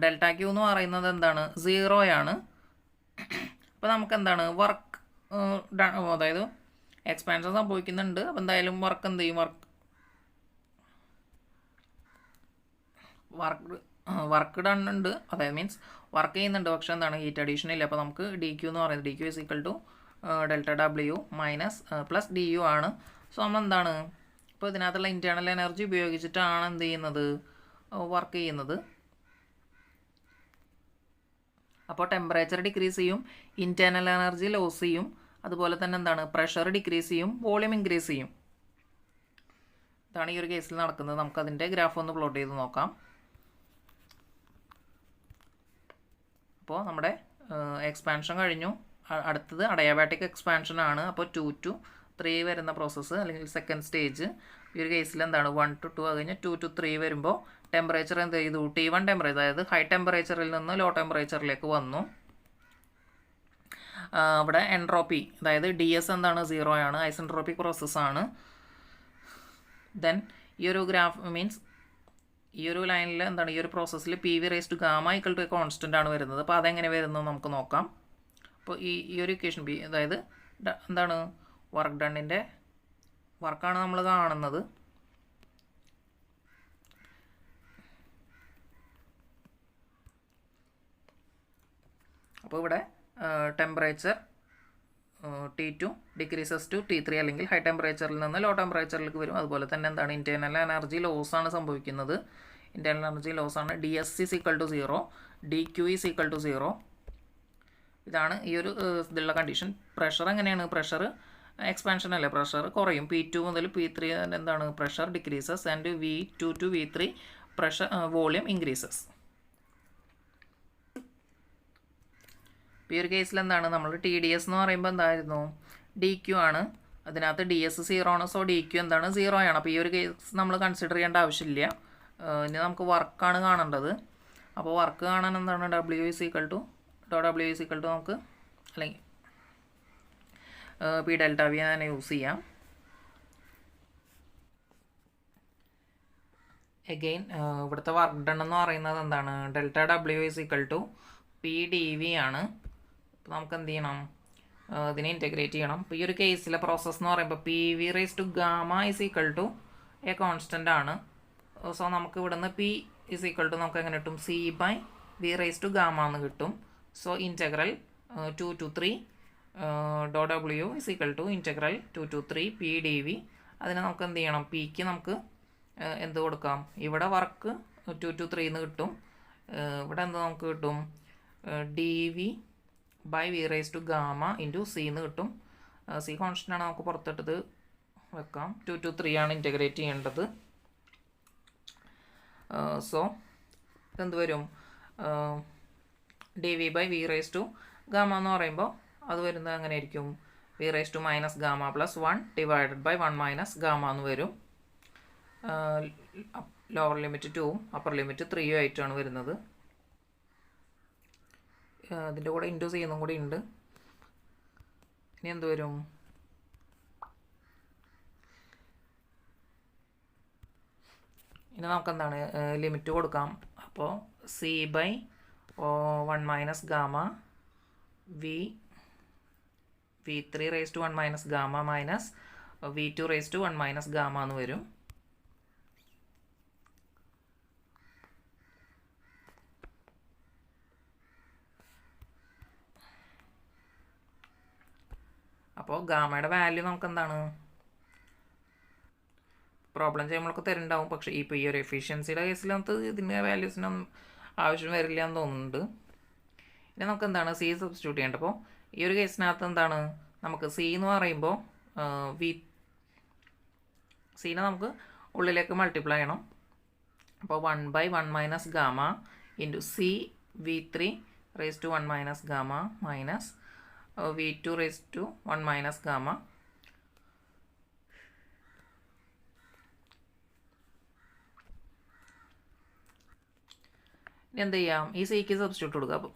ഡെൽറ്റ ക്യൂ എന്ന് പറയുന്നത് എന്താണ് 0 ആണ്. അപ്പോൾ നമുക്ക് എന്താണ് വർക്ക്, അതായത് എക്സ്പാൻഷൻ സംഭവിക്കുന്നുണ്ട്. അപ്പോൾ എന്തായാലും വർക്ക് എന്ത് ചെയ്യും, വർക്ക് ഡൺ ഉണ്ട്, അതായത് മീൻസ് വർക്ക് ചെയ്യുന്നുണ്ട്. പക്ഷേ എന്താണ് ഹീറ്റ് അഡീഷൻ ഇല്ല. അപ്പോൾ നമുക്ക് ഡി ക്യൂ എന്ന് പറയുന്നത് D Q is equal to delta W minus plus D U ആണ്. സോ നമ്മൾ എന്താണ് ഇപ്പോൾ ഇതിനകത്തുള്ള ഇൻറ്റേർണൽ എനർജി ഉപയോഗിച്ചിട്ടാണ് എന്ത് ചെയ്യുന്നത്, വർക്ക് ചെയ്യുന്നത്. അപ്പോൾ ടെമ്പറേച്ചർ ഡിക്രീസ് ചെയ്യും, ഇൻറ്റേർണൽ എനർജി ലോസ് ചെയ്യും, അതുപോലെ തന്നെ എന്താണ് പ്രഷർ ഡിക്രീസ് ചെയ്യും, വോളിയം ഇൻക്രീസ് ചെയ്യും. ഇതാണ് ഈ ഒരു കേസിൽ നടക്കുന്നത്. നമുക്കതിൻ്റെ ഗ്രാഫ് ഒന്ന് പ്ലോട്ട് ചെയ്ത് നോക്കാം. അപ്പോൾ നമ്മുടെ എക്സ്പാൻഷൻ കഴിഞ്ഞു. അടുത്തത് അഡയാബാറ്റിക് എക്സ്പാൻഷൻ ആണ്. അപ്പോൾ 2 to 3 വരുന്ന പ്രോസസ്സ്, അല്ലെങ്കിൽ സെക്കൻഡ് സ്റ്റേജ്. ഈ ഒരു കേസിൽ എന്താണ് 1 to 2 അത് കഴിഞ്ഞ് 2 to 3 വരുമ്പോൾ ടെമ്പറേച്ചർ എന്ത് ചെയ്തു, T1 ടെമ്പറേച്ചർ, അതായത് ഹൈ ടെമ്പറേച്ചറിൽ നിന്ന് ലോ ടെമ്പറേച്ചറിലേക്ക് വന്നു. ഇവിടെ എൻട്രോപ്പി, അതായത് DS എന്താണ് 0 ആണ്, ഐസെൻട്രോപ്പിക് പ്രോസസ്സാണ്. ദെൻ ഈ ഒരു ഗ്രാഫ് മീൻസ് ഈ ഒരു ലൈനിൽ എന്താണ് ഈ ഒരു പ്രോസസ്സിൽ PV raise to gamma equal to constant ആണ് വരുന്നത്. അപ്പോൾ അതെങ്ങനെ വരുന്നത് നമുക്ക് നോക്കാം. അപ്പോൾ ഈ ഒരു ഇക്വേഷൻ ബി, അതായത് എന്താണ് വർക്ക് ഡണ്ണിൻ്റെ വർക്കാണ് നമ്മൾ കാണുന്നത്. അപ്പോൾ ഇവിടെ temperature T2 decreases to T3, അല്ലെങ്കിൽ ഹൈ ടെമ്പറേച്ചറിൽ നിന്ന് ലോ ടെമ്പറേച്ചറിലേക്ക് വരും. അതുപോലെ തന്നെ എന്താണ് ഇൻറ്റേർണൽ എനർജി ലോസ് ആണ് സംഭവിക്കുന്നത്. ഇൻറ്റേർണൽ എനർജി ലോസ് ആണ് DS is equal to 0, DQ is equal to 0. ഇതാണ് ഈ ഒരു ഇതുള്ള കണ്ടീഷൻ. പ്രഷർ എങ്ങനെയാണ്, പ്രഷർ എക്സ്പാൻഷൻ അല്ലേ, പ്രഷർ കുറയും. P2 മുതൽ P3 എന്താണ് pressure decreases, and V2 to V3 pressure volume increases. ഈ ഒരു കേസിൽ എന്താണ് നമ്മൾ TDS എന്ന് പറയുമ്പോൾ എന്തായിരുന്നു DQ ആണ്. അതിനകത്ത് DS 0 ആണ്. സോ DQ എന്താണ് 0 ആണ്. അപ്പോൾ ഈ ഒരു കേസ് നമ്മൾ കൺസിഡർ ചെയ്യേണ്ട ആവശ്യമില്ല. ഇനി നമുക്ക് വർക്കാണ് കാണേണ്ടത്. അപ്പോൾ വർക്ക് കാണാൻ എന്താണ് W is equal to W is equal to നമുക്ക് അല്ലെങ്കിൽ P ഡെൽറ്റ V തന്നെ യൂസ് ചെയ്യാം. എഗെയിൻ ഇവിടുത്തെ വർക്ക് ഡൺ എന്ന് പറയുന്നത് എന്താണ് delta W is equal to PdV ആണ്. അപ്പോൾ നമുക്ക് എന്ത് ചെയ്യണം, ഇതിനെ ഇൻറ്റഗ്രേറ്റ് ചെയ്യണം. അപ്പോൾ ഈ ഒരു കേസിലെ പ്രോസസ്സ് എന്ന് പറയുമ്പോൾ PV raise to gamma is equal to a constant ആണ്. സോ നമുക്ക് ഇവിടുന്ന് P ഈസ് ഈക്വൽ ടു നമുക്ക് എങ്ങനെ കിട്ടും, C/V റേസ് ടു ഗാമ എന്ന് കിട്ടും. So integral 2 to 3 W is equal to integral 2 to 3 PdV. അതിന് നമുക്ക് എന്ത് ചെയ്യണം, Pക്ക് നമുക്ക് എന്ത് കൊടുക്കാം, ഇവിടെ വർക്ക് 2 to 3 എന്ന് കിട്ടും. ഇവിടെ എന്ത് നമുക്ക് കിട്ടും, dV/V raise to gamma into C എന്ന് കിട്ടും. C കോൺസ്റ്റൻ്റ് ആണ്, നമുക്ക് പുറത്തിട്ടത് വെക്കാം. 2 to 3 ആണ് ഇൻറ്റഗ്രേറ്റ് ചെയ്യേണ്ടത്. സോ ഇതെന്ത് വരും, dV/V റേസ് ടു ഗാമ എന്ന് പറയുമ്പോൾ അത് വരുന്നത് അങ്ങനെ ആയിരിക്കും, V raise to minus gamma plus 1 divided by 1 minus gamma എന്ന് വരും. ലോവർ ലിമിറ്റ് 2ഉം അപ്പർ ലിമിറ്റ് 3ഉം ആയിട്ടാണ് വരുന്നത്. അതിൻ്റെ കൂടെ ഇൻറ്റു ചെയ്യുന്നതും കൂടി ഉണ്ട്. ഇനി എന്ത് വരും, ഇനി നമുക്കെന്താണ് ലിമിറ്റ് കൊടുക്കാം. അപ്പോൾ C/1 minus gamma V3 raise to 1 minus gamma minus V2 raise to 1 minus gamma എന്ന് വരും. അപ്പോൾ ഗാമയുടെ വാല്യൂ നമുക്ക് എന്താണ് പ്രോബ്ലം ചെയ്യുമ്പോഴൊക്കെ തരുന്നുണ്ടാവും. പക്ഷേ ഇപ്പോൾ ഈ ഒരു എഫിഷ്യൻസിയുടെ കേസിൽ നമുക്ക് ഇതിൻ്റെ വാല്യൂസിനൊന്നും ആവശ്യം വരില്ല എന്ന് തോന്നുന്നുണ്ട്. ഇനി നമുക്ക് എന്താണ് സി സബ്സ്റ്റിറ്റ്യൂട്ട് ചെയ്യേണ്ടത്. അപ്പോൾ ഈ ഒരു കേസിനകത്ത് എന്താണ് നമുക്ക് സി എന്ന് പറയുമ്പോൾ സീനെ നമുക്ക് ഉള്ളിലേക്ക് മൾട്ടിപ്ലൈ ചെയ്യണം. അപ്പോൾ 1/1 - gamma into C V3 raised to 1 - gamma minus V2 raised to 1 - gamma. ഇനി എന്ത് ചെയ്യാം, ഈ സിക്ക് സബ്സ്റ്റിറ്റ്യൂഷൻ കൊടുക്കുക. അപ്പോൾ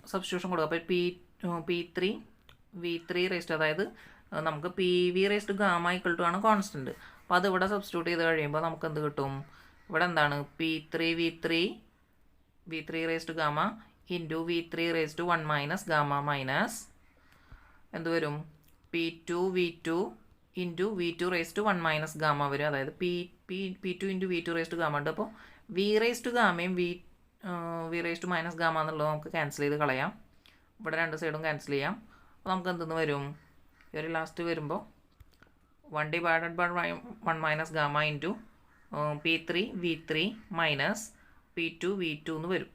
P3 V3 raised, അതായത് നമുക്ക് PV raised to gamma equal to ആണ് കോൺസ്റ്റൻറ്റ്. അപ്പോൾ അത് ഇവിടെ സബ്സ്റ്റിറ്റ്യൂട്ട് ചെയ്ത് കഴിയുമ്പോൾ നമുക്ക് എന്ത് കിട്ടും, ഇവിടെ എന്താണ് P3 V3 raised to gamma into V3 raised to 1 - gamma minus എന്ത് വരും P2 V2 into V2 raised to 1 - gamma വരും. അതായത് P2 into V2 raised to gamma ഉണ്ട്. അപ്പോൾ V raised to ഗാമയും V raised to - gamma എന്നുള്ളത് നമുക്ക് ക്യാൻസൽ ചെയ്ത് കളയാം. ഇവിടെ രണ്ട് സൈഡും ക്യാൻസൽ ചെയ്യാം. അപ്പോൾ നമുക്ക് എന്തെന്ന് വരും, ഈ ഒരു ലാസ്റ്റ് വരുമ്പോൾ 1/1 - gamma into P3 V3 minus P2 V2 എന്ന് വരും.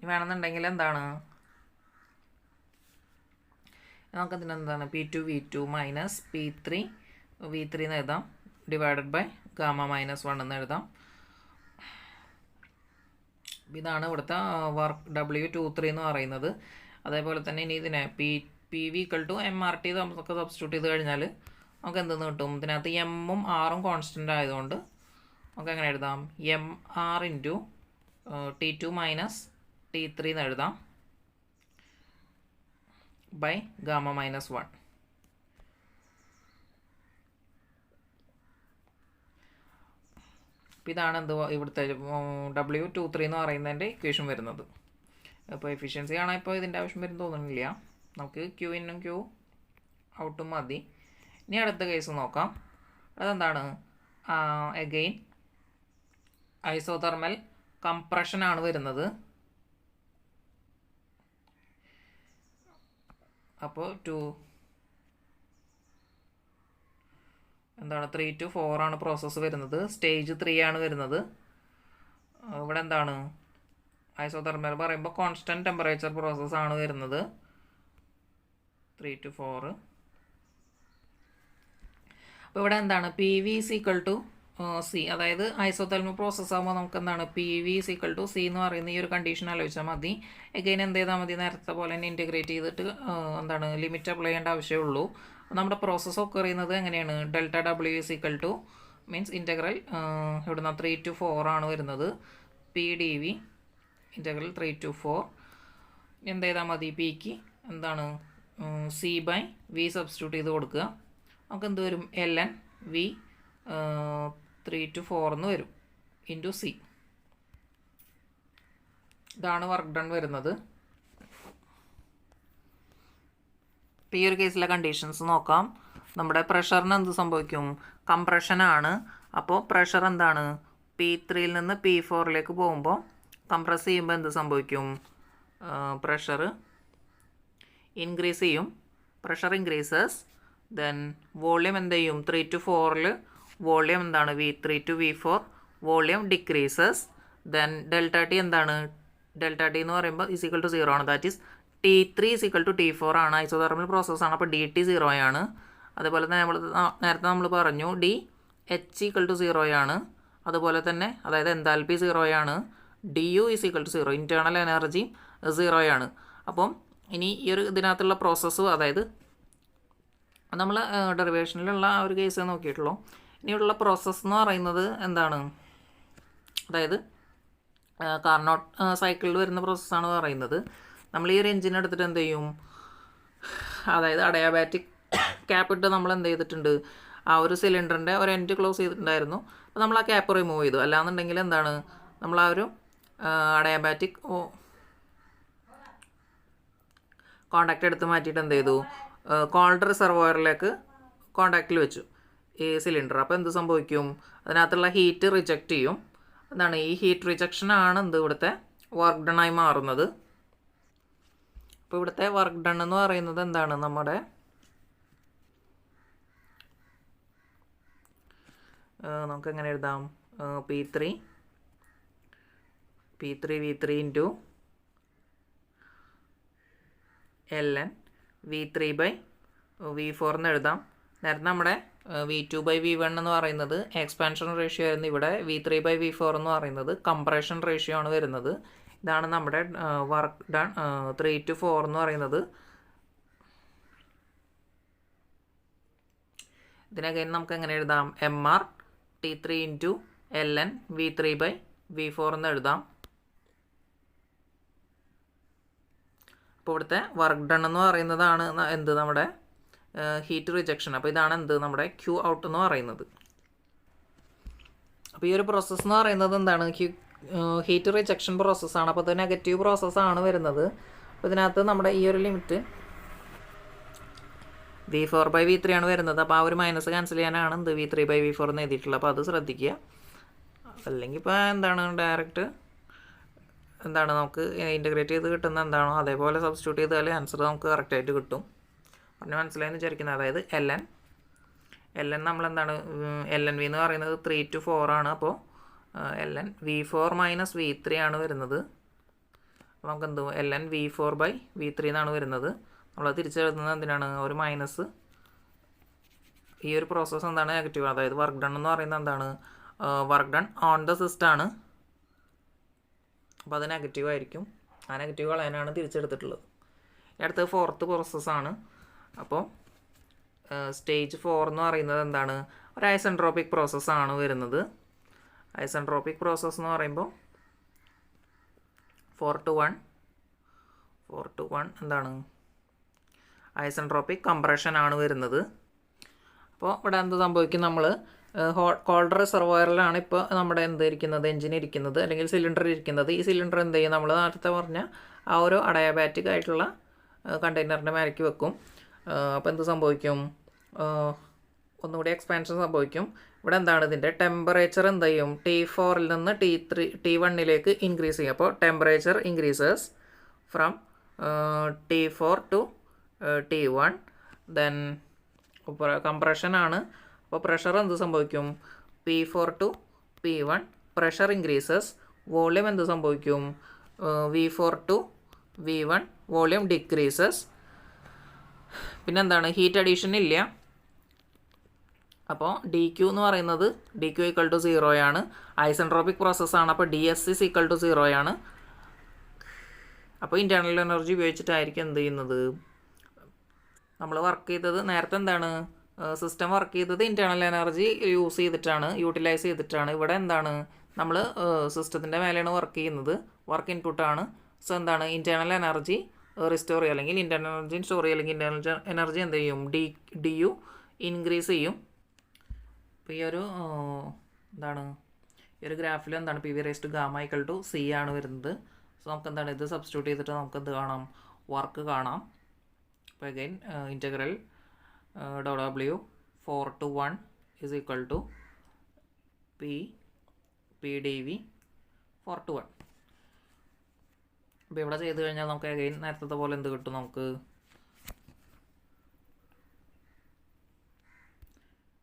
വേണമെന്നുണ്ടെങ്കിൽ എന്താണ് നമുക്കതിന് എന്താണ് P2 V2 minus P3 V3 എന്ന് എഴുതാം, ഡിവൈഡഡ് ബൈ ഗാമ -1 എന്ന് എഴുതാം. ഇതാണ് ഇവിടുത്തെ വർക്ക് W23 എന്ന് പറയുന്നത്. അതേപോലെ തന്നെ ഇനി ഇതിനെ PV = MRT നമുക്ക് സബ്സ്റ്റിറ്റ്യൂട്ട് ചെയ്ത് കഴിഞ്ഞാൽ നമുക്ക് എന്തെന്ന് കിട്ടും, ഇതിനകത്ത് എമ്മും ആറും കോൺസ്റ്റൻ്റ് ആയതുകൊണ്ട് നമുക്ക് എങ്ങനെ എഴുതാം, MR into T2 minus T3 എന്ന് എഴുതാം ബൈ ഗാമ -1. ഇതാണ് എന്ത് ഇവിടുത്തെ W23 എന്ന് പറയുന്നതിൻ്റെ ഇക്വേഷൻ വരുന്നത്. അപ്പോൾ എഫിഷ്യൻസി കാണാൻ ഇപ്പോൾ ഇതിൻ്റെ ആവശ്യം വരും തോന്നുന്നില്ല. നമുക്ക് Q ഇന്നും Q ഔട്ടും മതി. ഇനി അടുത്ത കേസ് നോക്കാം. അതെന്താണ്, എഗെയിൻ ഐസോതെർമൽ കംപ്രഷനാണ് വരുന്നത്. അപ്പോൾ എന്താണ് 3 to 4 ആണ് പ്രോസസ്സ് വരുന്നത്. സ്റ്റേജ് 3 ആണ് വരുന്നത്. ഇവിടെ എന്താണ് ഐസോതെർമൽ പറയുമ്പോൾ കോൺസ്റ്റൻറ്റ് ടെമ്പറേച്ചർ പ്രോസസ്സാണ് വരുന്നത് 3 to 4. അപ്പോൾ ഇവിടെ എന്താണ് PV = C, അതായത് ഐസോതെർമൽ പ്രോസസ്സ് ആകുമ്പോൾ നമുക്ക് എന്താണ് PV = C എന്ന് പറയുന്ന ഈ ഒരു കണ്ടീഷൻ ആലോചിച്ചാൽ മതി. എഗെയിൻ എന്ത് ചെയ്താൽ മതി, നേരത്തെ പോലെ തന്നെ ഇൻറ്റഗ്രേറ്റ് ചെയ്തിട്ട് എന്താണ് ലിമിറ്റ് അപ്ലൈ ചെയ്യേണ്ട ആവശ്യമുള്ളൂ. നമ്മുടെ പ്രോസസ്സ് ഒക്കെ അറിയുന്നത് എങ്ങനെയാണ്, ΔW = മീൻസ് ഇൻറ്റഗ്രൽ ഇവിടുന്ന് 3 to 4 ആണ് വരുന്നത്. PdV integral 3 to 4. എന്ത് ചെയ്താൽ മതി, Pക്ക് എന്താണ് C/V സബ്സ്റ്റിറ്റ്യൂട്ട് ചെയ്ത് കൊടുക്കുക. നമുക്ക് എന്ത് വരും, ln V 3 to 4 എന്ന് വരും ഇൻറ്റു C. ഇതാണ് വർക്ക് ഡൺ വരുന്നത്. ഈ ഒരു കേസിലെ കണ്ടീഷൻസ് നോക്കാം. നമ്മുടെ പ്രഷറിന് എന്ത് സംഭവിക്കും, കംപ്രഷനാണ്. അപ്പോൾ പ്രഷർ എന്താണ് P3 നിന്ന് P4 പോകുമ്പോൾ കംപ്രസ് ചെയ്യുമ്പോൾ എന്ത് സംഭവിക്കും, പ്രഷർ ഇൻക്രീസ് ചെയ്യും. പ്രഷർ ഇൻക്രീസസ്, ദെൻ വോള്യൂം എന്ത് ചെയ്യും, 3 to 4 വോള്യൂം എന്താണ് V3 to V4 volume decreases. Then ΔT എന്താണ്, ΔT എന്ന് പറയുമ്പോൾ =0 ആണ്. ദാറ്റ് ഈസ് T3 = T4 ആണ്. ഐസോതെർമൽ പ്രോസസ്സാണ്. അപ്പോൾ DT 0 ആണ്. അതുപോലെ തന്നെ നേരത്തെ നമ്മൾ പറഞ്ഞു DH = 0 ആണ്. അതുപോലെ തന്നെ അതായത് എൻതാൽപ്പി 0 ആണ്. DU = 0, ഇൻറ്റേർണൽ എനർജി 0 ആണ്. അപ്പം ഇനി ഈ ഒരു ഇതിനകത്തുള്ള പ്രോസസ്സ്, അതായത് നമ്മൾ ഡെറിവേഷനിലുള്ള ആ ഒരു കേസ് നോക്കിയിട്ടുള്ളൂ. ഇനിയുള്ള പ്രോസസ്സ് എന്ന് പറയുന്നത് എന്താണ്, അതായത് കാർനോട്ട് സൈക്കിളിൽ വരുന്ന പ്രോസസ്സാണ് പറയുന്നത്. നമ്മൾ ഈ ഒരു എഞ്ചിൻ എടുത്തിട്ട് എന്ത് ചെയ്യും, അതായത് അഡയാബാറ്റിക് ക്യാപ്പ് ഇട്ട് നമ്മൾ എന്ത് ചെയ്തിട്ടുണ്ട്, ആ ഒരു സിലിണ്ടറിൻ്റെ ഒരു എൻഡ് ക്ലോസ് ചെയ്തിട്ടുണ്ടായിരുന്നു. അപ്പോൾ നമ്മൾ ആ ക്യാപ്പ് റിമൂവ് ചെയ്തു. അല്ലാന്നുണ്ടെങ്കിൽ എന്താണ്, നമ്മൾ ആ ഒരു അഡയാബാറ്റിക് കോണ്ടാക്റ്റ് എടുത്ത് മാറ്റിയിട്ട് എന്ത് ചെയ്തു, കോൾഡ് റിസർവോയറിലേക്ക് കോണ്ടാക്റ്റിൽ വെച്ചു ഈ സിലിണ്ടർ. അപ്പോൾ എന്ത് സംഭവിക്കും, അതിനകത്തുള്ള ഹീറ്റ് റിജക്റ്റ് ചെയ്യും. എന്താണ് ഈ ഹീറ്റ് റിജക്ഷനാണ് എന്ത് ഇവിടുത്തെ വർക്ക് ഡൺ ആയി മാറുന്നത്. അപ്പോൾ ഇവിടുത്തെ വർക്ക് ഡൺ എന്ന് പറയുന്നത് എന്താണ്, നമ്മുടെ നമുക്ക് എങ്ങനെ എഴുതാം, P3 V3 into ln V3/V4 എന്ന് എഴുതാം. നേരത്തെ നമ്മുടെ V2/V1 എന്ന് പറയുന്നത് എക്സ്പാൻഷൻ റേഷ്യോ ആയിരുന്നു. ഇവിടെ V3/V4 എന്ന് പറയുന്നത് കംപ്രഷൻ റേഷ്യോ ആണ് വരുന്നത്. ഇതാണ് നമ്മുടെ വർക്ക് ഡൺ 3 to 4 എന്ന് പറയുന്നത്. ഇതിനകൈൻ നമുക്ക് എങ്ങനെ എഴുതാം, MR T3 into ln V3/V4 എന്ന് എഴുതാം. അപ്പോൾ ഇവിടുത്തെ വർക്ക് ഡൺ എന്ന് പറയുന്നതാണ് എന്ത്, നമ്മുടെ ഹീറ്റ് റിജക്ഷൻ. അപ്പോൾ ഇതാണ് എന്ത്, നമ്മുടെ Q ഔട്ട് എന്ന് പറയുന്നത്. അപ്പോൾ ഈ ഒരു പ്രോസസ്സ് എന്ന് പറയുന്നത് എന്താണ്, ഹീറ്റ് റിജക്ഷൻ പ്രോസസ്സാണ്. അപ്പോൾ ഇത് നെഗറ്റീവ് പ്രോസസ്സാണ് വരുന്നത്. അപ്പോൾ ഇതിനകത്ത് നമ്മുടെ ഈ ഒരു ലിമിറ്റ് V4/V3 ആണ് വരുന്നത്. അപ്പോൾ ആ ഒരു മൈനസ് ക്യാൻസൽ ചെയ്യാനാണ് എന്ത് V3/V4 എന്ന് എഴുതിയിട്ടുള്ളത്. അപ്പോൾ അത് ശ്രദ്ധിക്കുക. അല്ലെങ്കിൽ ഇപ്പോൾ എന്താണ് ഡയറക്റ്റ് എന്താണ് നമുക്ക് ഇൻറ്റഗ്രേറ്റ് ചെയ്ത് കിട്ടുന്ന എന്താണോ അതേപോലെ സബ്സ്റ്റിറ്റ്യൂട്ട് ചെയ്താൽ ആൻസർ നമുക്ക് കറക്റ്റായിട്ട് കിട്ടും. പറഞ്ഞ് മനസ്സിലായെന്ന് വിചാരിക്കുന്നത്. അതായത് ln നമ്മളെന്താണ് ln V എന്ന് പറയുന്നത് 3 to 4 ആണ്. അപ്പോൾ ln V4 - V3 ആണ് വരുന്നത്. അപ്പോൾ നമുക്ക് എന്ത് ln V4/V3 എന്നാണ് വരുന്നത്. നമ്മളത് തിരിച്ചെഴുതുന്നത് എന്തിനാണ്, ഒരു മൈനസ് ഈ ഒരു പ്രോസസ്സ് എന്താണ് നെഗറ്റീവ്. അതായത് വർക്ക് ഡൺ എന്ന് പറയുന്നത് എന്താണ്, work done on the system ആണ്. അപ്പോൾ അത് നെഗറ്റീവ് ആയിരിക്കും. ആ നെഗറ്റീവ് കളയാനാണ് തിരിച്ചെടുത്തിട്ടുള്ളത്. അടുത്തത് ഫോർത്ത് പ്രോസസ്സാണ്. അപ്പോൾ സ്റ്റേജ് 4 എന്ന് പറയുന്നത് എന്താണ്, ഒരു ഐസെൻട്രോപിക് പ്രോസസ്സാണ് വരുന്നത്. ഐസെൻട്രോപിക് പ്രോസസ്സ് എന്ന് പറയുമ്പോൾ 4 to 1 എന്താണ്, ഐസെൻട്രോപിക് കംപ്രഷൻ ആണ് വരുന്നത്. അപ്പോൾ ഇവിടെ എന്ത് സംഭവിക്കും, നമ്മൾ കോൾഡ് റിസർവോയറിലാണ് ഇപ്പോൾ നമ്മുടെ എന്ത് ഇരിക്കുന്നത്, എഞ്ചിൻ ഇരിക്കുന്നത് അല്ലെങ്കിൽ സിലിണ്ടർ ഇരിക്കുന്നത്. ഈ സിലിണ്ടർ എന്ത് ചെയ്യും, നമ്മൾ നേരത്തെ പറഞ്ഞ ആ ഒരു അഡയാബാറ്റിക് ആയിട്ടുള്ള കണ്ടെയ്നറിൻ്റെ മേലേക്ക് വെക്കും. അപ്പോൾ എന്ത് സംഭവിക്കും, ഒന്നുകൂടി എക്സ്പാൻഷൻ സംഭവിക്കും. ഇവിടെ എന്താണ് ഇതിൻ്റെ ടെമ്പറേച്ചർ എന്ത് ചെയ്യും, T4 നിന്ന് T1 ഇൻക്രീസ് ചെയ്യും. അപ്പോൾ temperature increases from T4 to T1. Then കംപ്രഷനാണ്. അപ്പോൾ പ്രഷർ എന്ത് സംഭവിക്കും, P4 to P1 pressure increases. Volume എന്ത് സംഭവിക്കും, V4 to V1 volume decreases. പിന്നെന്താണ്, ഹീറ്റ് അഡീഷൻ ഇല്ല. അപ്പോൾ DQ എന്ന് പറയുന്നത് DQ = 0 ആണ്. ഐസെൻട്രോപിക് പ്രോസസ്സാണ്. അപ്പോൾ DS = 0 ആണ്. അപ്പോൾ ഇൻറ്റേർണൽ എനർജി ഉപയോഗിച്ചിട്ടായിരിക്കും എന്ത് ചെയ്യുന്നത്, നമ്മൾ വർക്ക് ചെയ്തത്. നേരത്തെ എന്താണ് സിസ്റ്റം വർക്ക് ചെയ്തത് ഇൻറ്റേർണൽ എനർജി യൂട്ടിലൈസ് ചെയ്തിട്ടാണ്. ഇവിടെ എന്താണ്, നമ്മൾ സിസ്റ്റത്തിൻ്റെ മേലെയാണ് വർക്ക് ചെയ്യുന്നത്, വർക്ക് ഇൻപുട്ടാണ്. സോ എന്താണ്, ഇൻറ്റേർണൽ എനർജി റിസ്റ്റോർ ചെയ്യും, അല്ലെങ്കിൽ ഇൻറ്റേർണൽ എനർജി സ്റ്റോർ ചെയ്യും, അല്ലെങ്കിൽ ഇൻറ്റേർണൽ എനർജി എന്ത് ചെയ്യും, DU ഇൻക്രീസ് ചെയ്യും. അപ്പോൾ ഈ ഒരു എന്താണ്, ഈ ഒരു ഗ്രാഫിൽ എന്താണ് PV⁻γ = C ആണ് വരുന്നത്. സോ നമുക്ക് എന്താണ് ഇത് സബ്സ്റ്റിറ്റ്യൂട്ട് ചെയ്തിട്ട് നമുക്ക് എന്ത് കാണാം, വർക്ക് കാണാം. അപ്പോൾ again integral W 4 to 1 = PdV 4 to 1. അപ്പോൾ ഇവിടെ ചെയ്ത് കഴിഞ്ഞാൽ നമുക്ക് അഗൈൻ നേരത്തെ പോലെ എന്ത് കിട്ടും, നമുക്ക്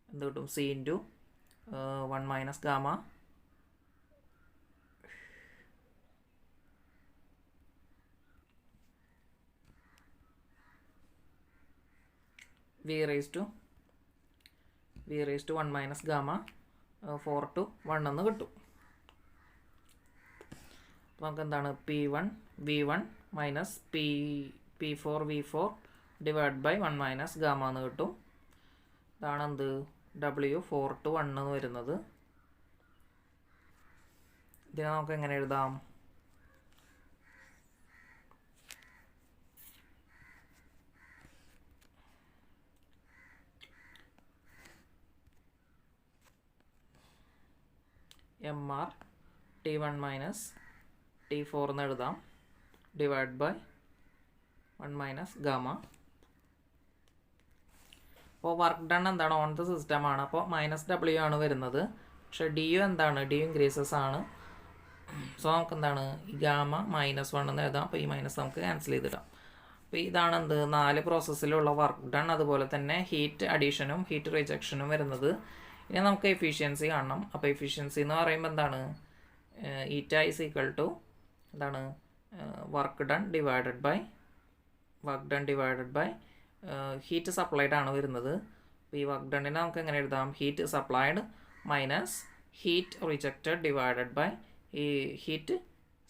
എന്ത് കിട്ടും, C × 1 - γ V raised to 1 - γ 4 to 1 എന്ന് കിട്ടും. അപ്പോൾ നമുക്ക് എന്താണ് P1 V1 minus P4 V4 / 1 - γ എന്ന് കിട്ടും. ഇതാണ് എന്ത് W 4 to 1 എന്ന് വരുന്നത്. ഇതിനെ നമുക്ക് എങ്ങനെ എഴുതാം, MR T1 - T4 എന്ന് എഴുതാം / 1 - γ. അപ്പോൾ വർക്ക് ഡൺ എന്താണ്, ഓൺ ദ സിസ്റ്റം ആണ്. അപ്പോൾ -W ആണ് വരുന്നത്. പക്ഷേ DU എന്താണ്, DU ഇൻക്രീസസ് ആണ്. സോ നമുക്ക് എന്താണ് ഗാമ -1 എന്ന് എഴുതാം. അപ്പോൾ ഈ മൈനസ് നമുക്ക് ക്യാൻസൽ ചെയ്തിടാം. അപ്പോൾ ഇതാണ് എന്ത് 4 പ്രോസസ്സിലുള്ള വർക്ക് ഡൺ. അതുപോലെ തന്നെ ഹീറ്റ് അഡീഷനും ഹീറ്റ് റിജക്ഷനും വരുന്നത്. ഇനി നമുക്ക് എഫിഷ്യൻസി കാണണം. അപ്പോൾ എഫിഷ്യൻസി എന്ന് പറയുമ്പോൾ എന്താണ് ഈറ്റ ഈസ് ഈക്വൽ ടു എന്താണ് work done divided by heat supplied ആണ് വരുന്നത്. അപ്പോൾ ഈ വർക്ക് ഡണ്ണിനെ നമുക്ക് എങ്ങനെ എഴുതാം? Heat supplied minus heat rejected divided by ഈ ഹീറ്റ്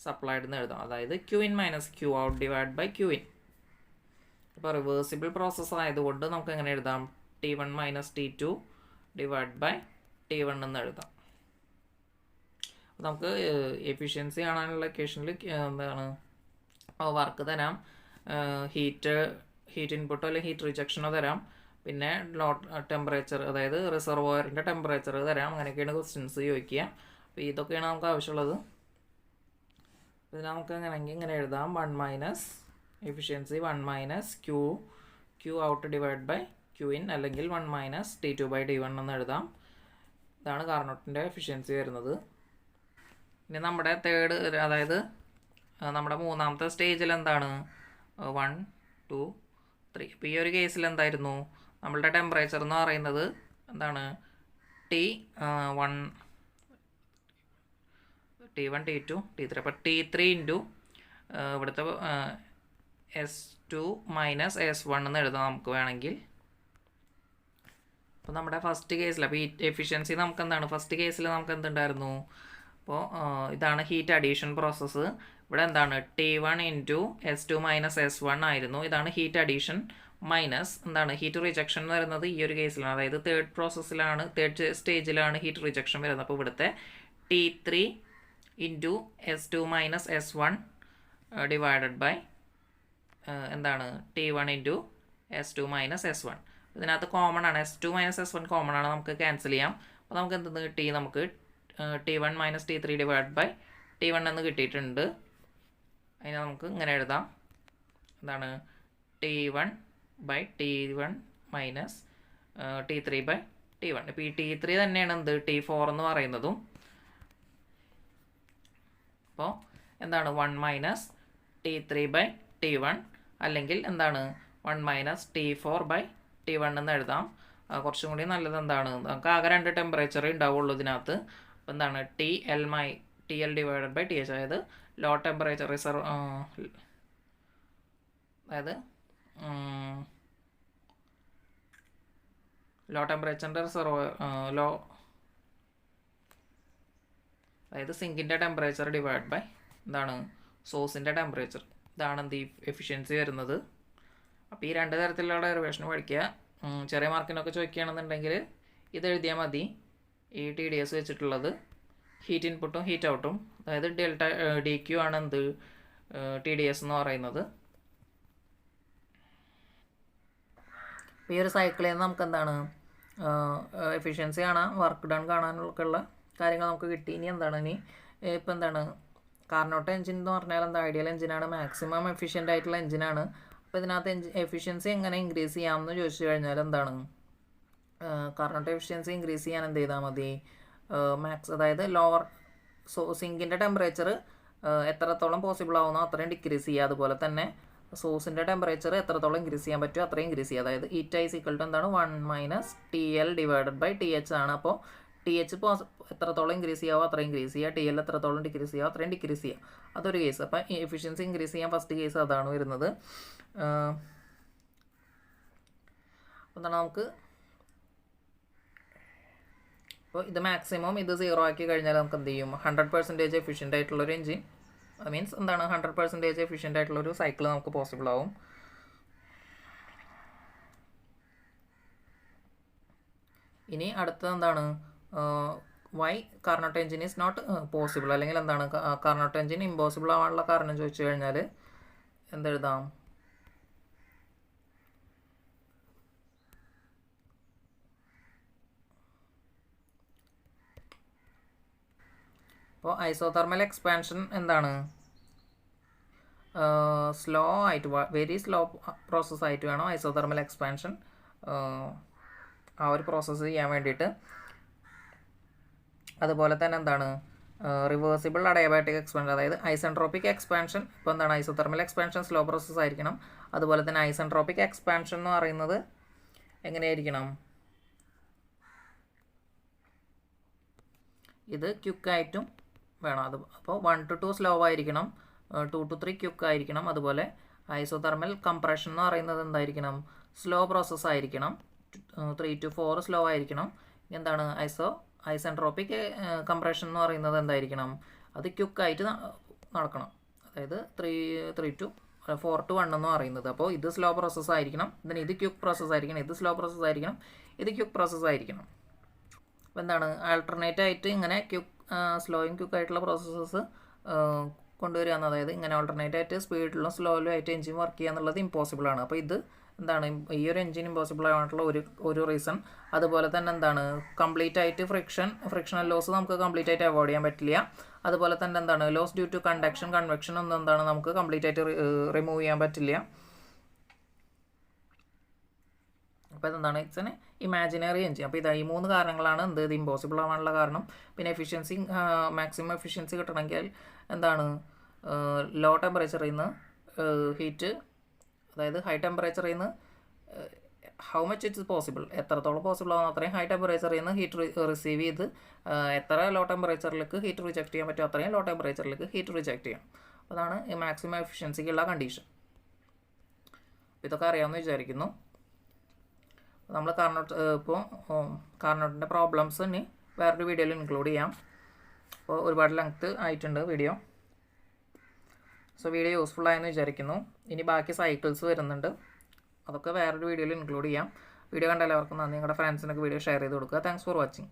സപ്ലൈഡ് എന്ന് എഴുതാം. അതായത് Qin minus Q out divide by Qin. ഇപ്പോൾ റിവേഴ്സിബിൾ പ്രോസസ്സ് ആയതുകൊണ്ട് നമുക്ക് എങ്ങനെ എഴുതാം? T1 minus T2 divide by T1 എന്ന് എഴുതാം. നമുക്ക് എഫിഷ്യൻസി കാണാനുള്ള ഇക്വേഷനിൽ എന്താണ് വർക്ക് തരാം, ഹീറ്റ് ഇൻപുട്ടോ അല്ലെങ്കിൽ ഹീറ്റ് റിജക്ഷനോ തരാം, പിന്നെ ടെമ്പറേച്ചർ അതായത് റിസർവോയറിൻ്റെ ടെമ്പറേച്ചർ തരാം. അങ്ങനെയൊക്കെയാണ് ക്വസ്റ്റ്യൻസ് ചോദിക്കുക. അപ്പോൾ ഇതൊക്കെയാണ് നമുക്ക് ആവശ്യമുള്ളത്. ഇത് നമുക്ക് എങ്ങനെയെങ്കിൽ ഇങ്ങനെ എഴുതാം 1 minus efficiency 1 minus Q out divide by Qin അല്ലെങ്കിൽ 1 മൈനസ് T2 ബൈ T1 എന്ന് എഴുതാം. ഇതാണ് കാർനോട്ടിൻ്റെ എഫിഷ്യൻസി വരുന്നത്. ഇനി നമ്മുടെ തേർഡ് അതായത് നമ്മുടെ മൂന്നാമത്തെ സ്റ്റേജിൽ എന്താണ് 1 2 3. അപ്പോൾ ഈ ഒരു കേസിൽ എന്തായിരുന്നു നമ്മളുടെ ടെമ്പറേച്ചർ എന്ന് പറയുന്നത് എന്താണ് T1 T2 T3. അപ്പോൾ T3 ഇൻറ്റു ഇവിടുത്തെ S2 മൈനസ് S1 എന്ന് എഴുതാം നമുക്ക് വേണമെങ്കിൽ. അപ്പോൾ നമ്മുടെ ഫസ്റ്റ് കേസിൽ അപ്പോൾ ഈ എഫിഷ്യൻസി നമുക്ക് എന്താണ് ഫസ്റ്റ് കേസിൽ നമുക്ക് എന്തുണ്ടായിരുന്നു? അപ്പോൾ ഇതാണ് ഹീറ്റ് അഡീഷൻ പ്രോസസ്സ്. ഇവിടെ എന്താണ് T1 into S2 minus S1 ആയിരുന്നു. ഇതാണ് ഹീറ്റ് അഡീഷൻ മൈനസ് എന്താണ് ഹീറ്റ് റിജക്ഷൻ എന്ന് പറയുന്നത് ഈ ഒരു കേസിലാണ്. അതായത് തേർഡ് സ്റ്റേജിലാണ് ഹീറ്റ് റിജക്ഷൻ വരുന്നത്. അപ്പോൾ ഇവിടുത്തെ T3 into S2 minus S1 divided by എന്താണ് T1 into S2 minus S1. ഇതിനകത്ത് കോമൺ ആണ്, S2 മൈനസ് S1 കോമൺ ആണ്, നമുക്ക് ക്യാൻസൽ ചെയ്യാം. അപ്പോൾ നമുക്ക് എന്തെന്ന് കിട്ടി? നമുക്ക് T1 minus T3 divide by T1 എന്ന് കിട്ടിയിട്ടുണ്ട്. അതിനെ നമുക്ക് ഇങ്ങനെ എഴുതാം എന്താണ് T1 by T1 minus T3 by T1. ഇപ്പോൾ ഈ T3 തന്നെയാണ് എന്ത് T4 എന്ന് പറയുന്നതും. അപ്പോൾ എന്താണ് 1 മൈനസ് T3 ബൈ T1 അല്ലെങ്കിൽ എന്താണ് 1 മൈനസ് T4 ബൈ T1 എന്ന് എഴുതാം. കുറച്ചും കൂടി നല്ലത് എന്താണ് നമുക്ക് ആകെ 2 ടെമ്പറേച്ചർ ഉണ്ടാവുള്ളൂ ഇതിനകത്ത്. അപ്പോൾ എന്താണ് TL ഡിവൈഡഡ് ബൈ TH. അതായത് ലോ ടെമ്പറേച്ചർ ലോ ടെമ്പറേച്ചറിൻ്റെ അതായത് സിങ്കിൻ്റെ ടെമ്പറേച്ചർ ഡിവൈഡ് ബൈ എന്താണ് സോഴ്സിൻ്റെ ടെമ്പറേച്ചർ. ഇതാണ് എന്ത് എഫിഷ്യൻസി വരുന്നത്. അപ്പോൾ ഈ 2 തരത്തിലുള്ള ഡെറിവേഷൻ പഠിക്കുക. ചെറിയ മാർക്കിനൊക്കെ ചോദിക്കുകയാണെന്നുണ്ടെങ്കിൽ ഇത് എഴുതിയാൽ മതി. ഈ TDS വെച്ചിട്ടുള്ളത് ഹീറ്റ് ഇൻപുട്ടും ഹീറ്റ് ഔട്ടും, അതായത് DQ ആണ് എന്ത് TDS എന്ന് പറയുന്നത്. ഈ ഒരു സൈക്കിളിൽ നിന്ന് നമുക്ക് എന്താണ് എഫിഷ്യൻസി കാണാൻ, വർക്ക് ഡൺ കാണാനൊക്കെയുള്ള കാര്യങ്ങൾ നമുക്ക് കിട്ടി. ഇനി എന്താണ് ഇപ്പോൾ എന്താണ് കാർനോട്ട് എഞ്ചിൻ എന്ന് പറഞ്ഞാൽ എന്താ ഐഡിയൽ എഞ്ചിനാണ്, മാക്സിമം എഫിഷ്യൻ്റ് ആയിട്ടുള്ള എഞ്ചിനാണ്. അപ്പോൾ ഇതിനകത്ത് എഫിഷ്യൻസി എങ്ങനെ ഇൻക്രീസ് ചെയ്യാമെന്ന് ചോദിച്ചു കഴിഞ്ഞാൽ എന്താണ് കാർനോട്ട് എഫിഷ്യൻസി ഇൻക്രീസ് ചെയ്യാൻ എന്ത് ചെയ്താൽ മതി? അതായത് ലോവർ സിങ്കിൻ്റെ ടെമ്പറേച്ചർ എത്രത്തോളം പോസിബിൾ ആവുന്നോ അത്രയും ഡിക്രീസ് ചെയ്യുക. അതുപോലെ തന്നെ സോഴ്സിൻ്റെ ടെമ്പറേച്ചർ എത്രത്തോളം ഇൻക്രീസ് ചെയ്യാൻ പറ്റുമോ അത്രയും ഇൻക്രീസ് ചെയ്യുക. അതായത് ഈറ്റ ഈസ് ഈക്വൽ ടു എന്താണ് 1 minus TL divided by TH ആണ്. അപ്പോൾ TH എത്രത്തോളം ഇൻക്രീസ് ചെയ്യാവോ അത്രയും ഇൻക്രീസ് ചെയ്യുക, TL എത്രത്തോളം ഡിക്രീസ് ചെയ്യാവോ അത്രയും ഡിക്രീസ് ചെയ്യുക. അതൊരു കേസ്. അപ്പം എഫിഷ്യൻസി ഇൻക്രീസ് ചെയ്യാൻ ഫസ്റ്റ് കേസ് അതാണ് വരുന്നത്. എന്താണ് നമുക്ക് അപ്പോൾ ഇത് മാക്സിമം ഇത് 0 ആക്കി കഴിഞ്ഞാൽ നമുക്ക് എന്ത് ചെയ്യും? 100% എഫിഷ്യൻ്റ് ആയിട്ടുള്ളൊരു എഞ്ചിൻ, മീൻസ് എന്താണ് 100% എഫിഷ്യൻ്റ് ആയിട്ടുള്ളൊരു സൈക്കിൾ നമുക്ക് പോസിബിൾ ആവും. ഇനി അടുത്തത് എന്താണ് why Carnot engine is not possible, അല്ലെങ്കിൽ എന്താണ് കാർനോട്ട് എഞ്ചിൻ ഇമ്പോസിബിൾ ആവാനുള്ള കാരണം ചോദിച്ചു കഴിഞ്ഞാൽ എന്തെഴുതാം? അപ്പോൾ ഐസോതെർമൽ എക്സ്പാൻഷൻ എന്താണ് സ്ലോ ആയിട്ട്, വെരി സ്ലോ പ്രോസസ്സ് ആയിട്ട് വേണം ഐസോതെർമൽ എക്സ്പാൻഷൻ ആ ഒരു പ്രോസസ്സ് ചെയ്യാൻ വേണ്ടിയിട്ട്. അതുപോലെ തന്നെ എന്താണ് റിവേഴ്സിബിൾ അഡയബാറ്റിക് എക്സ്പാൻഷൻ, അതായത് ഐസെൻട്രോപ്പിക് എക്സ്പാൻഷൻ ഇപ്പോൾ എന്താണ് ഐസോതെർമൽ എക്സ്പാൻഷൻ സ്ലോ പ്രോസസ്സ് ആയിരിക്കണം. അതുപോലെ തന്നെ ഐസെൻട്രോപ്പിക് എക്സ്പാൻഷൻ എന്ന് പറയുന്നത് എങ്ങനെയായിരിക്കണം, ഇത് ക്യുക്കായിട്ടും വേണം. അത് അപ്പോൾ 1 to 2 സ്ലോ ആയിരിക്കണം, 2 to 3 ക്യുക്ക് ആയിരിക്കണം. അതുപോലെ ഐസോതെർമൽ കംപ്രഷൻ എന്ന് പറയുന്നത് എന്തായിരിക്കണം, സ്ലോ പ്രോസസ്സ് ആയിരിക്കണം, 3 to 4 സ്ലോ ആയിരിക്കണം. എന്താണ് ഐസെൻട്രോപ്പിക് കംപ്രഷൻ എന്ന് പറയുന്നത് എന്തായിരിക്കണം, അത് ക്യുക്കായിട്ട് നടക്കണം, അതായത് 3 to 4 to 1 എന്ന് പറയുന്നത്. അപ്പോൾ ഇത് സ്ലോ പ്രോസസ്സ് ആയിരിക്കണം, ഇത് ക്യുക്ക് പ്രോസസ്സ് ആയിരിക്കണം, ഇത് സ്ലോ പ്രോസസ്സ് ആയിരിക്കണം, ഇത് ക്യുക്ക് പ്രോസസ്സ് ആയിരിക്കണം. അപ്പോൾ എന്താണ് ആൾട്ടർനേറ്റ് ആയിട്ട് ഇങ്ങനെ സ്ലോയും ക്യുക്കായിട്ടുള്ള പ്രോസസ്സസ് കൊണ്ടുവരിക എന്ന്, അതായത് ഇങ്ങനെ ഓൾട്ടർനേറ്റ് ആയിട്ട് സ്പീഡിലും സ്ലോയിലും ആയിട്ട് എഞ്ചിൻ വർക്ക് ചെയ്യുക എന്നുള്ളത് ഇമ്പോസിബിൾ ആണ്. അപ്പോൾ ഇത് എന്താണ് ഈ ഒരു എഞ്ചിൻ ഇമ്പോസിബിൾ ആയിട്ടുള്ള ഒരു റീസൺ. അതുപോലെ തന്നെ എന്താണ് കംപ്ലീറ്റ് ആയിട്ട് ഫ്രിക്ഷണൽ ലോസ് നമുക്ക് കംപ്ലീറ്റ് ആയിട്ട് അവോയ്ഡ് ചെയ്യാൻ പറ്റില്ല. അതുപോലെ തന്നെ എന്താണ് ലോസ് ഡ്യൂ ടു കൺവെക്ഷൻ ഒന്നും എന്താണ് നമുക്ക് കംപ്ലീറ്റ് ആയിട്ട് റിമൂവ് ചെയ്യാൻ പറ്റില്ല. അപ്പോൾ ഇതെന്താണ് ഇറ്റ്സ് എൻ ഇമാജിനറി എഞ്ചിൻ. അപ്പോൾ ഈ 3 കാരണങ്ങളാണ് ഇത് ഇമ്പോസിബിൾ ആവാനുള്ള കാരണം. പിന്നെ എഫിഷ്യൻസി മാക്സിമം എഫിഷ്യൻസി കിട്ടണമെങ്കിൽ എന്താണ് ലോ ടെമ്പറേച്ചറിൽ നിന്ന് ഹീറ്റ്, അതായത് ഹൈ ടെമ്പറേച്ചറിൽ നിന്ന് ഹൗ മച്ച് ഇറ്റ്സ് പോസിബിൾ, എത്രത്തോളം പോസിബിൾ ആവുന്ന അത്രയും ഹൈ ടെമ്പറേച്ചറിൽ നിന്ന് ഹീറ്റ് റിസീവ് ചെയ്ത് എത്ര ലോ ടെമ്പറേച്ചറിലേക്ക് ഹീറ്റ് റിജക്റ്റ് ചെയ്യാൻ പറ്റും അത്രയും ലോ ടെമ്പറേച്ചറിലേക്ക് ഹീറ്റ് റിജക്റ്റ് ചെയ്യാം. അതാണ് ഈ മാക്സിമം എഫിഷ്യൻസിക്കുള്ള കണ്ടീഷൻ. ഇതൊക്കെ അറിയാമെന്ന് വിചാരിക്കുന്നു. നമ്മൾ കാർനോട്ടിൻ്റെ പ്രോബ്ലംസ് ഇനി വേറൊരു വീഡിയോയിൽ ഇൻക്ലൂഡ് ചെയ്യാം. അപ്പോൾ ഒരുപാട് ലെങ്ത്ത് ആയിട്ടുണ്ട് വീഡിയോ. സോ വീഡിയോ യൂസ്ഫുൾ ആയെന്ന് വിചാരിക്കുന്നു. ഇനി ബാക്കി സൈക്കിൾസ് വരുന്നുണ്ട്, അതൊക്കെ വേറൊരു വീഡിയോയിൽ ഇൻക്ലൂഡ് ചെയ്യാം. വീഡിയോ കണ്ട എല്ലാവർക്കും നന്ദി. നിങ്ങളുടെ ഫ്രണ്ട്സിനൊക്കെ വീഡിയോ ഷെയർ ചെയ്ത് കൊടുക്കുക. Thanks for watching.